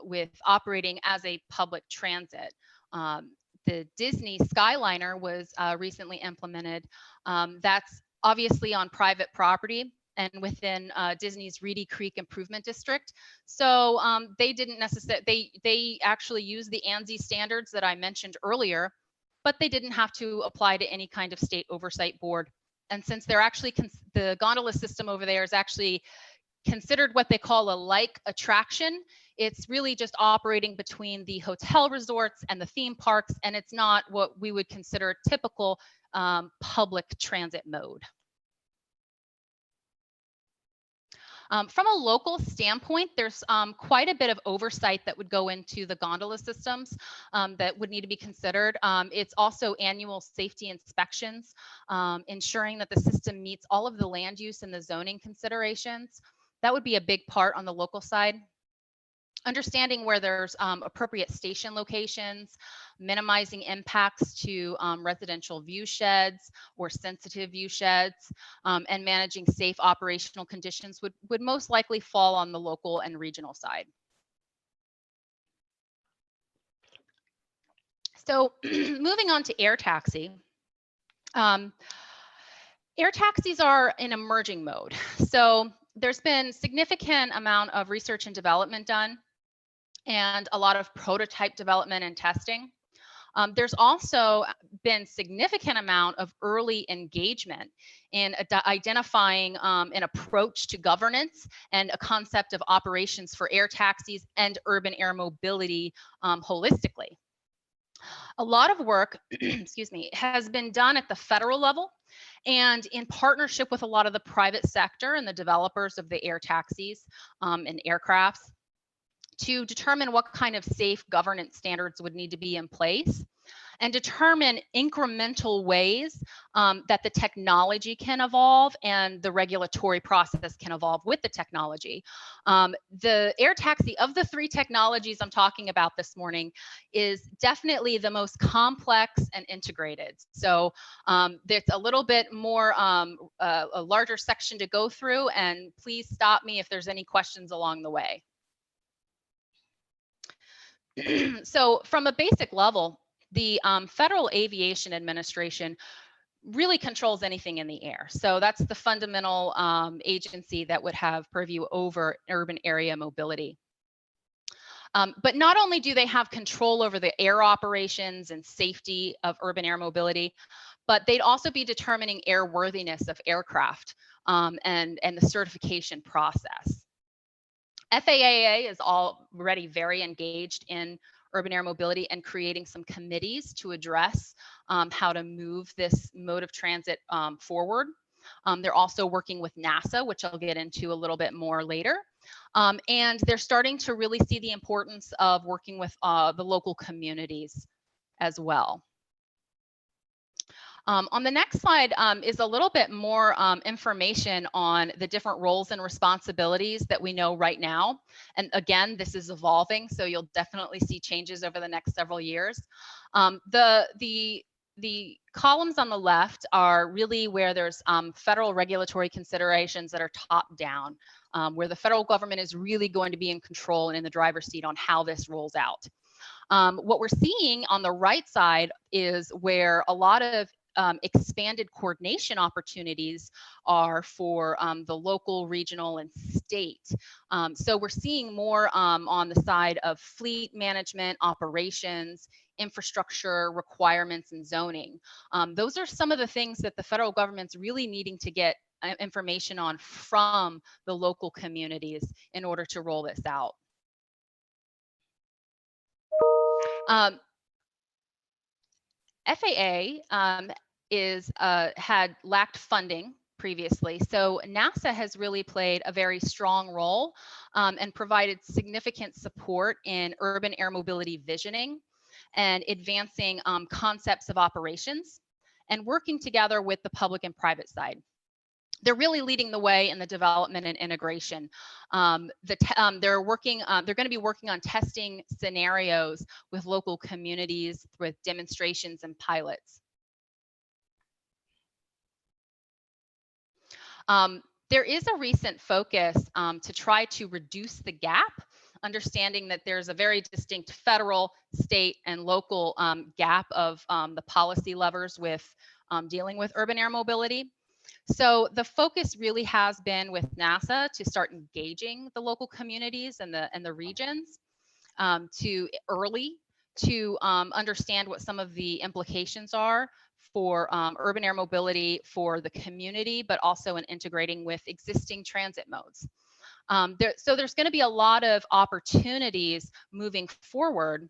Speaker 11: with operating as a public transit. The Disney Skyliner was recently implemented. That's obviously on private property and within Disney's Reedy Creek Improvement District. So they didn't necessarily, they actually use the ANSI standards that I mentioned earlier, but they didn't have to apply to any kind of state oversight board. And since they're actually, the gondola system over there is actually considered what they call a like attraction, it's really just operating between the hotel resorts and the theme parks, and it's not what we would consider typical public transit mode. From a local standpoint, there's quite a bit of oversight that would go into the gondola systems that would need to be considered. It's also annual safety inspections, ensuring that the system meets all of the land use and the zoning considerations. That would be a big part on the local side. Understanding where there's appropriate station locations, minimizing impacts to residential view sheds or sensitive view sheds, and managing safe operational conditions would most likely fall on the local and regional side. So moving on to air taxi. Air taxis are an emerging mode. So there's been significant amount of research and development done, and a lot of prototype development and testing. There's also been significant amount of early engagement in identifying an approach to governance and a concept of operations for air taxis and urban air mobility holistically. A lot of work, excuse me, has been done at the federal level and in partnership with a lot of the private sector and the developers of the air taxis and aircrafts to determine what kind of safe governance standards would need to be in place and determine incremental ways that the technology can evolve and the regulatory process can evolve with the technology. The air taxi, of the three technologies I'm talking about this morning, is definitely the most complex and integrated. So there's a little bit more, a larger section to go through, and please stop me if there's any questions along the way. So from a basic level, the Federal Aviation Administration really controls anything in the air. So that's the fundamental agency that would have purview over urban area mobility. But not only do they have control over the air operations and safety of urban air mobility, but they'd also be determining airworthiness of aircraft and the certification process. FAA is already very engaged in urban air mobility and creating some committees to address how to move this mode of transit forward. They're also working with NASA, which I'll get into a little bit more later. And they're starting to really see the importance of working with the local communities as well. On the next slide is a little bit more information on the different roles and responsibilities that we know right now. And again, this is evolving, so you'll definitely see changes over the next several years. The columns on the left are really where there's federal regulatory considerations that are top down, where the federal government is really going to be in control and in the driver's seat on how this rolls out. What we're seeing on the right side is where a lot of expanded coordination opportunities are for the local, regional, and state. So we're seeing more on the side of fleet management, operations, infrastructure requirements, and zoning. Those are some of the things that the federal government's really needing to get information on from the local communities in order to roll this out. FAA had lacked funding previously, so NASA has really played a very strong role and provided significant support in urban air mobility visioning and advancing concepts of operations and working together with the public and private side. They're really leading the way in the development and integration. They're going to be working on testing scenarios with local communities with demonstrations and pilots. There is a recent focus to try to reduce the gap, understanding that there's a very distinct federal, state, and local gap of the policy levers with dealing with urban air mobility. So the focus really has been with NASA to start engaging the local communities and the regions to understand what some of the implications are for urban air mobility for the community, but also in integrating with existing transit modes. So there's going to be a lot of opportunities moving forward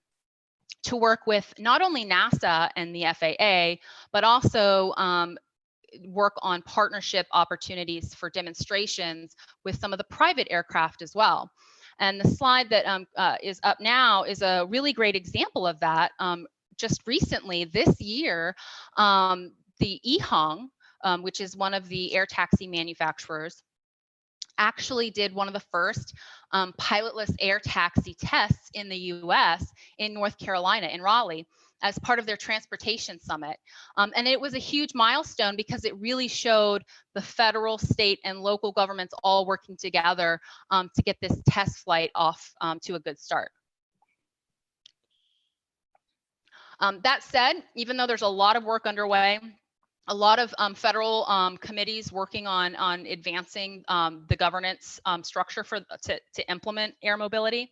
Speaker 11: to work with not only NASA and the FAA, but also work on partnership opportunities for demonstrations with some of the private aircraft as well. And the slide that is up now is a really great example of that. Just recently, this year, the EHang, which is one of the air taxi manufacturers, actually did one of the first pilotless air taxi tests in the US in North Carolina, in Raleigh, as part of their transportation summit. And it was a huge milestone because it really showed the federal, state, and local governments all working together to get this test flight off to a good start. That said, even though there's a lot of work underway, a lot of federal committees working on advancing the governance structure to implement air mobility,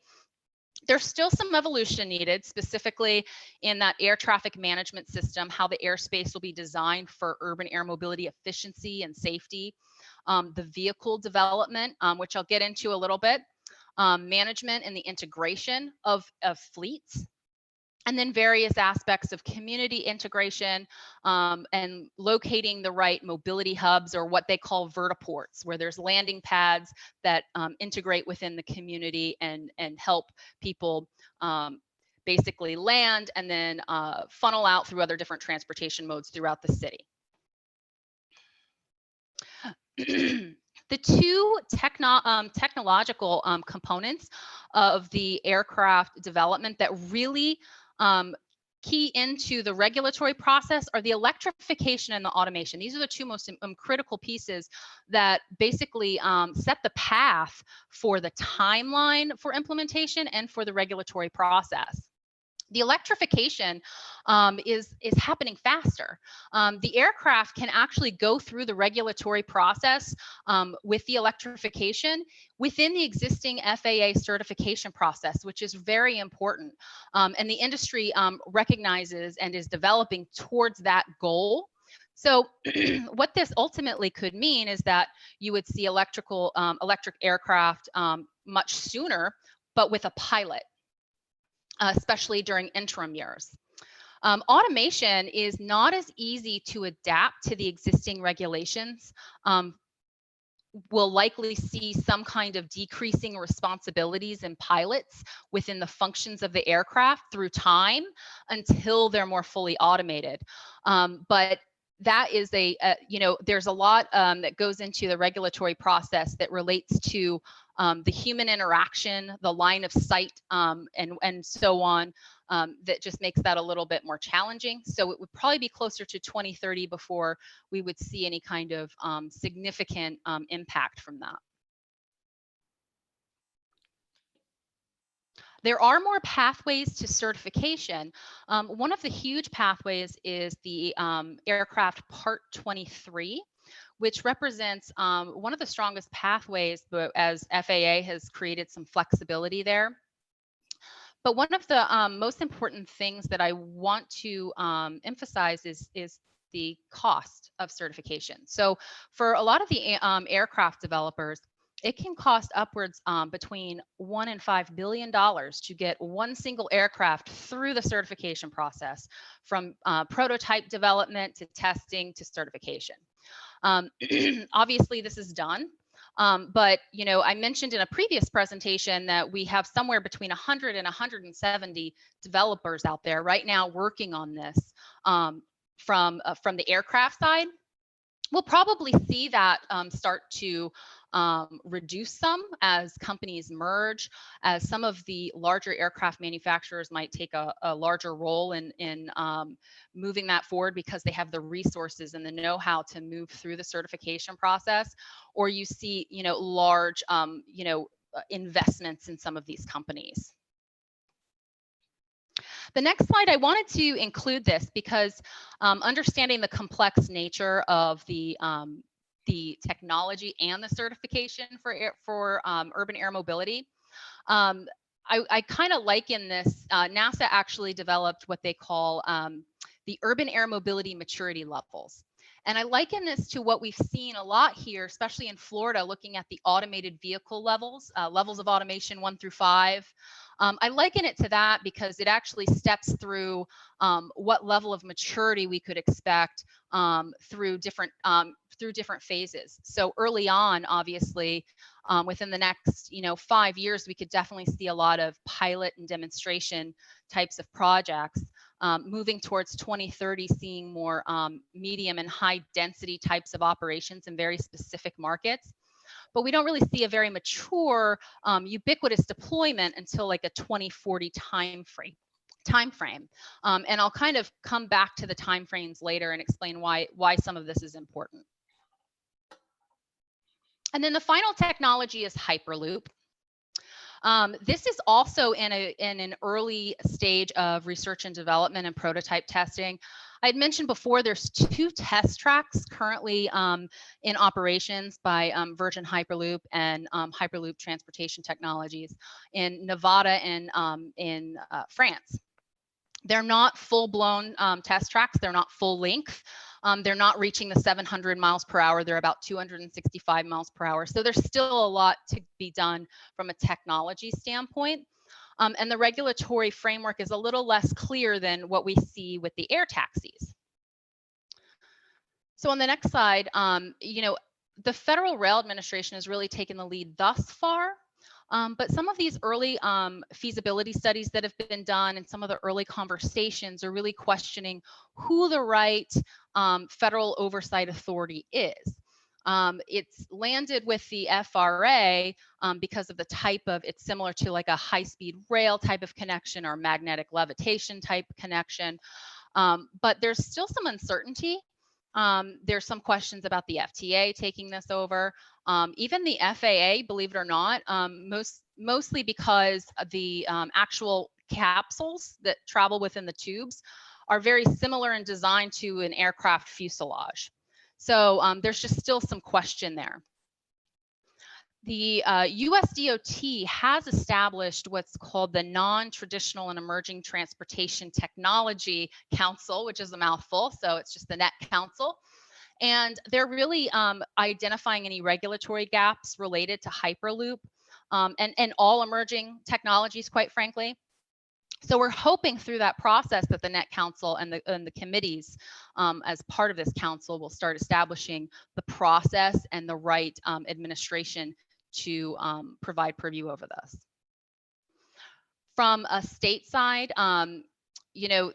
Speaker 11: there's still some evolution needed, specifically in that air traffic management system, how the airspace will be designed for urban air mobility efficiency and safety, the vehicle development, which I'll get into a little bit, management and the integration of fleets, and then various aspects of community integration and locating the right mobility hubs, or what they call vertiports, where there's landing pads that integrate within the community and help people basically land and then funnel out through other different transportation modes throughout the city. The two technological components of the aircraft development that really key into the regulatory process are the electrification and the automation. These are the two most critical pieces that basically set the path for the timeline for implementation and for the regulatory process. The electrification is happening faster. The aircraft can actually go through the regulatory process with the electrification within the existing FAA certification process, which is very important. And the industry recognizes and is developing towards that goal. So what this ultimately could mean is that you would see electric aircraft much sooner, but with a pilot, especially during interim years. Automation is not as easy to adapt to the existing regulations. We'll likely see some kind of decreasing responsibilities in pilots within the functions of the aircraft through time until they're more fully automated. But that is there's a lot that goes into the regulatory process that relates to the human interaction, the line of sight, and so on, that just makes that a little bit more challenging. So it would probably be closer to 2030 before we would see any kind of significant impact from that. There are more pathways to certification. One of the huge pathways is the aircraft Part 23, which represents one of the strongest pathways, but as FAA has created some flexibility there. But one of the most important things that I want to emphasize is the cost of certification. So for a lot of the aircraft developers, it can cost upwards between $1 and $5 billion to get one single aircraft through the certification process, from prototype development to testing to certification. Obviously, this is done. But I mentioned in a previous presentation that we have somewhere between 100 and 170 developers out there right now working on this from the aircraft side. We'll probably see that start to reduce some as companies merge, as some of the larger aircraft manufacturers might take a larger role in moving that forward because they have the resources and the know-how to move through the certification process, or you see large investments in some of these companies. The next slide, I wanted to include this because understanding the complex nature of the technology and the certification for urban air mobility, I kind of liken this. NASA actually developed what they call the urban air mobility maturity levels. And I liken this to what we've seen a lot here, especially in Florida, looking at the automated vehicle levels, levels of automation 1 through 5. I liken it to that because it actually steps through what level of maturity we could expect through different phases. So early on, obviously, within the next 5 years, we could definitely see a lot of pilot and demonstration types of projects. Moving towards 2030, seeing more medium and high density types of operations in very specific markets. But we don't really see a very mature, ubiquitous deployment until like a 2040 time frame. And I'll kind of come back to the time frames later and explain why some of this is important. And then the final technology is Hyperloop. This is also in an early stage of research and development and prototype testing. I had mentioned before there's 2 test tracks currently in operations by Virgin Hyperloop and Hyperloop Transportation Technologies in Nevada and in France. They're not full-blown test tracks. They're not full length. They're not reaching the 700 miles per hour. They're about 265 miles per hour. So there's still a lot to be done from a technology standpoint. And the regulatory framework is a little less clear than what we see with the air taxis. So on the next slide, the Federal Rail Administration has really taken the lead thus far. But some of these early feasibility studies that have been done and some of the early conversations are really questioning who the right federal oversight authority is. It's landed with the FRA because of the type of, it's similar to like a high-speed rail type of connection or magnetic levitation type connection. But there's still some uncertainty. There's some questions about the FTA taking this over. Even the FAA, believe it or not, mostly because the actual capsules that travel within the tubes are very similar in design to an aircraft fuselage. So there's just still some question there. The US DOT has established what's called the Non-Traditional and Emerging Transportation Technology Council, which is a mouthful, so it's just the NET Council. And they're really identifying any regulatory gaps related to Hyperloop and all emerging technologies, quite frankly. So we're hoping through that process that the NET Council and the committees as part of this council will start establishing the process and the right administration to provide purview over this. From a state side, you know,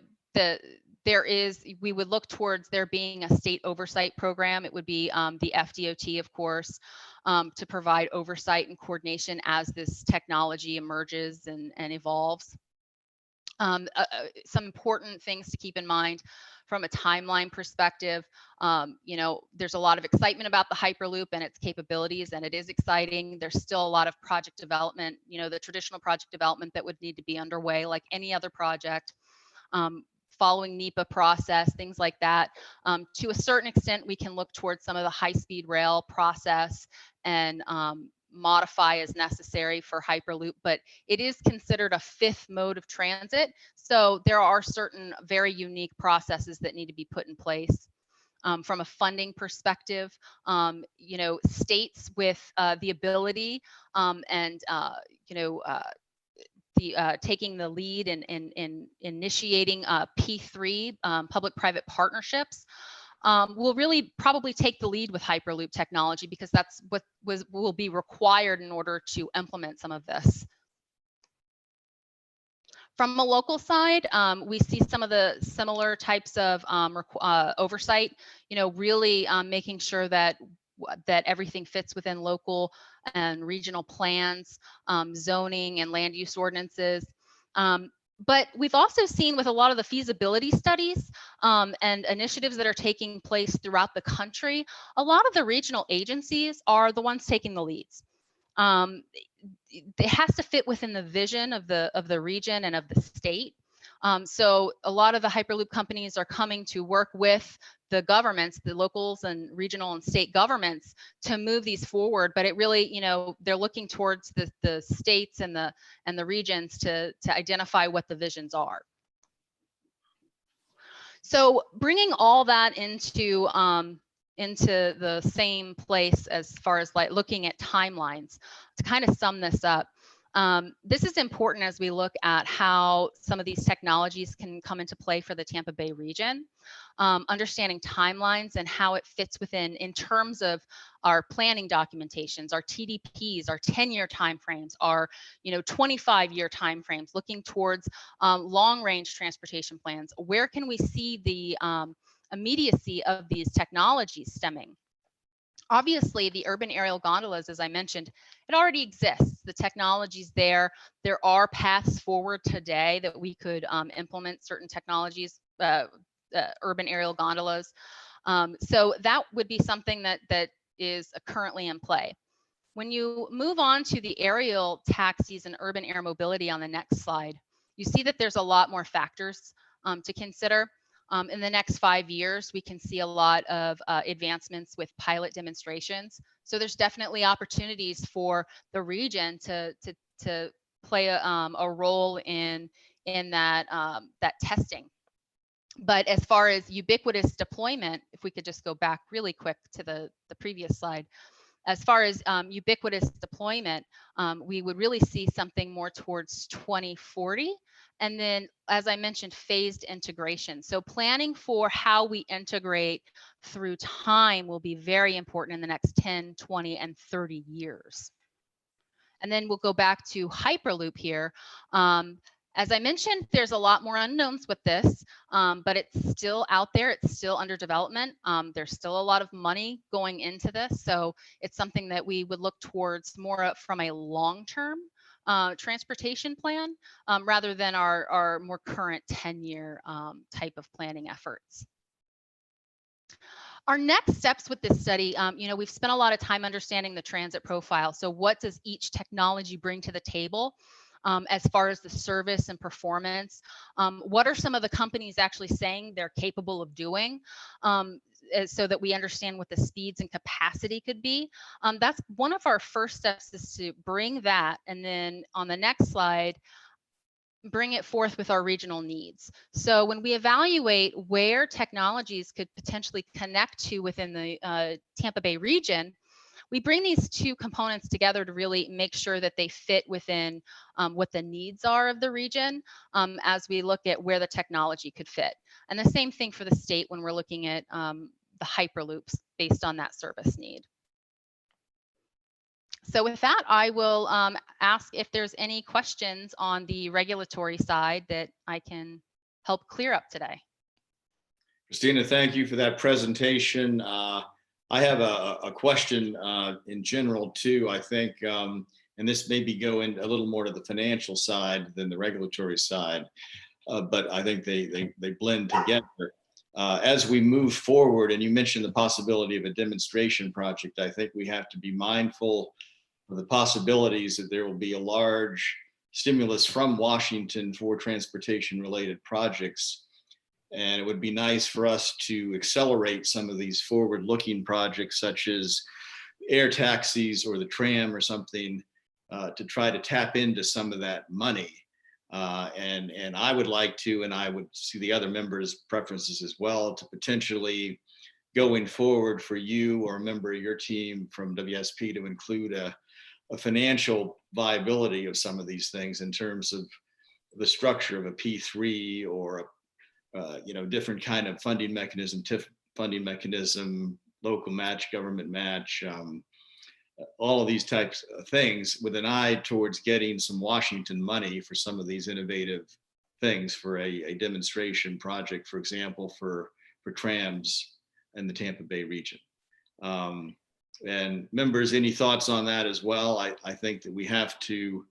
Speaker 11: we would look towards there being a state oversight program. It would be the FDOT, of course, to provide oversight and coordination as this technology emerges and evolves. Some important things to keep in mind from a timeline perspective. You know, there's a lot of excitement about the Hyperloop and its capabilities, and it is exciting. There's still a lot of project development, you know, the traditional project development that would need to be underway like any other project. Following NEPA process, things like that. To a certain extent, we can look towards some of the high-speed rail process and modify as necessary for Hyperloop, but it is considered a fifth mode of transit. So there are certain very unique processes that need to be put in place. From a funding perspective, you know, states with the ability and, you know, taking the lead in initiating P3 public-private partnerships will really probably take the lead with Hyperloop technology because that's what will be required in order to implement some of this. From a local side, we see some of the similar types of oversight, you know, really making sure that everything fits within local and regional plans, zoning and land use ordinances. But we've also seen with a lot of the feasibility studies and initiatives that are taking place throughout the country, a lot of the regional agencies are the ones taking the leads. It has to fit within the vision of the region and of the state. So a lot of the Hyperloop companies are coming to work with the governments, the locals and regional and state governments to move these forward. But it really, you know, they're looking towards the states and the regions to identify what the visions are. So bringing all that into the same place as far as like looking at timelines to kind of sum this up. This is important as we look at how some of these technologies can come into play for the Tampa Bay region. Understanding timelines and how it fits within in terms of our planning documentations, our TDPs, our 10-year timeframes, our 25-year timeframes, looking towards long-range transportation plans. Where can we see the immediacy of these technologies stemming? Obviously, the urban aerial gondolas, as I mentioned, it already exists. The technology's there. There are paths forward today that we could implement certain technologies, urban aerial gondolas. So that would be something that is currently in play. When you move on to the aerial taxis and urban air mobility on the next slide, you see that there's a lot more factors to consider. In the next 5 years, we can see a lot of advancements with pilot demonstrations. So there's definitely opportunities for the region to play a role in that that testing. But as far as ubiquitous deployment, if we could just go back really quick to the previous slide, as far as ubiquitous deployment, we would really see something more towards 2040. And then, as I mentioned, phased integration. So planning for how we integrate through time will be very important in the next 10, 20, and 30 years. And then we'll go back to Hyperloop here. As I mentioned, there's a lot more unknowns with this, but it's still out there. It's still under development. There's still a lot of money going into this. So it's something that we would look towards more from a long-term transportation plan rather than our more current 10-year type of planning efforts. Our next steps with this study, we've spent a lot of time understanding the transit profile. So what does each technology bring to the table? as far as the service and performance. What are some of the companies actually saying they're capable of doing? So that we understand what the speeds and capacity could be. That's one of our first steps, is to bring that, and then on the next slide, bring it forth with our regional needs. So when we evaluate where technologies could potentially connect to within the Tampa Bay region, we bring these two components together to really make sure that they fit within what the needs are of the region, as we look at where the technology could fit. And the same thing for the state when we're looking at the hyperloops based on that service need. So with that, I will ask if there's any questions on the regulatory side that I can help clear up today.
Speaker 12: Christina, thank you for that presentation. I have a question in general too, I think, and this maybe go in a little more to the financial side than the regulatory side, but I think they blend together. As we move forward, and you mentioned the possibility of a demonstration project, I think we have to be mindful of the possibilities that there will be a large stimulus from Washington for transportation related projects. And it would be nice for us to accelerate some of these forward looking projects, such as air taxis or the tram or something, to try to tap into some of that money. And I would like to, and I would see the other members' preferences as well, to potentially going forward for you or a member of your team from WSP to include a financial viability of some of these things in terms of the structure of a P3 or a different kind of funding mechanism, TIF funding mechanism, local match, government match, all of these types of things, with an eye towards getting some Washington money for some of these innovative things for a demonstration project, for example, for trams in the Tampa Bay region. And members, any thoughts on that as well? I think that we have to,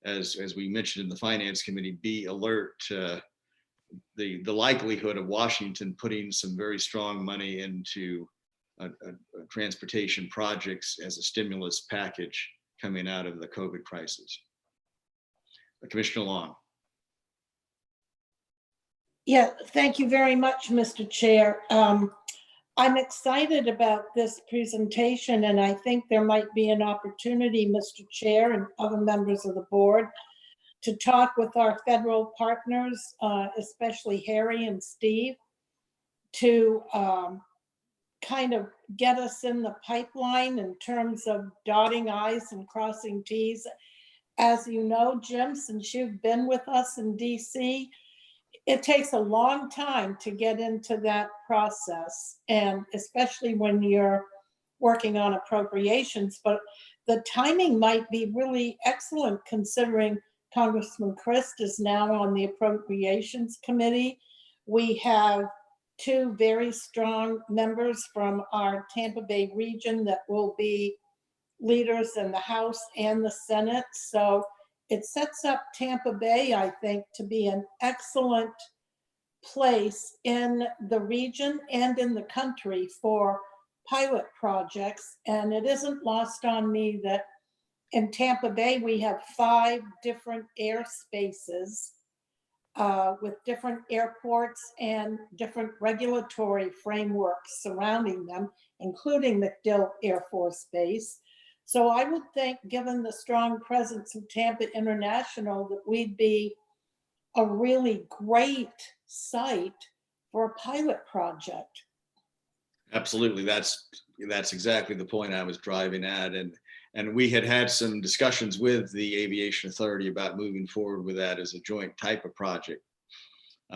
Speaker 12: as we mentioned in the Finance Committee, be alert to the likelihood of Washington putting some very strong money into transportation projects as a stimulus package coming out of the COVID crisis. Commissioner Long.
Speaker 3: Yeah, thank you very much, Mr. Chair. I'm excited about this presentation, and I think there might be an opportunity, Mr. Chair and other members of the board, to talk with our federal partners, especially Harry and Steve, to kind of get us in the pipeline in terms of dotting I's and crossing T's. As you know, Jim, since you've been with us in DC, it takes a long time to get into that process, and especially when you're working on appropriations, but the timing might be really excellent considering Congressman Christ is now on the Appropriations Committee. We have two very strong members from our Tampa Bay region that will be leaders in the House and the Senate. So it sets up Tampa Bay, I think, to be an excellent place in the region and in the country for pilot projects. And it isn't lost on me that in Tampa Bay, we have 5 different airspaces with different airports and different regulatory frameworks surrounding them, including MacDill Air Force Base. So I would think, given the strong presence of Tampa International, that we'd be a really great site for a pilot project.
Speaker 12: Absolutely, that's exactly the point I was driving at, and we had some discussions with the Aviation Authority about moving forward with that as a joint type of project.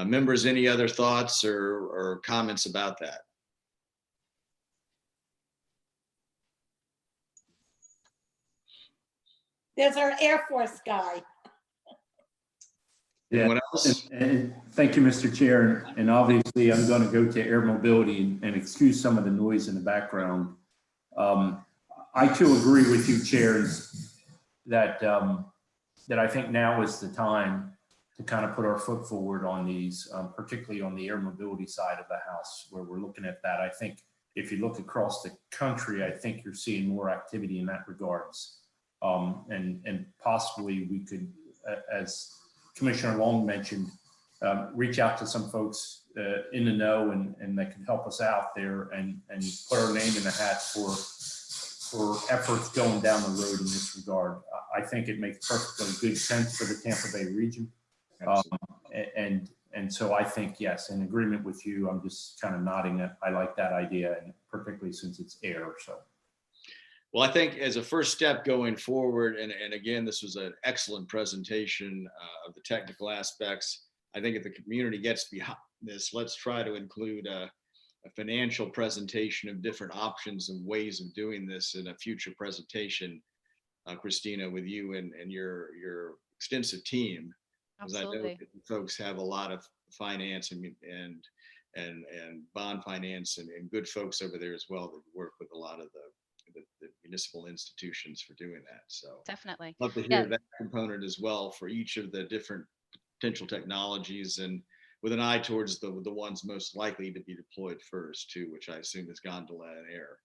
Speaker 12: Members, any other thoughts or comments about that?
Speaker 3: There's our Air Force guy.
Speaker 12: Anyone else?
Speaker 14: And thank you, Mr. Chair. And obviously, I'm going to go to air mobility and excuse some of the noise in the background. I too agree with you, chairs, that I think now is the time to kind of put our foot forward on these, particularly on the air mobility side of the house, where we're looking at that. I think if you look across the country, I think you're seeing more activity in that regards. And possibly we could as Commissioner Long mentioned, reach out to some folks in the know and that can help us out there and put our name in the hat for efforts going down the road in this regard. I think it makes perfectly good sense for the Tampa Bay region. And so I think, yes, in agreement with you, I'm just kind of nodding that I like that idea, and particularly since it's air. So.
Speaker 12: Well, I think as a first step going forward, and again, this was an excellent presentation of the technical aspects. I think if the community gets behind this, let's try to include a financial presentation of different options and ways of doing this in a future presentation, Christina, with you and your extensive team. Because I know that folks have a lot of finance and bond finance and good folks over there as well that work with a lot of the municipal institutions for doing that. So
Speaker 11: definitely
Speaker 12: love to hear that component as well for each of the different potential technologies, and with an eye towards the ones most likely to be deployed first too, which I assume is gondola and air.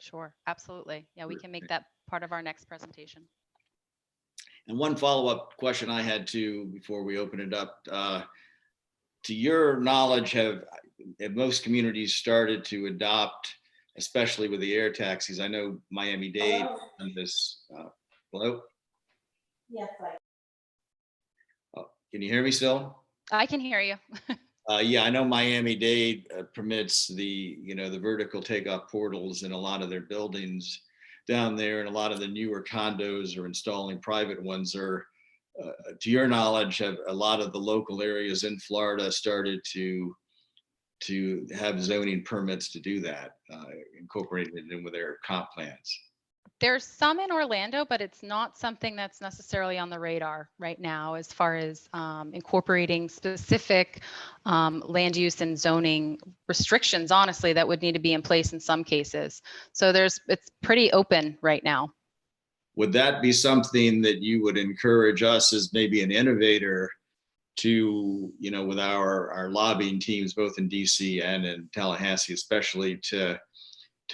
Speaker 11: Sure, absolutely. Yeah, we can make that part of our next presentation.
Speaker 12: And one follow-up question I had too before we open it up, to your knowledge, have most communities started to adopt, especially with the air taxis? I know Miami-Dade on this. Hello?
Speaker 3: Yes.
Speaker 12: Can you hear me still?
Speaker 11: I can hear you.
Speaker 12: Yeah, I know Miami-Dade permits the vertical takeoff portals in a lot of their buildings down there, and a lot of the newer condos are installing private ones. Or to your knowledge, have a lot of the local areas in Florida started to have zoning permits to do that, incorporated in with their comp plans?
Speaker 11: There's some in Orlando, but it's not something that's necessarily on the radar right now as far as incorporating specific land use and zoning restrictions, honestly, that would need to be in place in some cases. So it's pretty open right now.
Speaker 12: Would that be something that you would encourage us as maybe an innovator to, with our lobbying teams, both in DC and in Tallahassee, especially to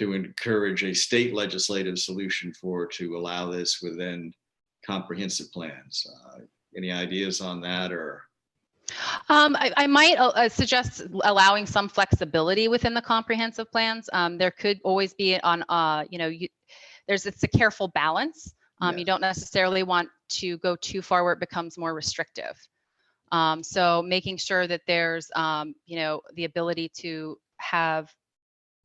Speaker 12: encourage a state legislative solution to allow this within comprehensive plans? Any ideas on that? Or
Speaker 11: I might suggest allowing some flexibility within the comprehensive plans. There could always be it's a careful balance. You don't necessarily want to go too far where it becomes more restrictive. So making sure that there's the ability to have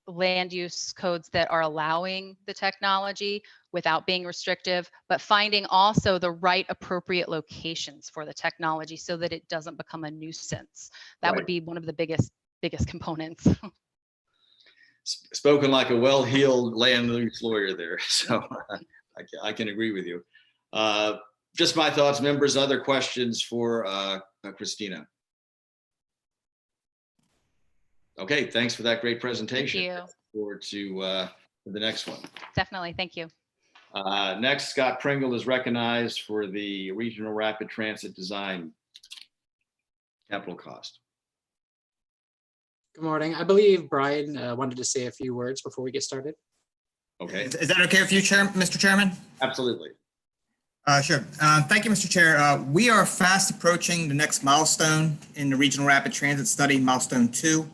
Speaker 11: land use codes that are allowing the technology without being restrictive, but finding also the right appropriate locations for the technology so that it doesn't become a nuisance. That would be one of the biggest components.
Speaker 12: Spoken like a well-heeled land use lawyer there, so I can agree with you. Just my thoughts, members. Other questions for Christina? Okay, thanks for that great presentation.
Speaker 11: Thank you.
Speaker 12: Look forward to the next one.
Speaker 11: Definitely, thank you.
Speaker 12: Next, Scott Pringle is recognized for the Regional Rapid Transit Design capital cost.
Speaker 15: Good morning. I believe Brian wanted to say a few words before we get started.
Speaker 12: Okay.
Speaker 22: Is that okay with you, Mr. Chairman?
Speaker 12: Absolutely.
Speaker 22: Sure. Thank you, Mr. Chair. We are fast approaching the next milestone in the Regional Rapid Transit Study, Milestone 2.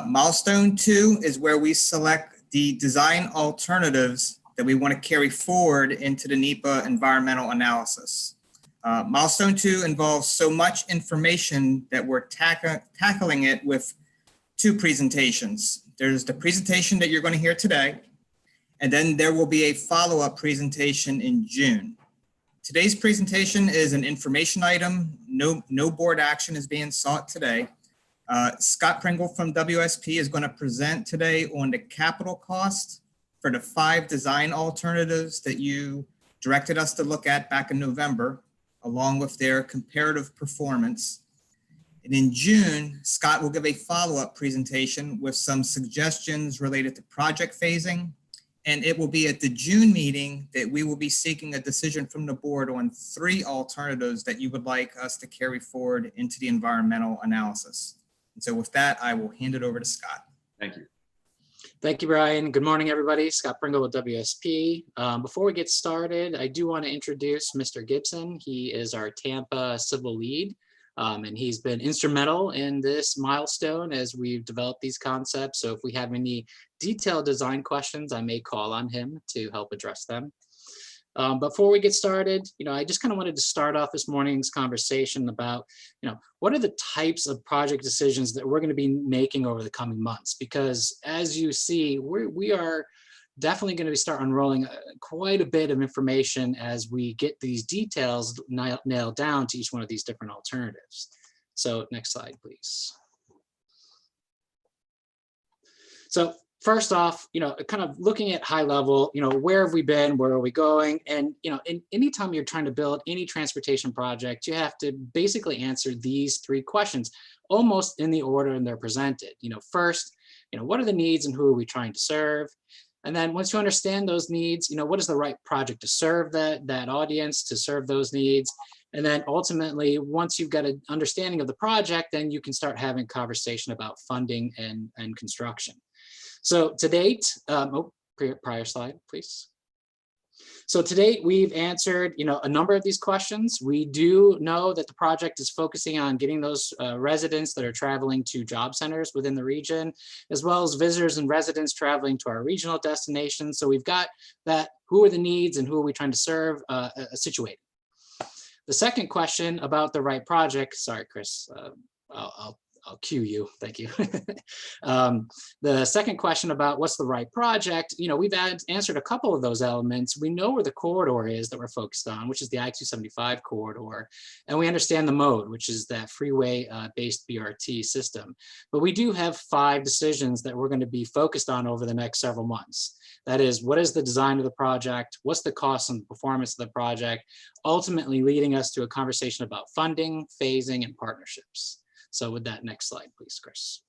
Speaker 22: Milestone 2 is where we select the design alternatives that we want to carry forward into the NEPA environmental analysis. Milestone 2 involves so much information that we're tackling it with two presentations. There's the presentation that you're going to hear today, and then there will be a follow-up presentation in June. Today's presentation is an information item. No board action is being sought today. Scott Pringle from WSP is going to present today on the capital cost for the 5 design alternatives that you directed us to look at back in November, along with their comparative performance. And in June, Scott will give a follow-up presentation with some suggestions related to project phasing. And it will be at the June meeting that we will be seeking a decision from the board on 3 alternatives that you would like us to carry forward into the environmental analysis. And so with that, I will hand it over to Scott.
Speaker 12: Thank you.
Speaker 15: Thank you, Brian. Good morning, everybody. Scott Pringle with WSP. Before we get started, I do want to introduce Mr. Gibson. He is our Tampa civil lead, and he's been instrumental in this milestone as we've developed these concepts. So if we have any detailed design questions, I may call on him to help address them. Before we get started, I just kind of wanted to start off this morning's conversation about, what are the types of project decisions that we're going to be making over the coming months? Because as you see, we are definitely going to be start unrolling quite a bit of information as we get these details nailed down to each one of these different alternatives. So next slide, please. So first off, kind of looking at high level, where have we been, where are we going? And, anytime you're trying to build any transportation project, you have to basically answer these three questions, almost in the order they're presented. First, what are the needs and who are we trying to serve? And then once you understand those needs, what is the right project to serve that audience, to serve those needs? And then ultimately, once you've got an understanding of the project, then you can start having conversation about funding and construction. So to date, prior slide, please. So to date, we've answered, a number of these questions. We do know that the project is focusing on getting those residents that are traveling to job centers within the region, as well as visitors and residents traveling to our regional destinations. So we've got that, who are the needs and who are we trying to serve, situated. The second question about the right project, sorry, Chris, I'll cue you, thank you. The second question about what's the right project, we've answered a couple of those elements. We know where the corridor is that we're focused on, which is the I-275 corridor, and we understand the mode, which is that freeway-based BRT system. But we do have 5 decisions that we're going to be focused on over the next several months. That is, what is the design of the project? What's the cost and performance of the project? Ultimately leading us to a conversation about funding, phasing, and partnerships. So with that, next slide, please, Chris.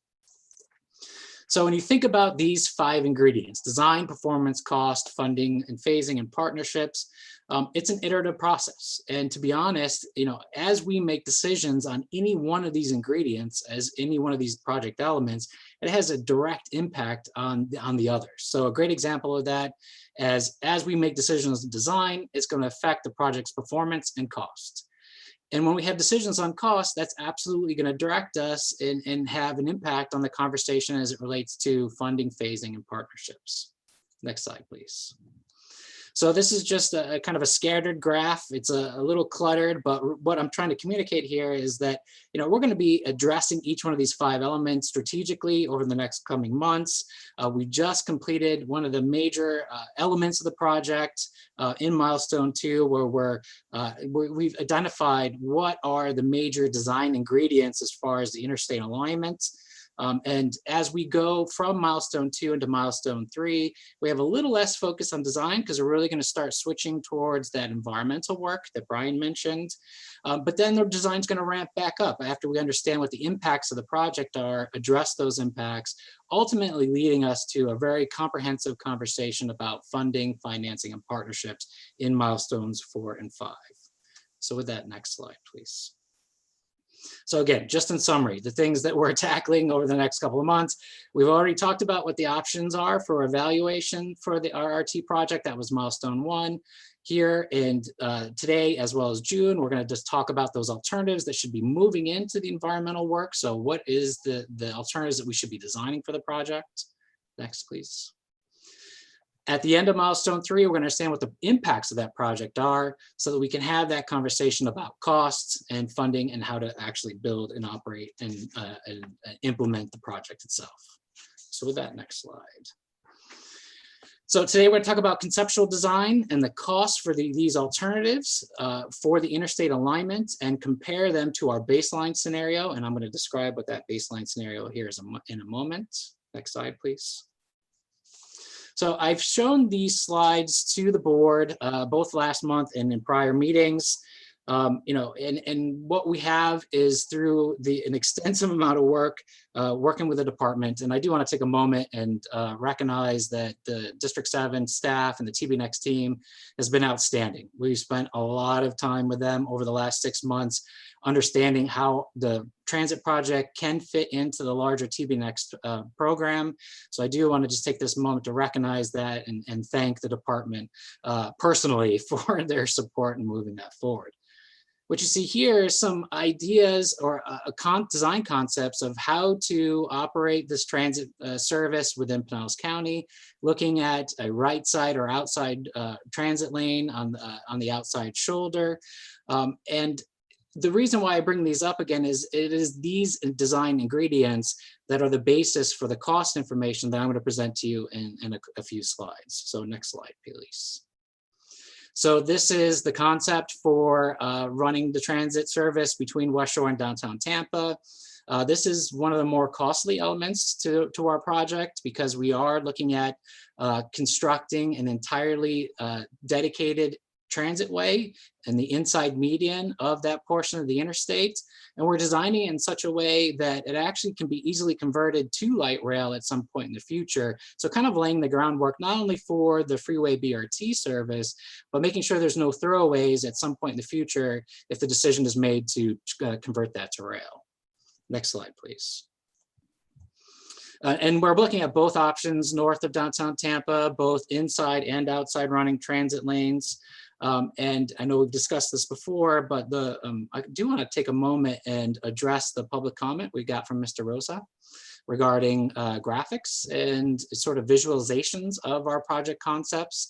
Speaker 15: So when you think about these 5 ingredients, design, performance, cost, funding, and phasing, and partnerships, it's an iterative process. And to be honest, as we make decisions on any one of these ingredients, as any one of these project elements, it has a direct impact on the others. So a great example of that, as we make decisions on design, it's going to affect the project's performance and cost. And when we have decisions on cost, that's absolutely going to direct us and have an impact on the conversation as it relates to funding, phasing, and partnerships. Next slide, please. So this is just a kind of a scattered graph. It's a little cluttered, but what I'm trying to communicate here is that, we're going to be addressing each one of these 5 elements strategically over the next coming months. We just completed one of the major elements of the project in milestone 2, where we've identified what are the major design ingredients as far as the interstate alignment. And as we go from milestone 2 into milestone 3, we have a little less focus on design because we're really going to start switching towards that environmental work that Brian mentioned. But then the design is going to ramp back up after we understand what the impacts of the project are, address those impacts, ultimately leading us to a very comprehensive conversation about funding, financing, and partnerships in milestones 4 and 5. So with that, next slide, please. So again, just in summary, the things that we're tackling over the next couple of months, we've already talked about what the options are for evaluation for the RRT project. That was milestone 1 here. And today, as well as June, we're going to just talk about those alternatives that should be moving into the environmental work. So what is the alternatives that we should be designing for the project? Next, please. At the end of milestone 3, we're going to understand what the impacts of that project are so that we can have that conversation about costs and funding and how to actually build and operate and implement the project itself. So with that, next slide. So today we're going to talk about conceptual design and the cost for these alternatives for the interstate alignment and compare them to our baseline scenario. And I'm going to describe what that baseline scenario here is in a moment. Next slide, please. So I've shown these slides to the board both last month and in prior meetings. You know, and what we have is through an extensive amount of work working with the department. And I do want to take a moment and recognize that the District 7 staff and the TB Next team has been outstanding. We've spent a lot of time with them over the last 6 months, understanding how the transit project can fit into the larger TB Next program. So I do want to just take this moment to recognize that and thank the department personally for their support in moving that forward. What you see here is some ideas or design concepts of how to operate this transit service within Pinellas County, looking at a right side or outside transit lane on the outside shoulder. And the reason why I bring these up again is it is these design ingredients that are the basis for the cost information that I'm going to present to you in a few slides. So next slide, please. So this is the concept for running the transit service between West Shore and downtown Tampa. This is one of the more costly elements to our project because we are looking at constructing an entirely dedicated transit way and the inside median of that portion of the interstate. And we're designing it in such a way that it actually can be easily converted to light rail at some point in the future. So kind of laying the groundwork, not only for the freeway BRT service, but making sure there's no throwaways at some point in the future if the decision is made to convert that to rail. Next slide, please. And we're looking at both options north of downtown Tampa, both inside and outside running transit lanes. And I know we've discussed this before, but I do want to take a moment and address the public comment we got from Mr. Rosa regarding graphics and sort of visualizations of our project concepts.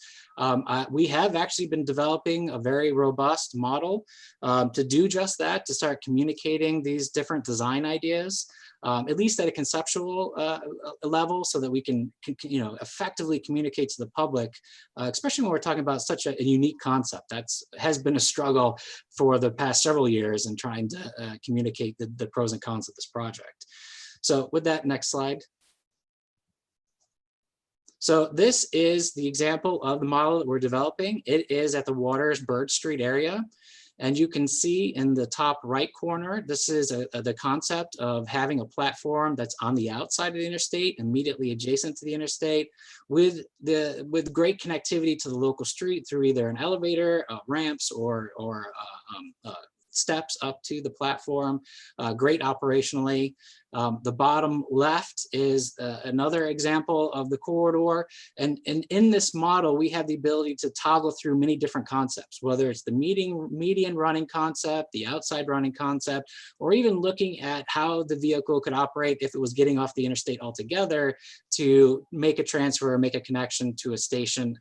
Speaker 15: We have actually been developing a very robust model to do just that, to start communicating these different design ideas. At least at a conceptual level, so that we can effectively communicate to the public, especially when we're talking about such a unique concept. Has been a struggle for the past several years in trying to communicate the pros and cons of this project. So with that, next slide. So this is the example of the model that we're developing. It is at the Waters Bird Street area. And you can see in the top right corner, this is the concept of having a platform that's on the outside of the interstate, immediately adjacent to the interstate, with great connectivity to the local street through either an elevator, ramps, or steps up to the platform. Great operationally. The bottom left is another example of the corridor. And in this model, we have the ability to toggle through many different concepts, whether it's the median running concept, the outside running concept, or even looking at how the vehicle could operate if it was getting off the interstate altogether to make a transfer or make a connection to a station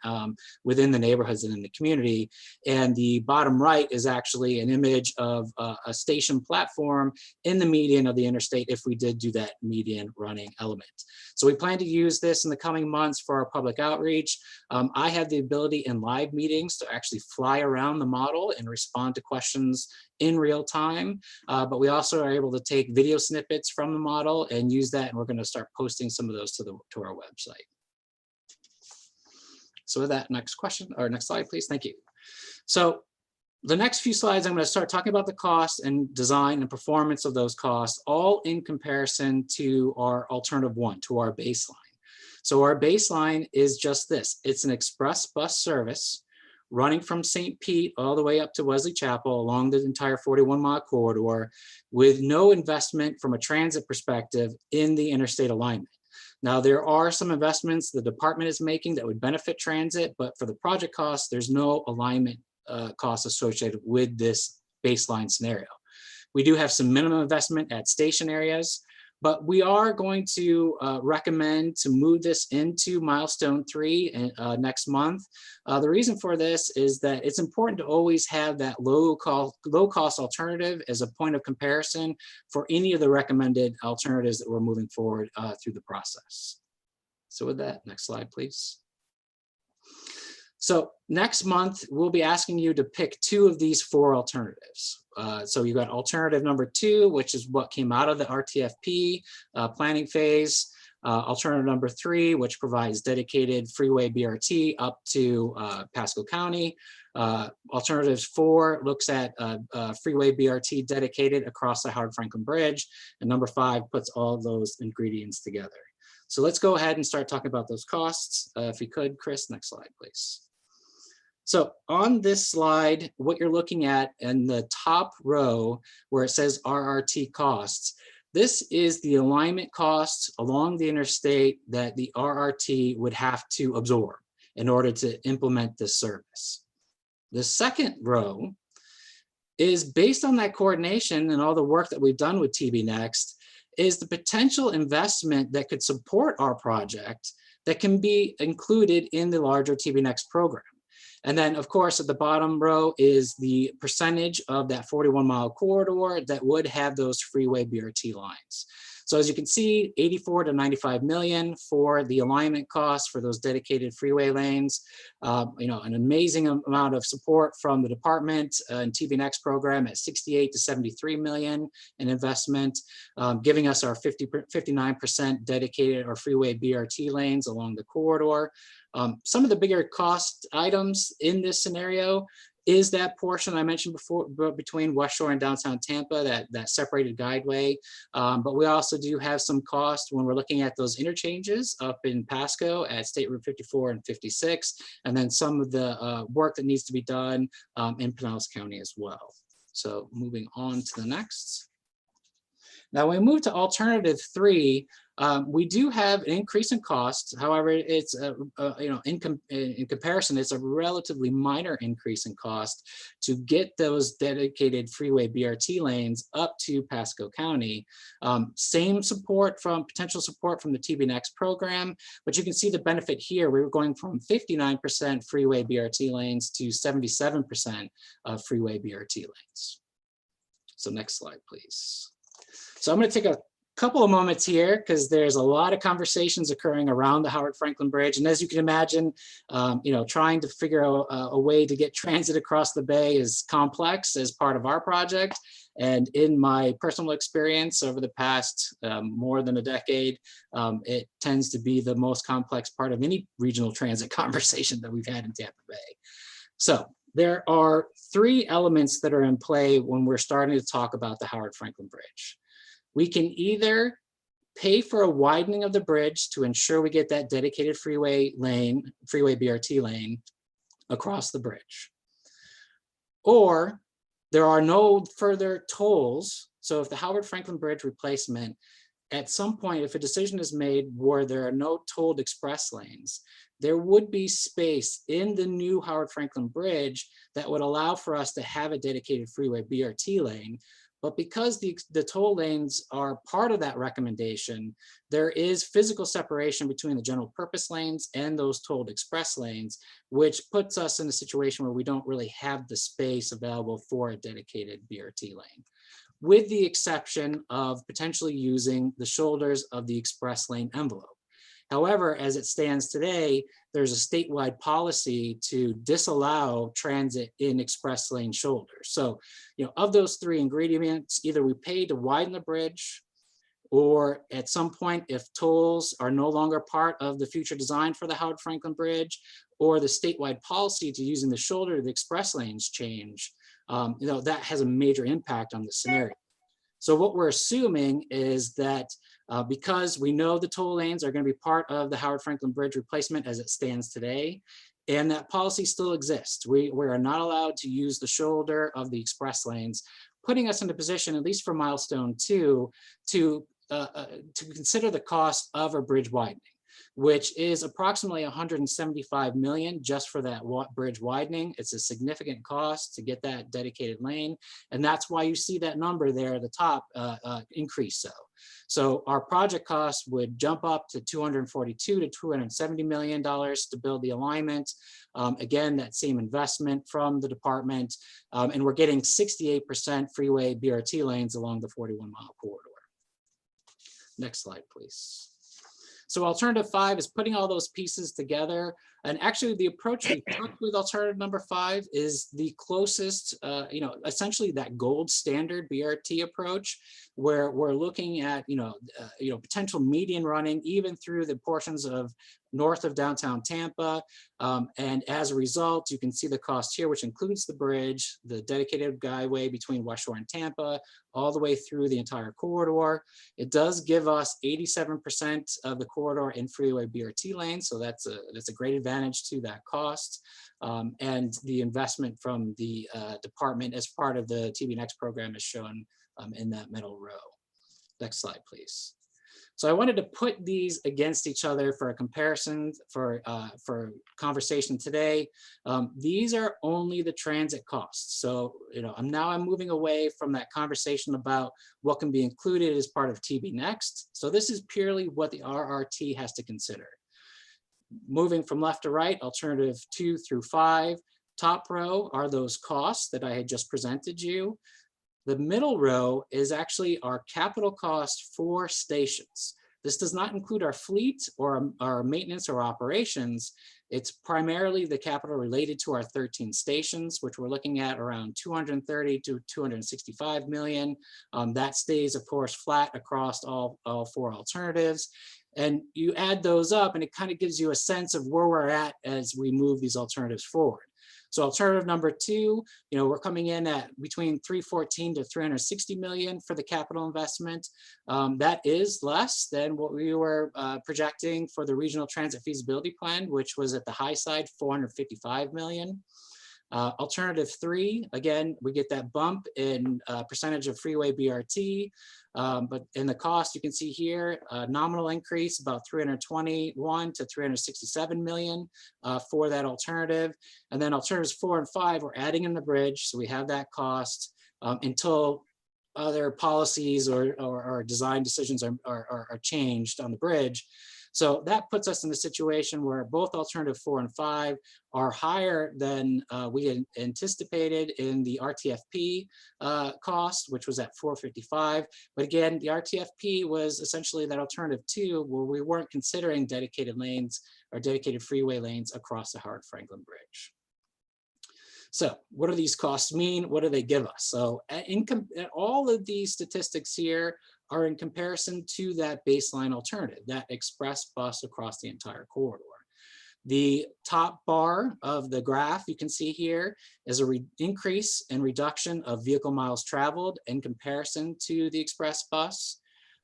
Speaker 15: within the neighborhoods and in the community. And the bottom right is actually an image of a station platform in the median of the interstate if we did do that median running element. So we plan to use this in the coming months for our public outreach. I have the ability in live meetings to actually fly around the model and respond to questions in real time, but we also are able to take video snippets from the model and use that, and we're going to start posting some of those to our website. So with that, next question, or next slide, please. Thank you. So the next few slides, I'm going to start talking about the cost and design and performance of those costs, all in comparison to our alternative one, to our baseline. So our baseline is just this. It's an express bus service running from St. Pete all the way up to Wesley Chapel along the entire 41-mile corridor with no investment from a transit perspective in the interstate alignment. Now, there are some investments the department is making that would benefit transit, but for the project costs, there's no alignment costs associated with this baseline scenario. We do have some minimum investment at station areas, but we are going to recommend to move this into milestone 3 next month. The reason for this is that it's important to always have that low cost alternative as a point of comparison for any of the recommended alternatives that we're moving forward through the process. So with that, next slide, please. So next month, we'll be asking you to pick 2 of these 4 alternatives. So you got alternative number 2, which is what came out of the RTFP planning phase. Alternative number 3, which provides dedicated freeway BRT up to Pasco County. Alternatives 4 looks at freeway BRT dedicated across the Howard Franklin Bridge. And number 5 puts all those ingredients together. So let's go ahead and start talking about those costs. If you could, Chris, next slide, please. So on this slide, what you're looking at in the top row where it says RRT costs, this is the alignment costs along the interstate that the RRT would have to absorb in order to implement this service. The second row is based on that coordination and all the work that we've done with TB Next, is the potential investment that could support our project that can be included in the larger TB Next program. And then, of course, at the bottom row is the percentage of that 41-mile corridor that would have those freeway BRT lines. So as you can see, 84 to 95 million for the alignment costs for those dedicated freeway lanes. An amazing amount of support from the department and TB Next program at 68 to 73 million in investment, giving us our 59% dedicated or freeway BRT lanes along the corridor. Some of the bigger cost items in this scenario is that portion I mentioned before between West Shore and downtown Tampa, that separated guideway. But we also do have some cost when we're looking at those interchanges up in Pasco at State Route 54 and 56, and then some of the work that needs to be done in Pinellas County as well. So moving on to the next. Now, when we move to alternative 3, we do have an increase in cost. However, it's in comparison, it's a relatively minor increase in cost to get those dedicated freeway BRT lanes up to Pasco County. Same support from potential support from the TB Next program, but you can see the benefit here. We were going from 59% freeway BRT lanes to 77% of freeway BRT lanes. So next slide, please. So I'm going to take a couple of moments here because there's a lot of conversations occurring around the Howard Franklin Bridge. And as you can imagine, trying to figure out a way to get transit across the bay is complex as part of our project. And in my personal experience over the past more than a decade, it tends to be the most complex part of any regional transit conversation that we've had in Tampa Bay. So there are 3 elements that are in play when we're starting to talk about the Howard Franklin Bridge. We can either pay for a widening of the bridge to ensure we get that dedicated freeway BRT lane across the bridge. Or there are no further tolls. So if the Howard Franklin Bridge replacement, at some point, if a decision is made where there are no tolled express lanes, there would be space in the new Howard Franklin Bridge that would allow for us to have a dedicated freeway BRT lane. But because the toll lanes are part of that recommendation, there is physical separation between the general purpose lanes and those tolled express lanes, which puts us in a situation where we don't really have the space available for a dedicated BRT lane, with the exception of potentially using the shoulders of the express lane envelope. However, as it stands today, there's a statewide policy to disallow transit in express lane shoulders. So, of those 3 ingredients, either we pay to widen the bridge, or at some point, if tolls are no longer part of the future design for the Howard Franklin Bridge, or the statewide policy to using the shoulder to the express lanes change, that has a major impact on the scenario. So what we're assuming is that because we know the toll lanes are going to be part of the Howard Franklin Bridge replacement as it stands today, and that policy still exists. We are not allowed to use the shoulder of the express lanes, putting us in a position, at least for milestone 2, to consider the cost of a bridge widening, which is approximately 175 million just for that bridge widening. It's a significant cost to get that dedicated lane. And that's why you see that number there at the top increase. So our project cost would jump up to 242 to 270 million dollars to build the alignment. Again, that same investment from the department, and we're getting 68% freeway BRT lanes along the 41-mile corridor. Next slide, please. So alternative 5 is putting all those pieces together And actually the approach we took with alternative number 5 is the closest, essentially that gold standard BRT approach, where we're looking at, potential median running even through the portions of north of downtown Tampa. And as a result, you can see the cost here, which includes the bridge, the dedicated guideway between West Shore and Tampa, all the way through the entire corridor. It does give us 87% of the corridor in freeway BRT lanes, so that's a great advantage to that cost. And the investment from the department as part of the TB Next program is shown in that middle row. Next slide, please. So I wanted to put these against each other for a comparison for conversation today. These are only the transit costs. So, I'm moving away from that conversation about what can be included as part of TB Next. So this is purely what the RRT has to consider. Moving from left to right, alternative 2 through 5, top row are those costs that I had just presented you. The middle row is actually our capital cost for stations. This does not include our fleet or our maintenance or operations. It's primarily the capital related to our 13 stations, which we're looking at around 230 to 265 million. That stays, of course, flat across all 4 alternatives. And you add those up and it kind of gives you a sense of where we're at as we move these alternatives forward. So alternative number 2, we're coming in at between 314 to 360 million for the capital investment. That is less than what we were projecting for the regional transit feasibility plan, which was at the high side, 455 million. Alternative 3, again, we get that bump in percentage of freeway BRT, but in the cost, you can see here, nominal increase about 321 to 367 million for that alternative. And then alternatives 4 and 5, we're adding in the bridge, so we have that cost until other policies or design decisions are changed on the bridge. So that puts us in a situation where both alternative 4 and 5 are higher than we had anticipated in the RTFP cost, which was at 455. But again, the RTFP was essentially that alternative 2, where we weren't considering dedicated lanes or dedicated freeway lanes across the Howard Franklin Bridge. So what do these costs mean? What do they give us? So all of these statistics here are in comparison to that baseline alternative, that express bus across the entire corridor. The top bar of the graph you can see here is a increase and reduction of vehicle miles traveled in comparison to the express bus.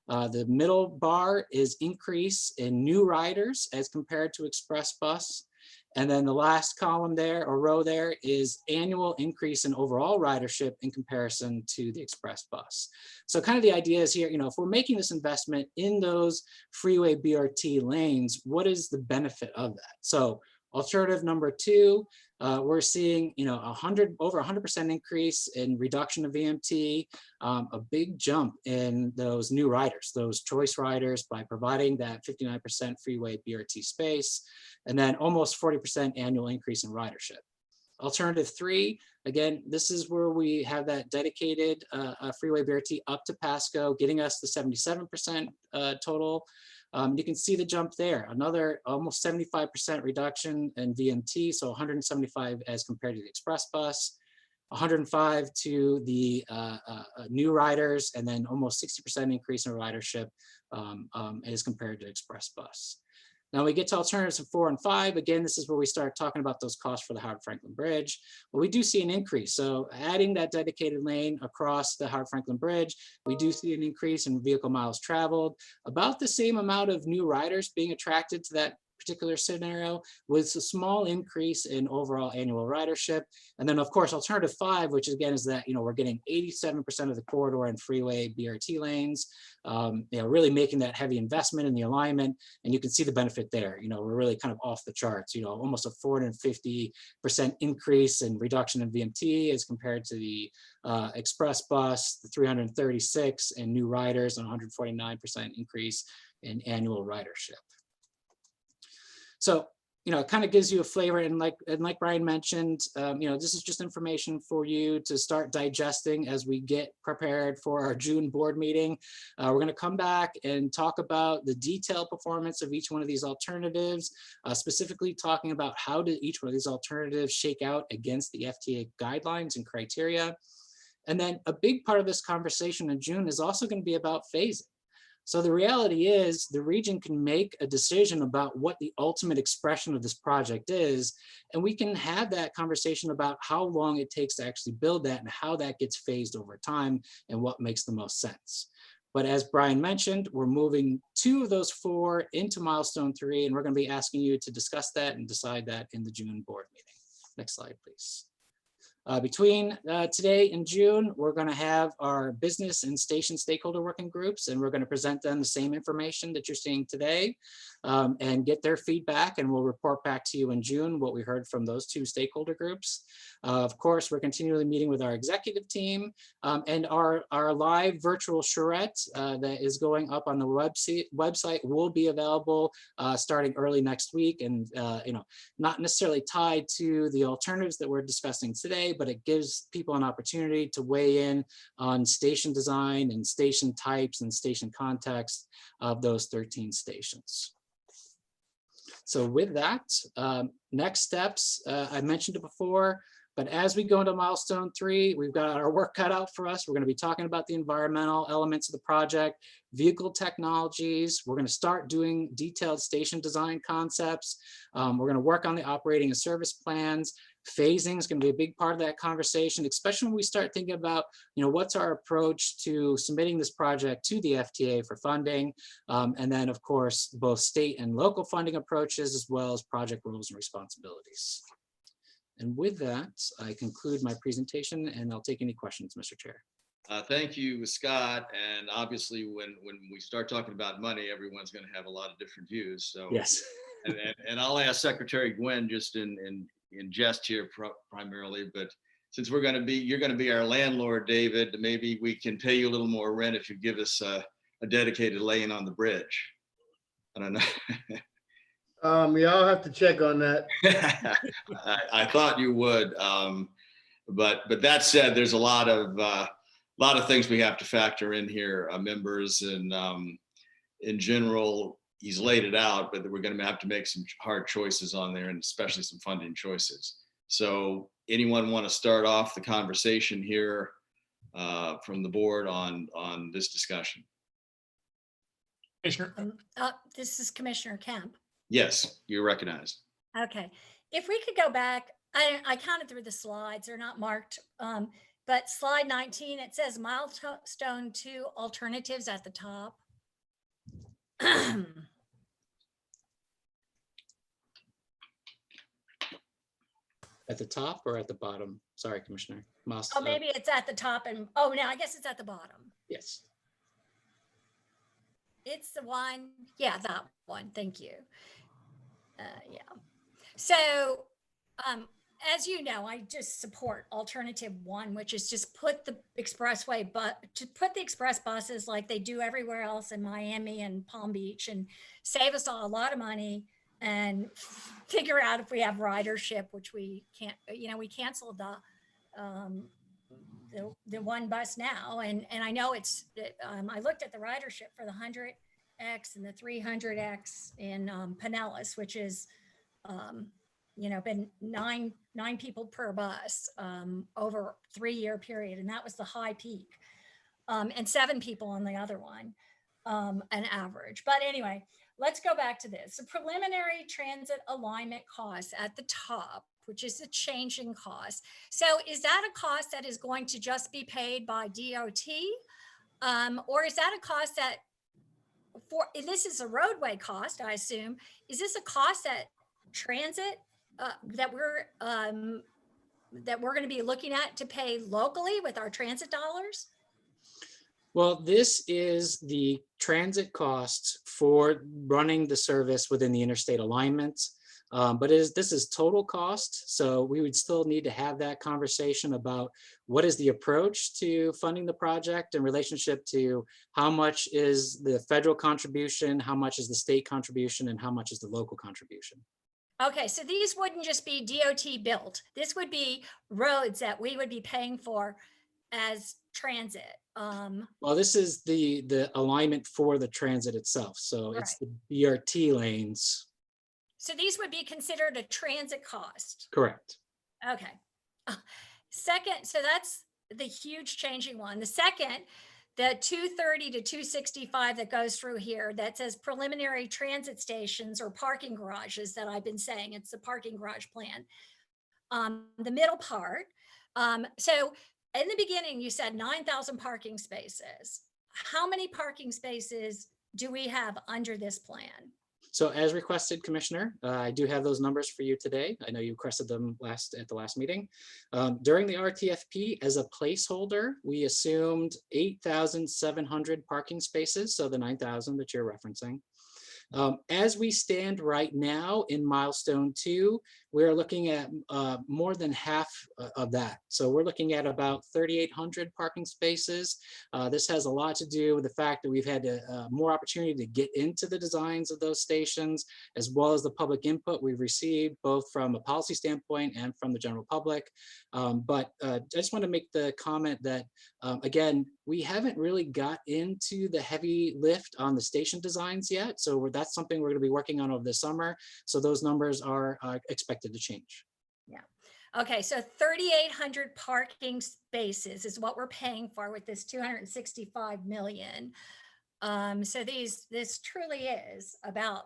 Speaker 15: The middle bar is increase in new riders as compared to express bus. And then the last column there or row there is annual increase in overall ridership in comparison to the express bus. So kind of the idea is here, if we're making this investment in those freeway BRT lanes, what is the benefit of that? So alternative number 2, we're seeing over 100% increase in reduction of VMT, a big jump in those new riders, those choice riders, by providing that 59% freeway BRT space, and then almost 40% annual increase in ridership. Alternative 3, again, this is where we have that dedicated freeway BRT up to Pasco, getting us the 77% total. You can see the jump there, another almost 75% reduction in VMT, so 175 as compared to the express bus, 105 to the new riders, and then almost 60% increase in ridership as compared to express bus. Now we get to alternatives 4 and 5. Again, this is where we start talking about those costs for the Howard Franklin Bridge. But we do see an increase. So adding that dedicated lane across the Howard Franklin Bridge, we do see an increase in vehicle miles traveled, about the same amount of new riders being attracted to that particular scenario, with a small increase in overall annual ridership. And then of course, alternative 5, which again is that, we're getting 87% of the corridor and freeway BRT lanes, really making that heavy investment in the alignment. And you can see the benefit there. We're really kind of off the charts, almost a 450% increase in reduction in VMT as compared to the express bus, the 336 and new riders, and 149% increase in annual ridership. So, it kind of gives you a flavor, and like Brian mentioned, this is just information for you to start digesting as we get prepared for our June board meeting. We're going to come back and talk about the detailed performance of each one of these alternatives, specifically talking about how did each one of these alternatives shake out against the FTA guidelines and criteria. And then a big part of this conversation in June is also going to be about phasing. So the reality is the region can make a decision about what the ultimate expression of this project is, and we can have that conversation about how long it takes to actually build that and how that gets phased over time and what makes the most sense. But as Brian mentioned, we're moving 2 of those 4 into milestone 3, and we're going to be asking you to discuss that and decide that in the June board meeting. Next slide, please. Between today and June, we're going to have our business and station stakeholder working groups, and we're going to present them the same information that you're seeing today and get their feedback, and we'll report back to you in June what we heard from those 2 stakeholder groups. Of course, we're continually meeting with our executive team and our live virtual charrette that is going up on the website will be available starting early next week, and not necessarily tied to the alternatives that we're discussing today, but it gives people an opportunity to weigh in on station design and station types and station context of those 13 stations. So with that, next steps, I mentioned it before, but as we go into milestone 3, we've got our work cut out for us. We're going to be talking about the environmental elements of the project, vehicle technologies. We're going to start doing detailed station design concepts. We're going to work on the operating and service plans. Phasing is going to be a big part of that conversation, especially when we start thinking about, what's our approach to submitting this project to the FTA for funding. And then, of course, both state and local funding approaches, as well as project roles and responsibilities. And with that, I conclude my presentation, and I'll take any questions, Mr. Chair.
Speaker 12: Thank you, Scott. And obviously, when we start talking about money, everyone's going to have a lot of different views. So
Speaker 15: yes,
Speaker 12: and I'll ask Secretary Gwynn just in jest here primarily, but since you're going to be our landlord, David, maybe we can pay you a little more rent if you give us a dedicated lane on the bridge. I don't know.
Speaker 8: Yeah, I'll have to check on that.
Speaker 12: I thought you would, but that said, there's a lot of things we have to factor in here, members, and in general, he's laid it out, but we're going to have to make some hard choices on there, and especially some funding choices. So, anyone want to start off the conversation here from the board on this discussion?
Speaker 2: Commissioner.
Speaker 17: This is Commissioner Kemp.
Speaker 12: Yes, you're recognized.
Speaker 17: Okay. If we could go back, I counted through the slides. They're not marked, but slide 19, it says milestone 2 alternatives at the top.
Speaker 15: At the top or at the bottom? Sorry, Commissioner.
Speaker 17: Oh, maybe it's at the top, and no, I guess it's at the bottom.
Speaker 15: Yes.
Speaker 17: It's the one, yeah, that one. Thank you. Yeah. So, as you know, I just support alternative 1, which is just put the expressway, but to put the express buses like they do everywhere else in Miami and Palm Beach, and save us all a lot of money, and figure out if we have ridership, which we can't. We canceled the one bus now, and I know it's. I looked at the ridership for the 100X and the 300X in Pinellas, which is, been nine people per bus over a 3-year period, and that was the high peak, and 7 people on the other one, an average. But anyway, let's go back to this. The preliminary transit alignment costs at the top, which is a changing cost. So is that a cost that is going to just be paid by DOT? Or is that a cost that this is a roadway cost, I assume. Is this a cost that transit that we're going to be looking at to pay locally with our transit dollars?
Speaker 15: Well, this is the transit costs for running the service within the interstate alignment. But this is total cost. So we would still need to have that conversation about what is the approach to funding the project in relationship to how much is the federal contribution, how much is the state contribution, and how much is the local contribution.
Speaker 17: Okay, so these wouldn't just be DOT built. This would be roads that we would be paying for as transit.
Speaker 15: Well, this is the alignment for the transit itself. So it's the BRT lanes.
Speaker 17: So these would be considered a transit cost.
Speaker 15: Correct.
Speaker 17: Okay. Second, so that's the huge changing one. The second, the 230 to 265 that goes through here that says preliminary transit stations or parking garages that I've been saying, it's the parking garage plan. The middle part. So in the beginning, you said 9,000 parking spaces. How many parking spaces do we have under this plan?
Speaker 15: So as requested, Commissioner, I do have those numbers for you today. I know you requested them at the last meeting. During the RTFP, as a placeholder, we assumed 8,700 parking spaces, so the 9,000 that you're referencing. As we stand right now in milestone 2, we're looking at more than half of that. So we're looking at about 3,800 parking spaces. This has a lot to do with the fact that we've had more opportunity to get into the designs of those stations, as well as the public input we've received, both from a policy standpoint and from the general public. But I just want to make the comment that, again, we haven't really got into the heavy lift on the station designs yet. So that's something we're going to be working on over the summer. So those numbers are expected to change.
Speaker 17: Yeah. Okay, so 3,800 parking spaces is what we're paying for with this 265 million. So this truly is about,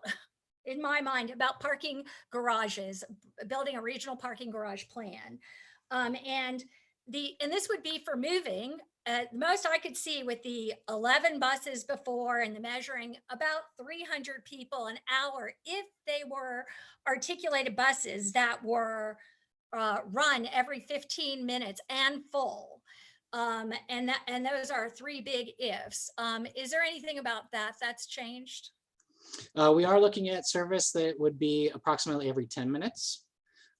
Speaker 17: in my mind, about parking garages, building a regional parking garage plan. And this would be for moving. Most I could see with the 11 buses before and the measuring about 300 people an hour if they were articulated buses that were run every 15 minutes and full. And those are 3 big ifs. Is there anything about that that's changed?
Speaker 15: We are looking at service that would be approximately every 10 minutes.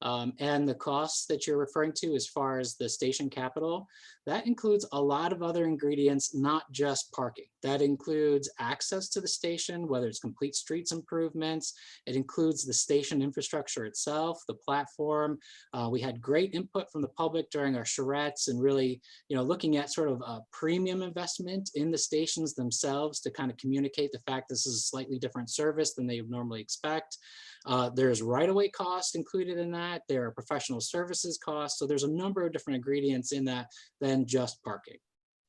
Speaker 15: And the costs that you're referring to as far as the station capital, that includes a lot of other ingredients, not just parking. That includes access to the station, whether it's complete streets improvements. It includes the station infrastructure itself, the platform. We had great input from the public during our charrettes and really, looking at sort of a premium investment in the stations themselves to kind of communicate the fact this is a slightly different service than they would normally expect. There's right-of-way costs included in that. There are professional services costs. So there's a number of different ingredients in that than just parking.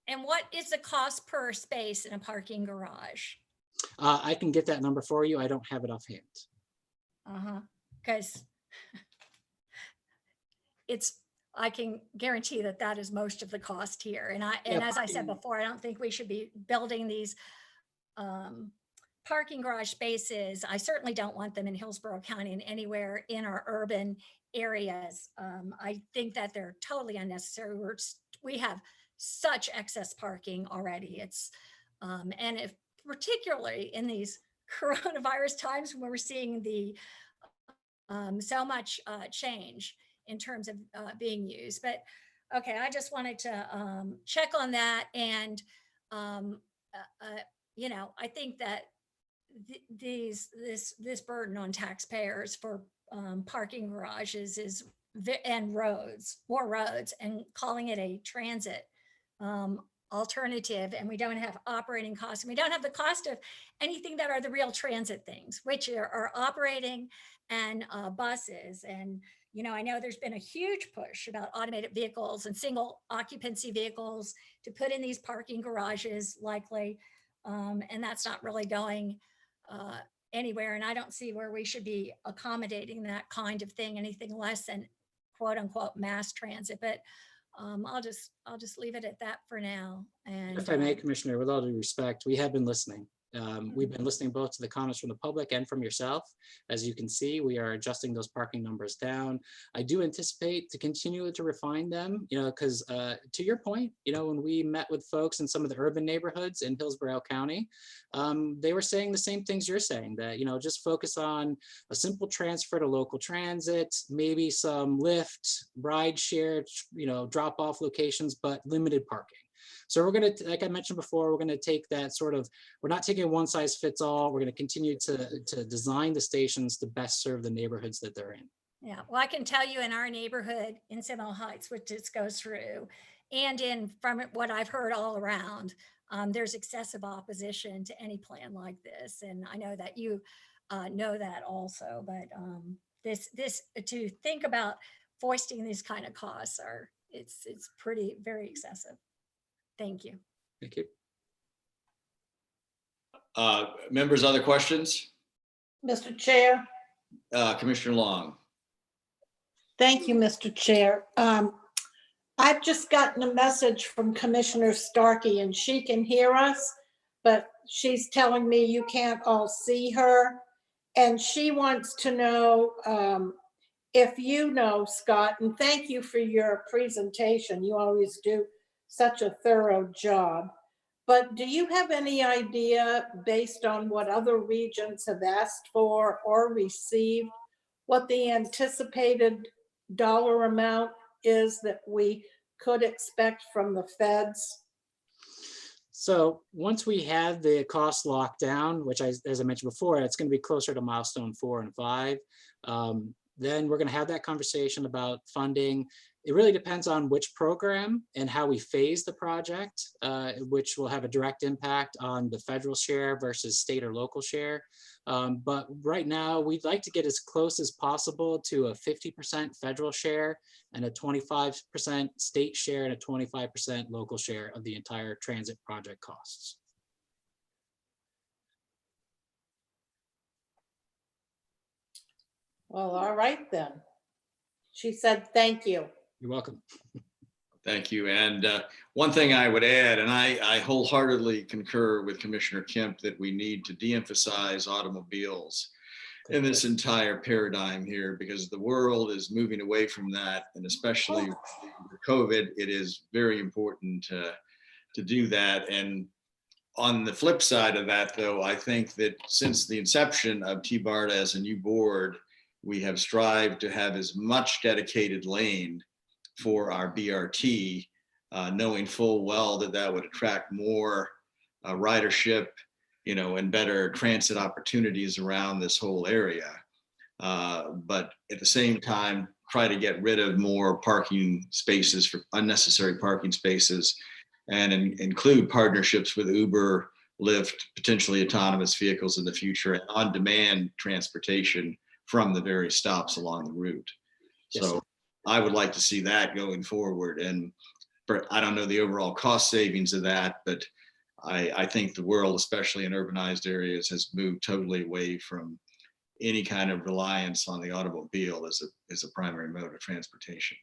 Speaker 17: And what is the cost per space in a parking garage?
Speaker 15: I can get that number for you. I don't have it offhand.
Speaker 17: Because I can guarantee that is most of the cost here. And as I said before, I don't think we should be building these parking garage spaces. I certainly don't want them in Hillsborough County and anywhere in our urban areas. I think that they're totally unnecessary. We have such excess parking already. And if particularly in these coronavirus times when we're seeing the so much change in terms of being used. But okay, I just wanted to check on that. And I think that this burden on taxpayers for parking garages and more roads, and calling it a transit alternative, and we don't have operating costs, and we don't have the cost of anything that are the real transit things, which are operating and buses. And I know there's been a huge push about automated vehicles and single occupancy vehicles to put in these parking garages likely, and that's not really going anywhere. And I don't see where we should be accommodating that kind of thing, anything less than quote unquote mass transit. But I'll just leave it at that for now. And
Speaker 15: if I may, Commissioner, with all due respect, we have been listening. We've been listening both to the comments from the public and from yourself. As you can see, we are adjusting those parking numbers down. I do anticipate to continue to refine them, because to your point, when we met with folks in some of the urban neighborhoods in Hillsborough County, they were saying the same things you're saying, that, just focus on a simple transfer to local transit, maybe some Lyft, ride share, drop off locations, but limited parking. So we're going to, like I mentioned before, we're going to take that sort of, we're not taking one size fits all. We're going to continue to design the stations to best serve the neighborhoods that they're in.
Speaker 17: Yeah, well, I can tell you in our neighborhood in Seminole Heights, which this goes through, and from what I've heard all around, there's excessive opposition to any plan like this. And I know that you know that also, but this to think about foisting these kind of costs it's pretty, very excessive. Thank you.
Speaker 15: Thank you.
Speaker 12: Members, other questions?
Speaker 3: Mr. Chair.
Speaker 12: Commissioner Long.
Speaker 3: Thank you, Mr. Chair. I've just gotten a message from Commissioner Starkey, and she can hear us, but she's telling me you can't all see her. And she wants to know if you know, Scott, and thank you for your presentation. You always do such a thorough job. But do you have any idea, based on what other regions have asked for or received, what the anticipated dollar amount is that we could expect from the feds?
Speaker 15: So once we have the cost locked down, which as I mentioned before, it's going to be closer to milestone 4 and 5. Then we're going to have that conversation about funding. It really depends on which program and how we phase the project, which will have a direct impact on the federal share versus state or local share. But right now, we'd like to get as close as possible to a 50% federal share and a 25% state share and a 25% local share of the entire transit project costs.
Speaker 3: Well, all right then. She said, thank you.
Speaker 15: You're welcome.
Speaker 12: Thank you. And one thing I would add, and I wholeheartedly concur with Commissioner Kemp, that we need to de-emphasize automobiles in this entire paradigm here, because the world is moving away from that. And especially with COVID, it is very important to do that. And on the flip side of that, though, I think that since the inception of TBARTA as a new board, we have strived to have as much dedicated lane for our BRT, knowing full well that that would attract more ridership, and better transit opportunities around this whole area. But at the same time, try to get rid of more parking spaces, for unnecessary parking spaces, and include partnerships with Uber, Lyft, potentially autonomous vehicles in the future, and on-demand transportation from the various stops along the route.
Speaker 15: Yes,
Speaker 12: so I would like to see that going forward. And I don't know the overall cost savings of that, but I think the world, especially in urbanized areas, has moved totally away from any kind of reliance on the automobile as a primary mode of transportation.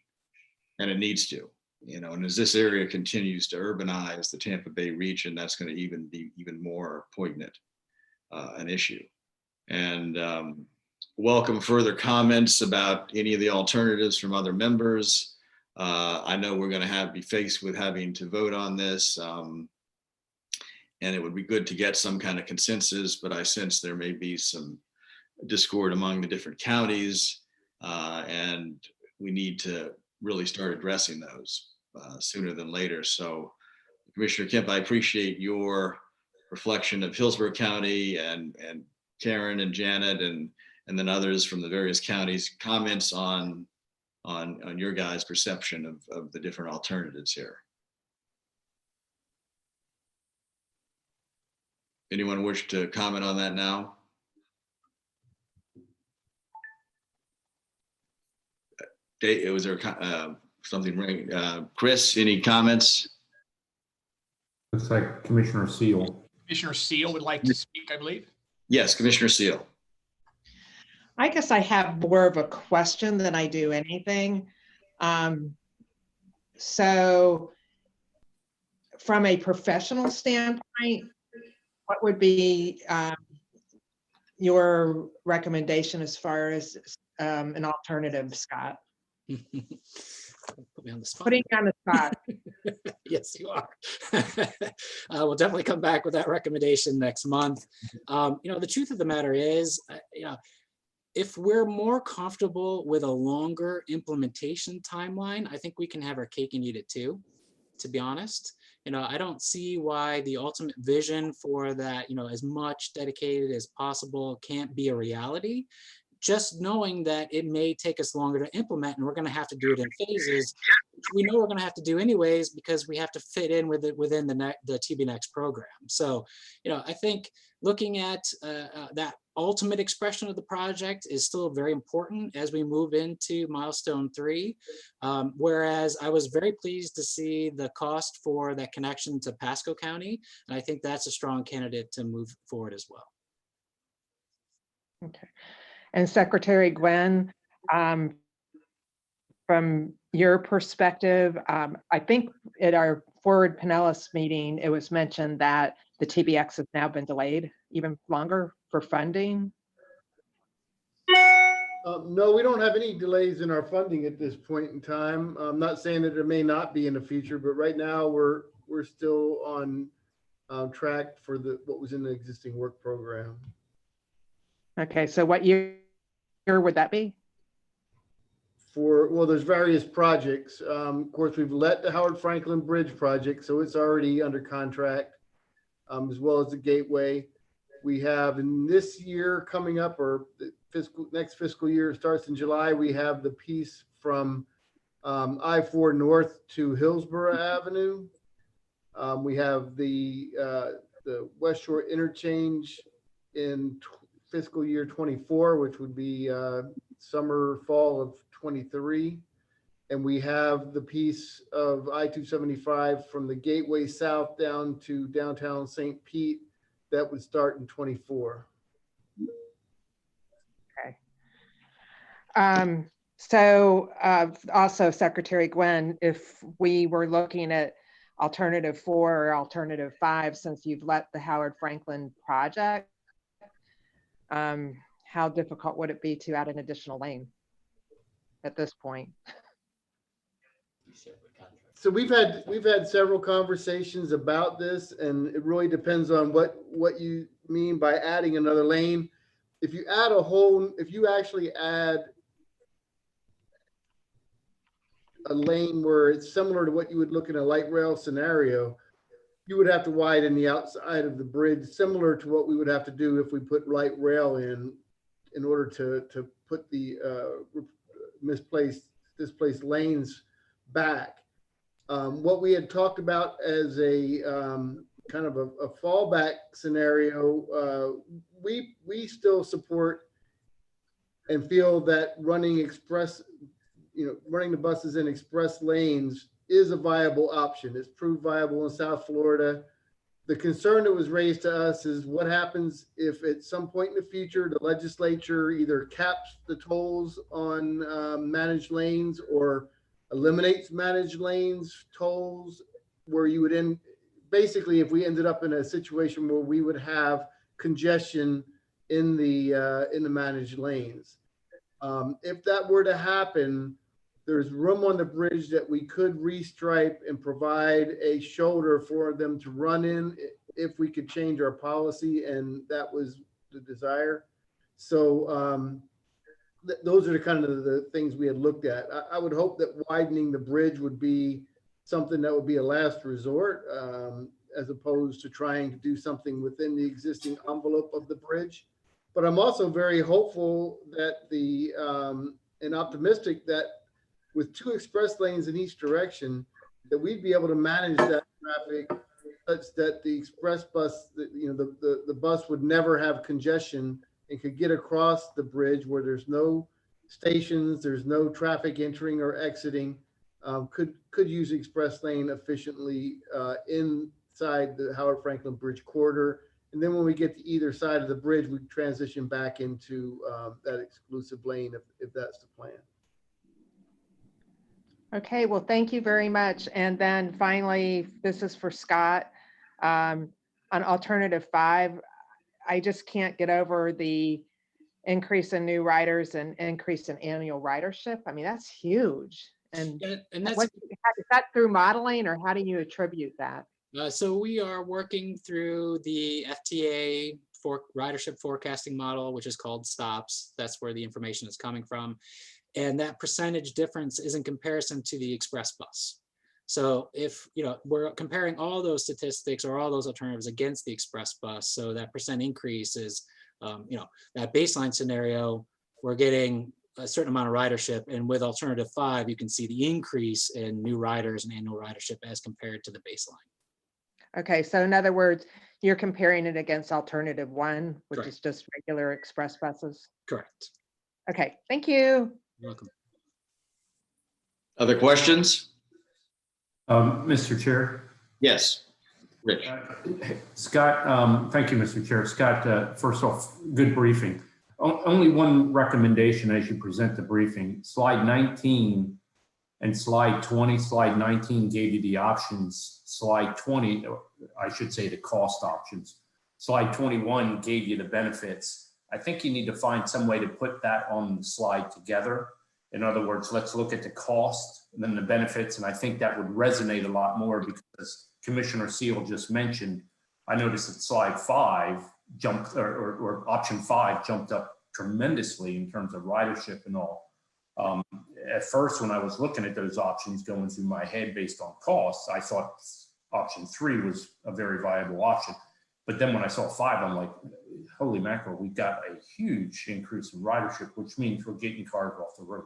Speaker 12: And it needs to, and as this area continues to urbanize the Tampa Bay region, that's going to be even more poignant an issue. And welcome further comments about any of the alternatives from other members. I know we're going to be faced with having to vote on this, and it would be good to get some kind of consensus, but I sense there may be some discord among the different counties, and we need to really start addressing those sooner than later. So Commissioner Kemp, I appreciate your reflection of Hillsborough County and Karen and Janet and then others from the various counties, comments on your guys' perception of the different alternatives here. Anyone wish to comment on that now? Was there something, Chris, any comments?
Speaker 14: Looks like Commissioner Seal.
Speaker 2: Commissioner Seal would like to speak, I believe.
Speaker 12: Yes, Commissioner Seal.
Speaker 13: I guess I have more of a question than I do anything. So from a professional standpoint, what would be your recommendation as far as an alternative, Scott?
Speaker 15: Put me on the spot.
Speaker 13: Putting you on the spot.
Speaker 15: Yes, you are. We'll definitely come back with that recommendation next month. The truth of the matter is, if we're more comfortable with a longer implementation timeline, I think we can have our cake and eat it too, to be honest. I don't see why the ultimate vision for that, as much dedicated as possible can't be a reality. Just knowing that it may take us longer to implement and we're going to have to do it in phases, which we know we're going to have to do anyways because we have to fit in with it within the TB Next program. So, I think looking at that ultimate expression of the project is still very important as we move into milestone 3. Whereas I was very pleased to see the cost for that connection to Pasco County, and I think that's a strong candidate to move forward as well.
Speaker 13: Okay. And Secretary Gwen, from your perspective, I think at our Forward Pinellas meeting, it was mentioned that the TBX has now been delayed even longer for funding.
Speaker 8: No, we don't have any delays in our funding at this point in time. I'm not saying that there may not be in the future, but right now we're still on track for what was in the existing work program.
Speaker 13: Okay, so what year would that be?
Speaker 8: Well, there's various projects. Of course, we've let the Howard Franklin Bridge project, so it's already under contract, as well as the Gateway. We have in this year coming up, or the next fiscal year starts in July, we have the piece from I-4 North to Hillsborough Avenue. We have the West Shore Interchange in fiscal year 24, which would be summer, fall of 23. And we have the piece of I-275 from the Gateway South down to downtown St. Pete that would start in 24.
Speaker 13: Okay. So also Secretary Gwen, if we were looking at alternative 4 or alternative 5, since you've let the Howard Franklin project, how difficult would it be to add an additional lane at this point?
Speaker 8: So we've had several conversations about this, and it really depends on what you mean by adding another lane. If you actually add a lane where it's similar to what you would look in a light rail scenario, you would have to widen the outside of the bridge, similar to what we would have to do if we put light rail in order to put the displaced lanes back. What we had talked about as a kind of a fallback scenario, we still support and feel that running the buses in express lanes is a viable option. It's proved viable in South Florida. The concern that was raised to us is what happens if at some point in the future, the legislature either caps the tolls on managed lanes or eliminates managed lanes tolls, where you would basically, if we ended up in a situation where we would have congestion in the managed lanes. If that were to happen, there's room on the bridge that we could restripe and provide a shoulder for them to run in if we could change our policy, and that was the desire. So those are the kind of the things we had looked at. I would hope that widening the bridge would be something that would be a last resort, as opposed to trying to do something within the existing envelope of the bridge. But I'm also very hopeful that and optimistic that with 2 express lanes in each direction, that we'd be able to manage that traffic such that the express bus, the bus would never have congestion and could get across the bridge where there's no stations, there's no traffic entering or exiting, could use express lane efficiently inside the Howard Franklin Bridge corridor. And then when we get to either side of the bridge, we transition back into that exclusive lane if that's the plan.
Speaker 13: Okay, well, thank you very much. And then finally, this is for Scott. On alternative 5, I just can't get over the increase in new riders and increase in annual ridership. I mean, that's huge. And that's, is that through modeling, or how do you attribute that?
Speaker 15: So we are working through the FTA for ridership forecasting model, which is called STOPS. That's where the information is coming from. And that percentage difference is in comparison to the express bus. So if, we're comparing all those statistics or all those alternatives against the express bus, so that percent increase is, that baseline scenario, we're getting a certain amount of ridership. And with alternative 5, you can see the increase in new riders and annual ridership as compared to the baseline.
Speaker 13: Okay, so in other words, you're comparing it against alternative 1, which
Speaker 15: Correct.
Speaker 13: is just regular express buses?
Speaker 15: Correct.
Speaker 13: Okay, thank you.
Speaker 15: You're welcome.
Speaker 12: Other questions?
Speaker 16: Mr. Chair.
Speaker 12: Yes, Rich.
Speaker 16: Scott, thank you, Mr. Chair. Scott, first off, good briefing. Only one recommendation as you present the briefing. Slide 19 and slide 20. Slide 19 gave you the options. Slide 20, I should say the cost options. Slide 21 gave you the benefits. I think you need to find some way to put that on the slide together. In other words, let's look at the cost and then the benefits. And I think that would resonate a lot more because Commissioner Seal just mentioned, I noticed that slide 5 jumped or option 5 jumped up tremendously in terms of ridership and all. At first, when I was looking at those options going through my head based on costs, I thought option 3 was a very viable option. But then when I saw 5, I'm like, holy mackerel, we've got a huge increase in ridership, which means we're getting cars off the road.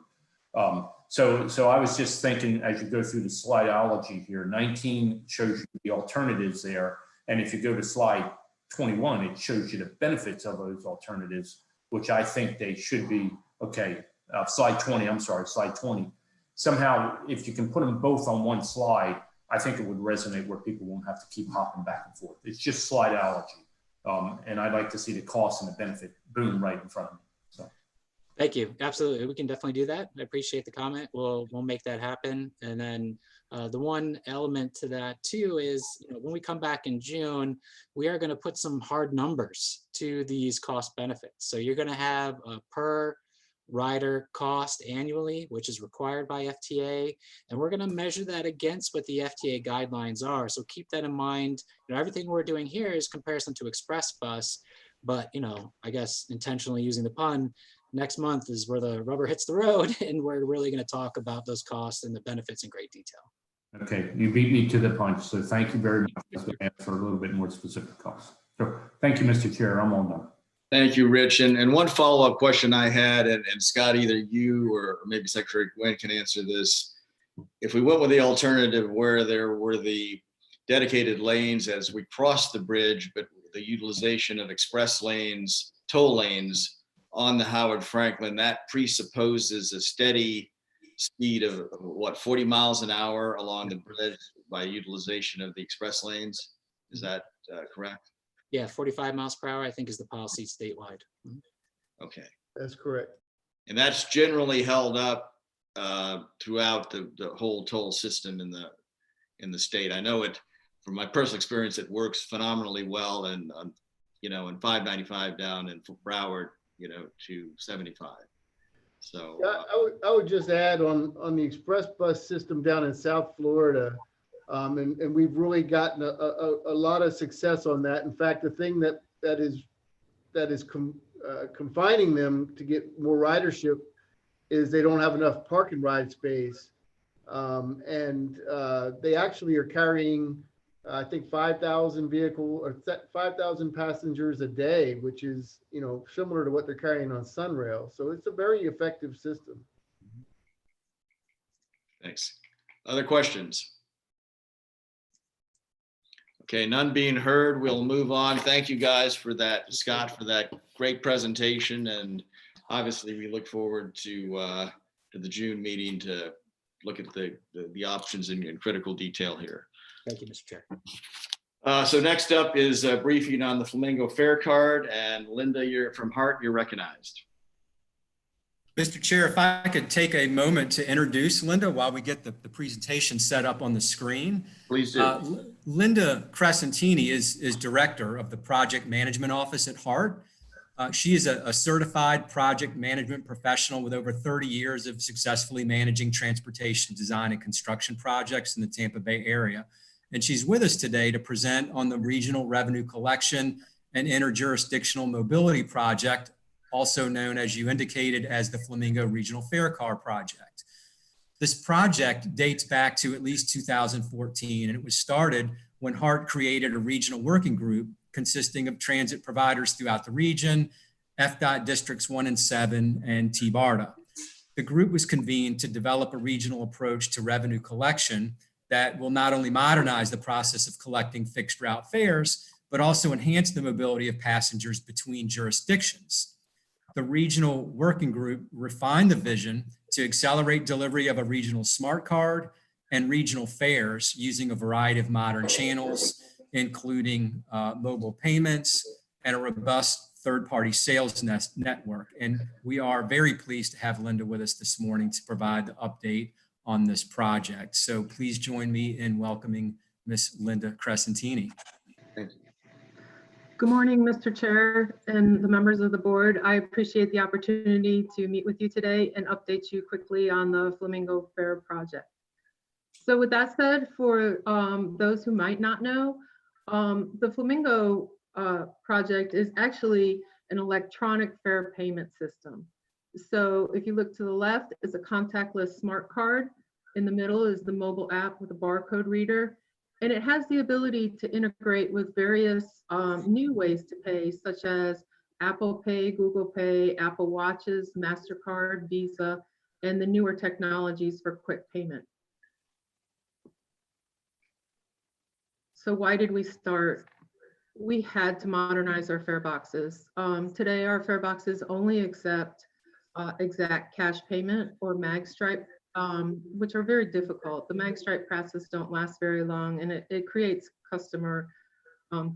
Speaker 16: So I was just thinking, as you go through the slideology here, 19 shows you the alternatives there. And if you go to slide 21, it shows you the benefits of those alternatives, which I think they should be, okay, slide 20, I'm sorry, slide 20. Somehow, if you can put them both on one slide, I think it would resonate where people won't have to keep hopping back and forth. It's just slideology. And I'd like to see the cost and the benefit boom right in front of me. So.
Speaker 15: Thank you. Absolutely. We can definitely do that. I appreciate the comment. We'll make that happen. And then the one element to that too is, when we come back in June, we are going to put some hard numbers to these cost benefits. So you're going to have a per rider cost annually, which is required by FTA. And we're going to measure that against what the FTA guidelines are. So keep that in mind. Everything we're doing here is comparison to express bus, but I guess intentionally using the pun, next month is where the rubber hits the road and we're really going to talk about those costs and the benefits in great detail.
Speaker 16: Okay, you beat me to the punch. So thank you very much. I was going to ask for a little bit more specific costs. So thank you, Mr. Chair. I'm all done.
Speaker 12: Thank you, Rich. And one follow-up question I had, and Scott, either you or maybe Secretary Gwynn can answer this. If we went with the alternative where there were the dedicated lanes as we crossed the bridge, but the utilization of express lanes, toll lanes on the Howard Franklin, that presupposes a steady speed of what, 40 miles an hour along the bridge by utilization of the express lanes. Is that correct?
Speaker 15: Yeah, 45 miles per hour, I think, is the policy statewide.
Speaker 12: Okay.
Speaker 8: That's correct.
Speaker 12: And that's generally held up throughout the whole toll system in the state. I know it, from my personal experience, it works phenomenally well, and in 595 down in Broward, to 75. So
Speaker 8: I would just add on the express bus system down in South Florida. And we've really gotten a lot of success on that. In fact, the thing that is confining them to get more ridership is they don't have enough park and ride space. And they actually are carrying, I think, 5,000 passengers a day, which is, similar to what they're carrying on Sunrail. So it's a very effective system.
Speaker 12: Thanks. Other questions? Okay, none being heard, we'll move on. Thank you guys for that, Scott, for that great presentation. And obviously we look forward to the June meeting to look at the options in critical detail here.
Speaker 15: Thank you, Mr. Chair.
Speaker 12: So next up is a briefing on the Flamingo Fare Card, and Linda, you're from Hart, you're recognized.
Speaker 9: Mr. Chair, if I could take a moment to introduce Linda while we get the presentation set up on the screen.
Speaker 12: Please do.
Speaker 9: Linda Crescentini is Director of the Project Management Office at Hart. She is a certified project management professional with over 30 years of successfully managing transportation design and construction projects in the Tampa Bay area. And she's with us today to present on the Regional Revenue Collection and Interjurisdictional Mobility Project, also known, as you indicated, as the Flamingo Regional Fare Car Project. This project dates back to at least 2014, and it was started when HART created a regional working group consisting of transit providers throughout the region, FDOT Districts 1 and 7, and TBARTA. The group was convened to develop a regional approach to revenue collection that will not only modernize the process of collecting fixed route fares, but also enhance the mobility of passengers between jurisdictions. The regional working group refined the vision to accelerate delivery of a regional smart card and regional fares using a variety of modern channels, including mobile payments and a robust third-party sales network. And we are very pleased to have Linda with us this morning to provide the update on this project. So please join me in welcoming Ms. Linda Crescentini.
Speaker 18: Good morning, Mr. Chair and the members of the board. I appreciate the opportunity to meet with you today and update you quickly on the Flamingo Fair project. So with that said, for those who might not know, the Flamingo project is actually an electronic fare payment system. So if you look to the left, it's a contactless smart card. In the middle is the mobile app with a barcode reader. And it has the ability to integrate with various new ways to pay, such as Apple Pay, Google Pay, Apple Watches, MasterCard, Visa, and the newer technologies for quick payment. So why did we start? We had to modernize our fare boxes. Today, our fare boxes only accept exact cash payment or mag stripe, which are very difficult. The mag stripe process don't last very long, and it creates customer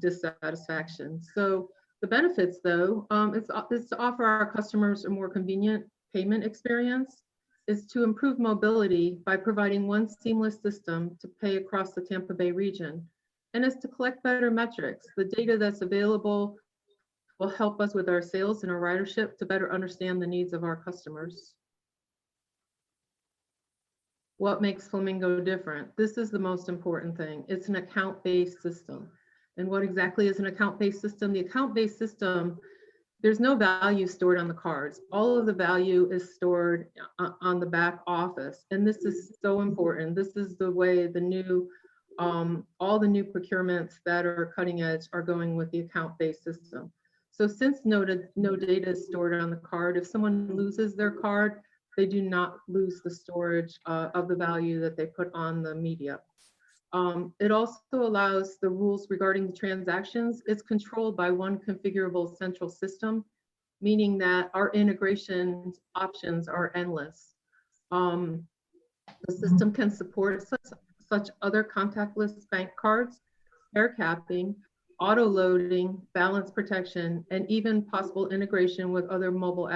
Speaker 18: dissatisfaction. So the benefits, though, is to offer our customers a more convenient payment experience, is to improve mobility by providing one seamless system to pay across the Tampa Bay region, and is to collect better metrics. The data that's available will help us with our sales and our ridership to better understand the needs of our customers. What makes Flamingo different? This is the most important thing. It's an account-based system. And what exactly is an account-based system? The account-based system, there's no value stored on the cards. All of the value is stored on the back office. And this is so important. This is the way the new, all the new procurements that are cutting edge are going with the account-based system. So since no data is stored on the card, if someone loses their card, they do not lose the storage of the value that they put on the media. It also allows the rules regarding the transactions. It's controlled by one configurable central system, meaning that our integration options are endless. The system can support such other contactless bank cards, fare capping, auto loading, balance protection, and even possible integration with other mobile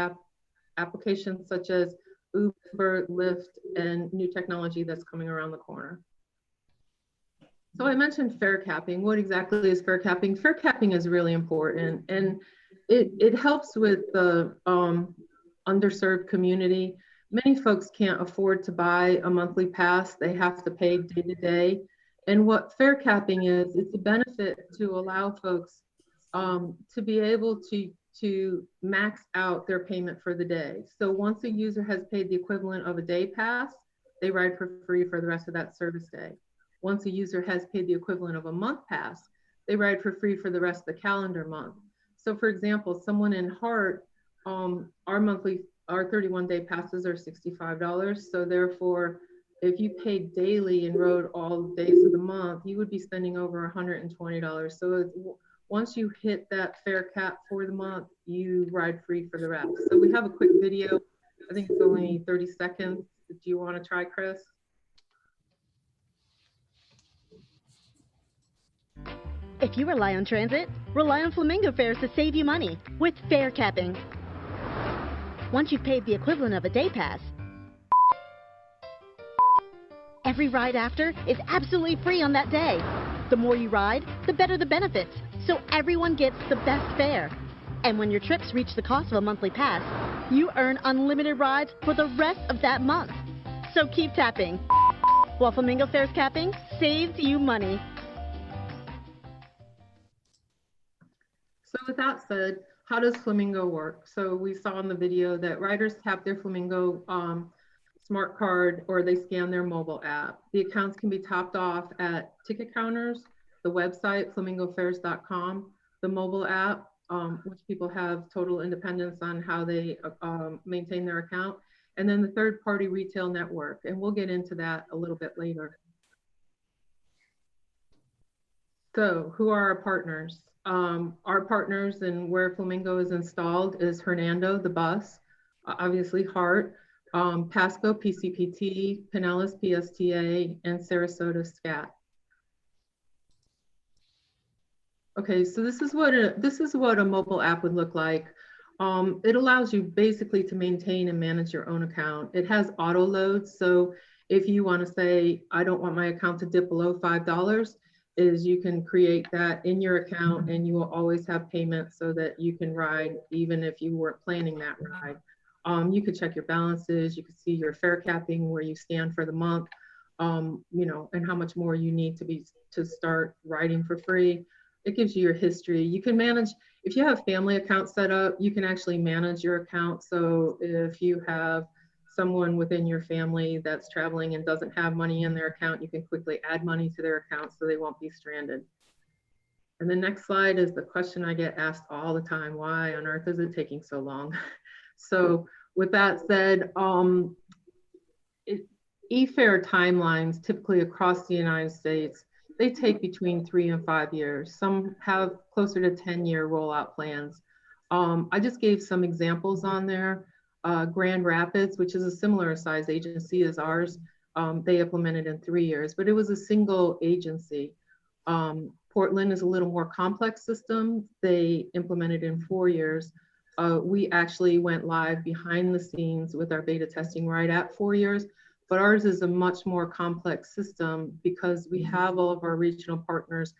Speaker 18: applications such as Uber, Lyft, and new technology that's coming around the corner. So I mentioned fare capping. What exactly is fare capping? Fare capping is really important, and it helps with the underserved community. Many folks can't afford to buy a monthly pass. They have to pay day to day. And what fare capping is, it's a benefit to allow folks to be able to max out their payment for the day. So once a user has paid the equivalent of a day pass, they ride for free for the rest of that service day. Once a user has paid the equivalent of a month pass, they ride for free for the rest of the calendar month. So for example, someone in HART, our 31-day passes are $65. So therefore, if you paid daily and rode all days of the month, you would be spending over $120. So once you hit that fare cap for the month, you ride free for the rest. So we have a quick video. I think it's only 30 seconds. Do you want to try, Chris?
Speaker 20: If you rely on transit, rely on Flamingo fares to save you money with fare capping. Once you've paid the equivalent of a day pass, every ride after is absolutely free on that day. The more you ride, the better the benefits, so everyone gets the best fare. And when your trips reach the cost of a monthly pass, you earn unlimited rides for the rest of that month. So keep tapping, while Flamingo fares capping saves you money.
Speaker 18: So with that said, how does Flamingo work? So we saw in the video that riders tap their Flamingo smart card, or they scan their mobile app. The accounts can be topped off at ticket counters, the website, flamingofairs.com, the mobile app, which people have total independence on how they maintain their account, and then the third-party retail network. And we'll get into that a little bit later. So who are our partners? Our partners and where Flamingo is installed is Hernando, the bus, obviously Hart, Pasco, PCPT, Pinellas, PSTA, and Sarasota, SCAT. Okay, so this is what a mobile app would look like. It allows you basically to maintain and manage your own account. It has auto loads, so if you want to say, I don't want my account to dip below $5, is you can create that in your account and you will always have payment so that you can ride even if you weren't planning that ride. You could check your balances, you could see your fare capping, where you stand for the month, you know, and how much more you need to start riding for free. It gives you your history. You can manage, if you have family accounts set up, you can actually manage your account. So if you have someone within your family that's traveling and doesn't have money in their account, you can quickly add money to their account so they won't be stranded. And the next slide is the question I get asked all the time: why on earth is it taking so long? So with that said, e-fare timelines typically across the United States, they take between 3 and 5 years. Some have closer to 10-year rollout plans. I just gave some examples on there. Grand Rapids, which is a similar size agency as ours, they implemented in 3 years, but it was a single agency. Portland is a little more complex system. They implemented in 4 years. We actually went live behind the scenes with our beta testing right at 4 years, but ours is a much more complex system because we have all of our regional partners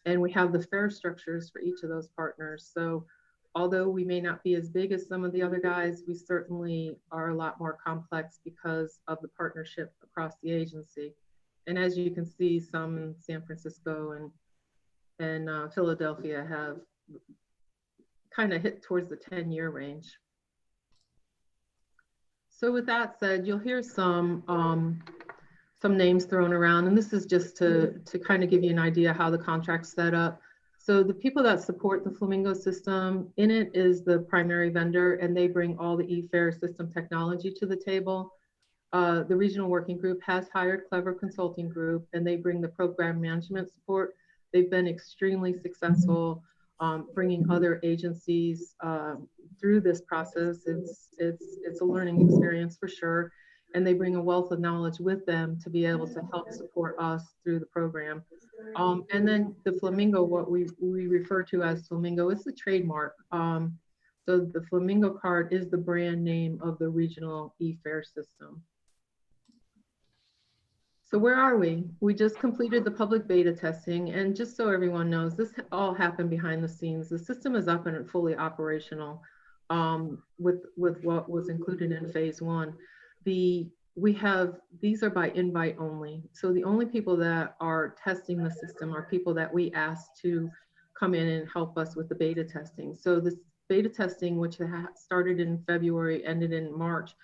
Speaker 18: and we have the fare structures for each of those partners. So although we may not be as big as some of the other guys, we certainly are a lot more complex because of the partnership across the agency. And as you can see, some in San Francisco and Philadelphia have kind of hit towards the 10-year range. So with that said, you'll hear some names thrown around, and this is just to kind of give you an idea how the contract's set up. So the people that support the Flamingo system, in it is the primary vendor, and they bring all the e-fare system technology to the table. The regional working group has hired Clever Consulting Group, and they bring the program management support. They've been extremely successful bringing other agencies through this process. It's a learning experience for sure, and they bring a wealth of knowledge with them to be able to help support us through the program. And then the Flamingo, what we refer to as Flamingo, is the trademark. So the Flamingo card is the brand name of the regional e-fare system. So where are we? We just completed the public beta testing, and just so everyone knows, this all happened behind the scenes. The system is up and fully operational with what was included in phase 1. These are by invite only. So the only people that are testing the system are people that we asked to come in and help us with the beta testing. So this beta testing, which started in February, ended in March,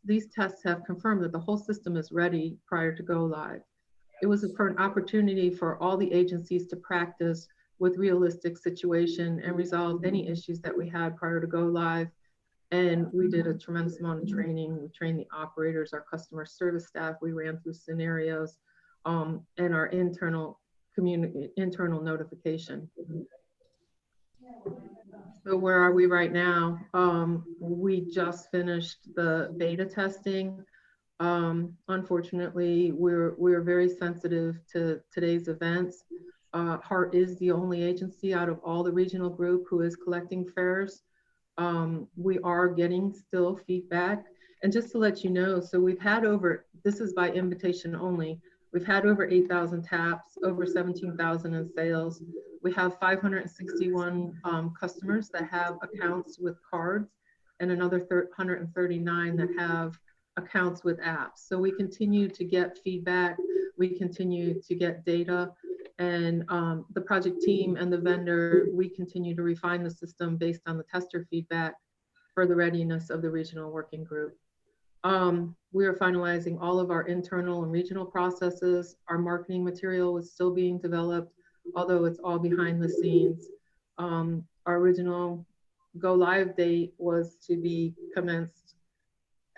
Speaker 18: these tests have confirmed that the whole system is ready prior to go live. It was an opportunity for all the agencies to practice with realistic situation and resolve any issues that we had prior to go live. And we did a tremendous amount of training. We trained the operators, our customer service staff. We ran through scenarios and our internal notification. So where are we right now? We just finished the beta testing. Unfortunately, we're very sensitive to today's events. Hart is the only agency out of all the regional group who is collecting fares. We are getting still feedback. And just to let you know, so we've had this is by invitation only, we've had over 8,000 taps, over 17,000 in sales. We have 561 customers that have accounts with cards and another 139 that have accounts with apps. So we continue to get feedback. We continue to get data, and the project team and the vendor, we continue to refine the system based on the tester feedback for the readiness of the regional working group. We are finalizing all of our internal and regional processes. Our marketing material is still being developed, although it's all behind the scenes. Our original go live date was to be commenced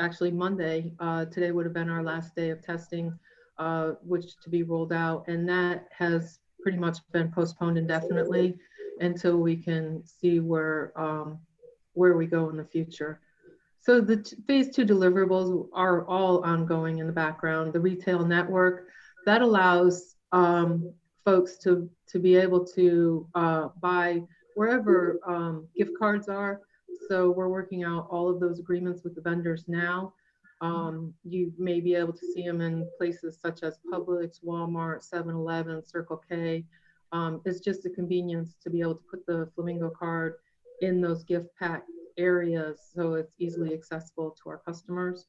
Speaker 18: actually Monday. Today would have been our last day of testing, which to be rolled out, and that has pretty much been postponed indefinitely until we can see where we go in the future. So the phase 2 deliverables are all ongoing in the background. The retail network that allows folks to be able to buy wherever gift cards are. So we're working out all of those agreements with the vendors now. You may be able to see them in places such as Publix, Walmart, 7-Eleven, Circle K. It's just a convenience to be able to put the Flamingo card in those gift pack areas so it's easily accessible to our customers.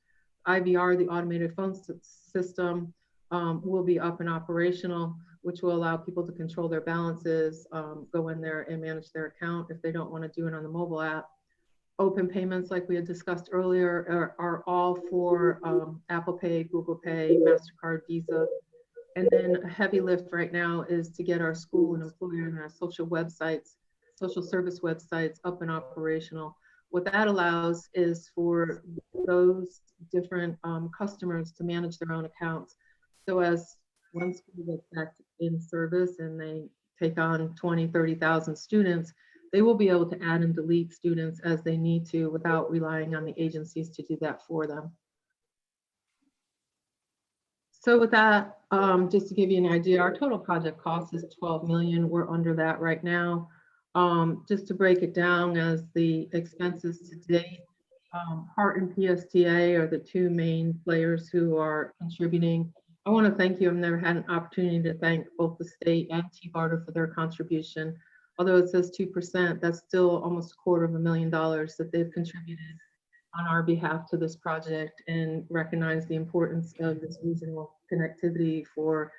Speaker 18: IVR, the automated phone system, will be up and operational, which will allow people to control their balances, go in there and manage their account if they don't want to do it on the mobile app. Open payments, like we had discussed earlier, are all for Apple Pay, Google Pay, MasterCard, Visa. And then a heavy lift right now is to get our school and employer and our social websites, social service websites up and operational. What that allows is for those different customers to manage their own accounts. So as one school gets back in service and they take on 20, 30,000 students, they will be able to add and delete students as they need to without relying on the agencies to do that for them. So with that, just to give you an idea, our total project cost is 12 million. We're under that right now. Just to break it down as the expenses to date, HART and PSTA are the two main players who are contributing. I want to thank you. I've never had an opportunity to thank both the state and TBARTA for their contribution. Although it says 2%, that's still almost $250,000 that they've contributed on our behalf to this project and recognize the importance of this regional connectivity for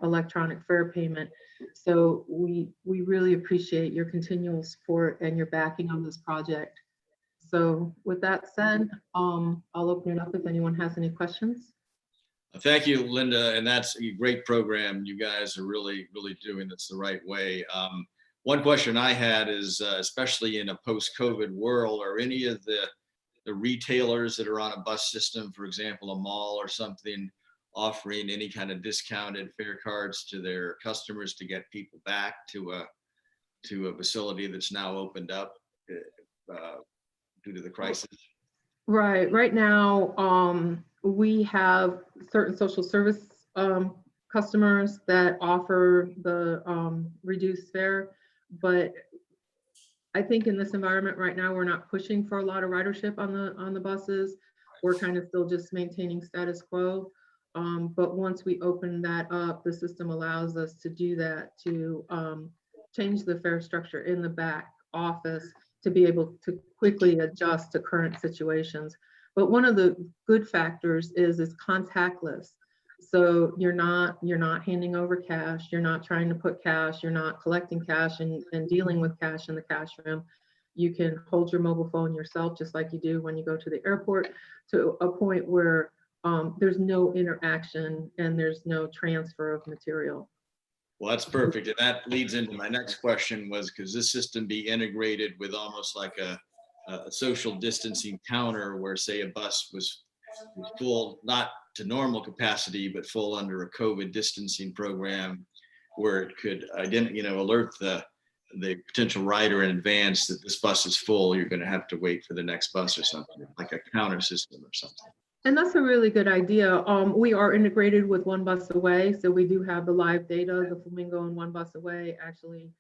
Speaker 18: electronic fare payment. So we really appreciate your continual support and your backing on this project. So with that said, I'll open it up if anyone has any questions.
Speaker 12: Thank you, Linda. And that's a great program. You guys are really doing this the right way. One question I had is, especially in a post-COVID world, are any of the retailers that are on a bus system, for example, a mall or something, offering any kind of discounted fare cards to their customers to get people back to a facility that's now opened up due to the crisis?
Speaker 18: Right now, we have certain social service customers that offer the reduced fare, but I think in this environment right now, we're not pushing for a lot of ridership on the buses. We're kind of still just maintaining status quo. But once we open that up, the system allows us to do that, to change the fare structure in the back office to be able to quickly adjust to current situations. But one of the good factors is it's contactless. So you're not handing over cash, you're not trying to put cash, you're not collecting cash and dealing with cash in the cash room. You can hold your mobile phone yourself, just like you do when you go to the airport, to a point where there's no interaction and there's no transfer of material.
Speaker 12: Well, that's perfect. And that leads into my next question was, could this system be integrated with almost like a social distancing counter where, say, a bus was full, not to normal capacity, but full under a COVID distancing program, where it could alert the potential rider in advance that this bus is full, you're going to have to wait for the next bus or something, like a counter system or something.
Speaker 18: And that's a really good idea. We are integrated with One Bus Away, so we do have the live data, the Flamingo and One Bus Away. Actually,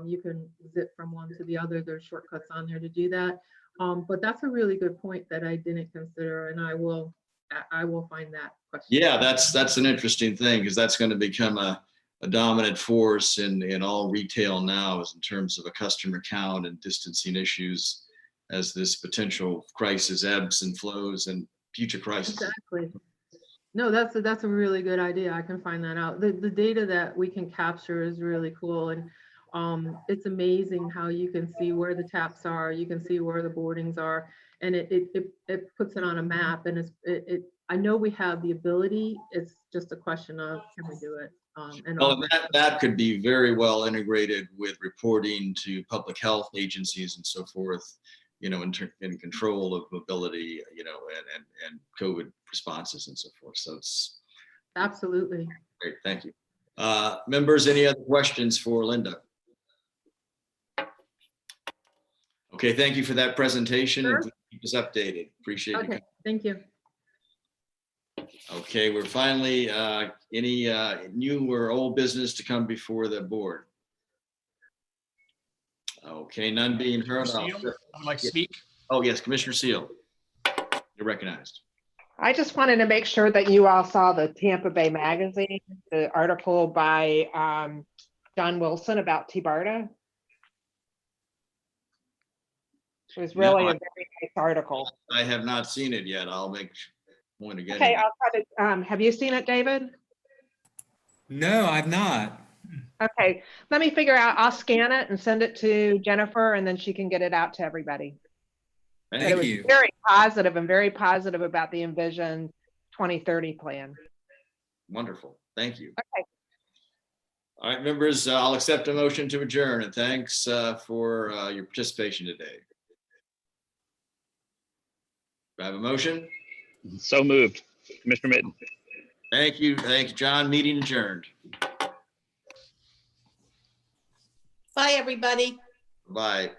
Speaker 18: you can zip from one to the other. There's shortcuts on there to do that. But that's a really good point that I didn't consider, and I will find that question.
Speaker 12: Yeah, that's an interesting thing, because that's going to become a dominant force in all retail now, is in terms of a customer count and distancing issues as this potential crisis ebbs and flows and future crisis.
Speaker 18: Exactly. No, that's a really good idea. I can find that out. The data that we can capture is really cool, and it's amazing how you can see where the taps are, you can see where the boardings are, and it puts it on a map, and I know we have the ability. It's just a question of, can we do it? And
Speaker 12: Well, that could be very well integrated with reporting to public health agencies and so forth, you know, in control of mobility, you know, and COVID responses and so forth. So it's
Speaker 18: absolutely
Speaker 12: great. Thank you. Members, any other questions for Linda? Okay, thank you for that presentation.
Speaker 18: Sure.
Speaker 12: And keep us updated. Appreciate you.
Speaker 18: Okay, thank you.
Speaker 12: Okay, we're finally, any new or old business to come before the board? Okay, none being heard.
Speaker 2: Seal, I would like to speak.
Speaker 12: Oh, yes, Commissioner Seal. You're recognized.
Speaker 13: I just wanted to make sure that you all saw the Tampa Bay Magazine, the article by John Wilson about TBARTA. It was really a very nice article.
Speaker 12: I have not seen it yet. I'll make point to get
Speaker 13: Okay,
Speaker 12: it.
Speaker 13: I'll try to, have you seen it, David?
Speaker 9: No, I've not.
Speaker 13: Okay, let me figure out, I'll scan it and send it to Jennifer, and then she can get it out to everybody. But it was very positive and very positive about the Envision 2030 plan.
Speaker 12: Wonderful. Thank you.
Speaker 13: Okay.
Speaker 12: All right, members, I'll accept a motion to adjourn, and thanks for your participation today. Do I have a motion?
Speaker 5: So moved. Commissioner Mitten.
Speaker 12: Thank you. Thanks, John. Meeting adjourned.
Speaker 3: Bye, everybody.
Speaker 12: Bye.